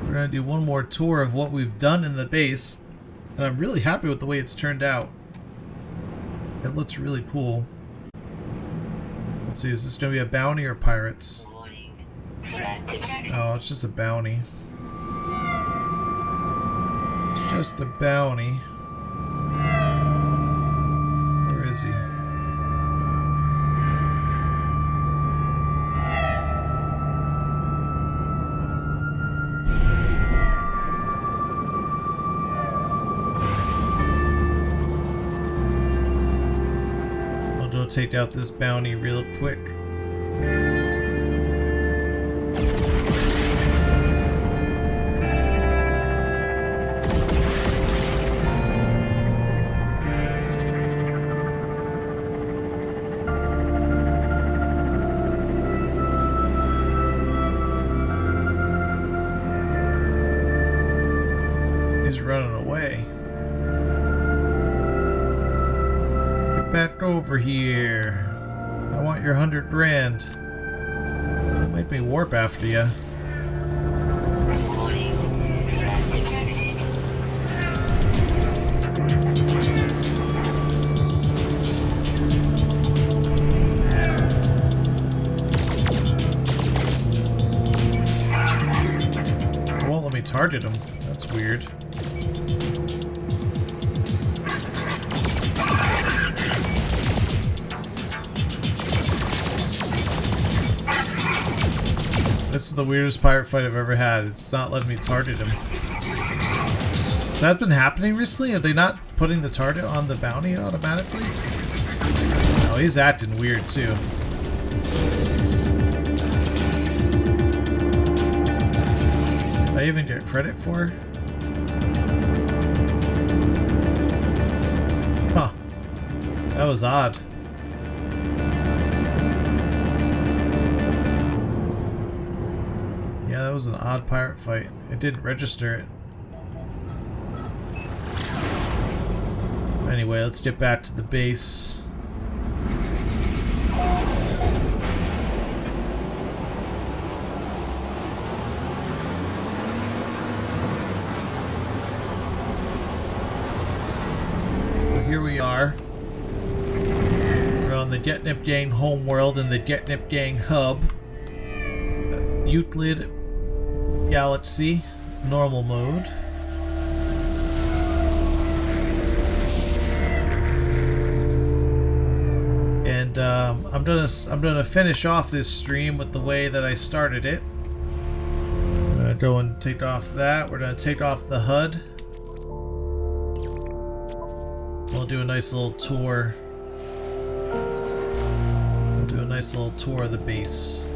We're going to do one more tour of what we've done in the base. And I'm really happy with the way it's turned out. It looks really cool. Let's see, is this going to be a bounty or pirates? Warning. Threat detected. Oh, it's just a bounty. Just a bounty. Where is he? I'll go take out this bounty real quick. Running away. Get back over here. I want your 100 grand. Don't make me warp after you. Reporting. Threat detected. It won't let me target him. That's weird. This is the weirdest pirate fight I've ever had. It's not letting me target him. Has that been happening recently? Are they not putting the target on the bounty automatically? Oh, he's acting weird too. Did I even get credit for? Huh. That was odd. Yeah, that was an odd pirate fight. It didn't register it. Anyway, let's get back to the base. Here we are. We're on the Getnip Gang homeworld in the Getnip Gang hub. Euclid Galaxy, normal mode. And I'm gonna finish off this stream with the way that I started it. I'm gonna go and take off that. We're gonna take off the HUD. We'll do a nice little tour. We'll do a nice little tour of the base.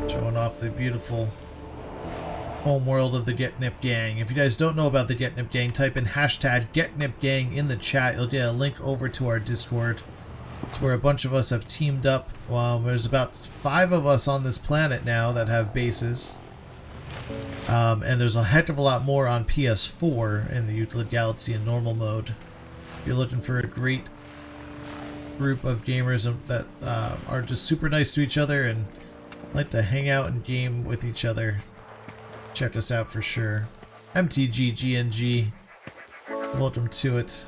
Showing off the beautiful homeworld of the Getnip Gang. If you guys don't know about the Getnip Gang, type in hashtag GetnipGang in the chat. You'll get a link over to our Discord. It's where a bunch of us have teamed up. There's about 5 of us on this planet now that have bases. And there's a heck of a lot more on PS4 in the Euclid Galaxy in normal mode. If you're looking for a great group of gamers that are just super nice to each other and like to hang out and game with each other, check us out for sure. MTGGNG, welcome to it.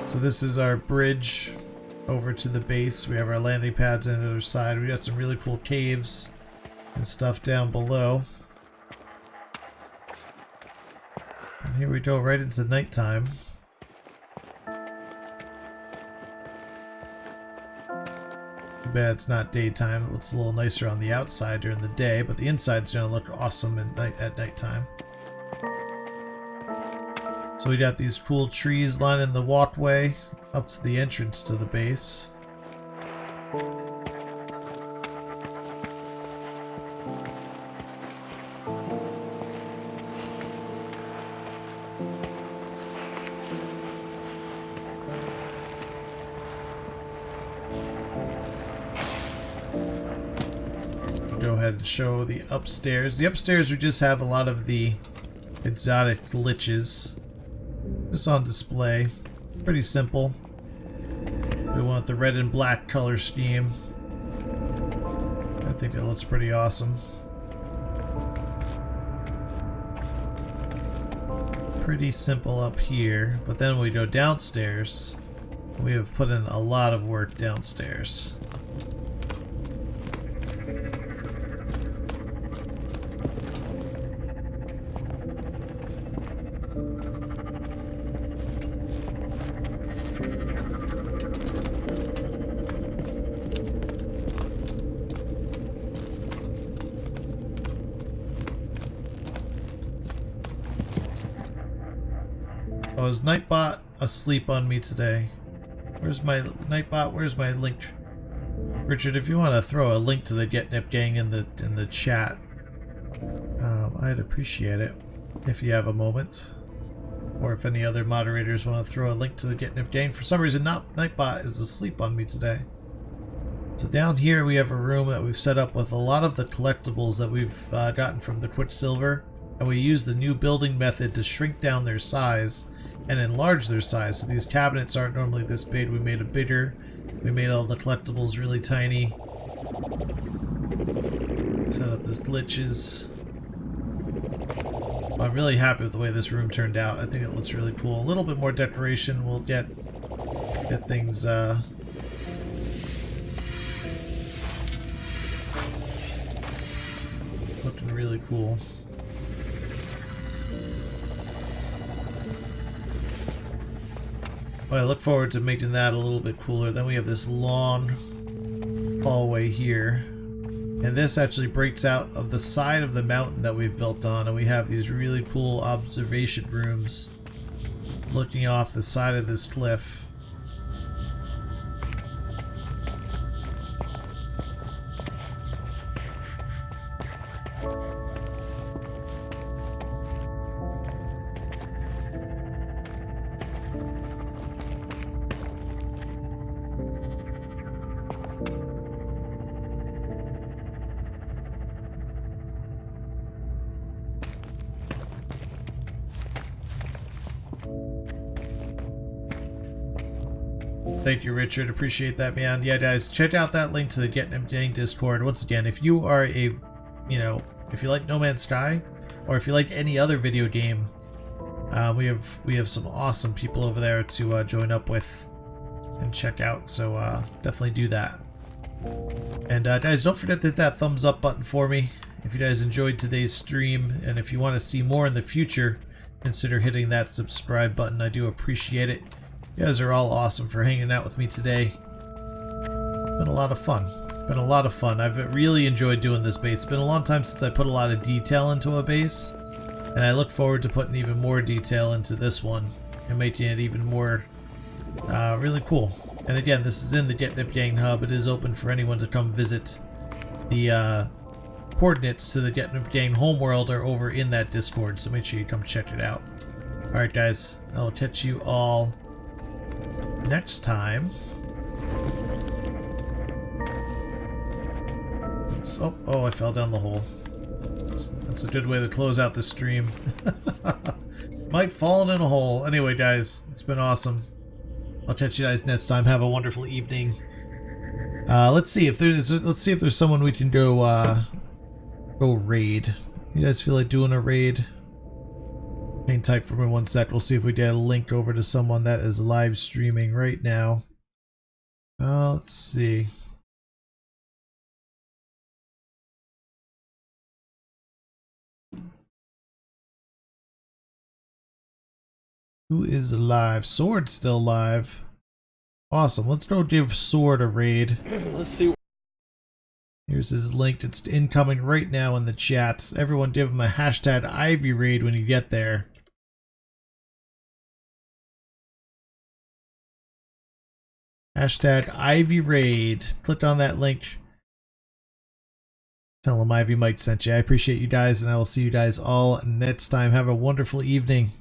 So this is our bridge over to the base. We have our landing pads on the other side. We got some really cool caves and stuff down below. And here we go right into nighttime. Too bad it's not daytime. It looks a little nicer on the outside during the day, but the inside's gonna look awesome at nighttime. So we got these cool trees lining the walkway up to the entrance to the base. Go ahead and show the upstairs. The upstairs we just have a lot of the exotic glitches just on display. Pretty simple. We want the red and black color scheme. I think it looks pretty awesome. Pretty simple up here, but then we go downstairs. We have put in a lot of work downstairs. Oh, is Nightbot asleep on me today? Where's my Nightbot? Where's my link? Richard, if you want to throw a link to the Getnip Gang in the chat, I'd appreciate it if you have a moment. Or if any other moderators want to throw a link to the Getnip Gang. For some reason, Nightbot is asleep on me today. So down here we have a room that we've set up with a lot of the collectibles that we've gotten from the Quicksilver, and we use the new building method to shrink down their size and enlarge their size. So these cabinets aren't normally this big. We made them bigger. We made all the collectibles really tiny. Set up this glitches. I'm really happy with the way this room turned out. I think it looks really cool. A little bit more decoration will get things looking really cool. Well, I look forward to making that a little bit cooler. Then we have this long hallway here. And this actually breaks out of the side of the mountain that we've built on, and we have these really cool observation rooms looking off the side of this cliff. Thank you, Richard. Appreciate that, man. Yeah, guys, check out that link to the Get Nip Gang Discord. Once again, if you are if you like No Man's Sky, or if you like any other video game, we have some awesome people over there to join up with and check out. So definitely do that. And guys, don't forget to hit that thumbs up button for me if you guys enjoyed today's stream, and if you want to see more in the future, consider hitting that subscribe button. I do appreciate it. You guys are all awesome for hanging out with me today. Been a lot of fun. I've really enjoyed doing this base. It's been a long time since I put a lot of detail into a base, and I look forward to putting even more detail into this one and making it even more really cool. And again, this is in the Get Nip Gang Hub. It is open for anyone to come visit. The coordinates to the Get Nip Gang homeworld are over in that Discord, so make sure you come check it out. Alright guys, I'll catch you all next time. Oh, I fell down the hole. That's a good way to close out the stream. Might fallen in a hole. Anyway, guys, it's been awesome. I'll catch you guys next time. Have a wonderful evening. Let's see if there's someone we can go raid. You guys feel like doing a raid? Hang tight for me one sec. We'll see if we get a link over to someone that is live streaming right now. Let's see. Who is live? Sword's still live. Awesome. Let's go give Sword a raid. Let's see. Here's his link. It's incoming right now in the chat. Everyone give him a hashtag Ivy raid when you get there. Hashtag Ivy raid. Click on that link. Tell him Ivy Mike sent you. I appreciate you guys, and I will see you guys all next time. Have a wonderful evening.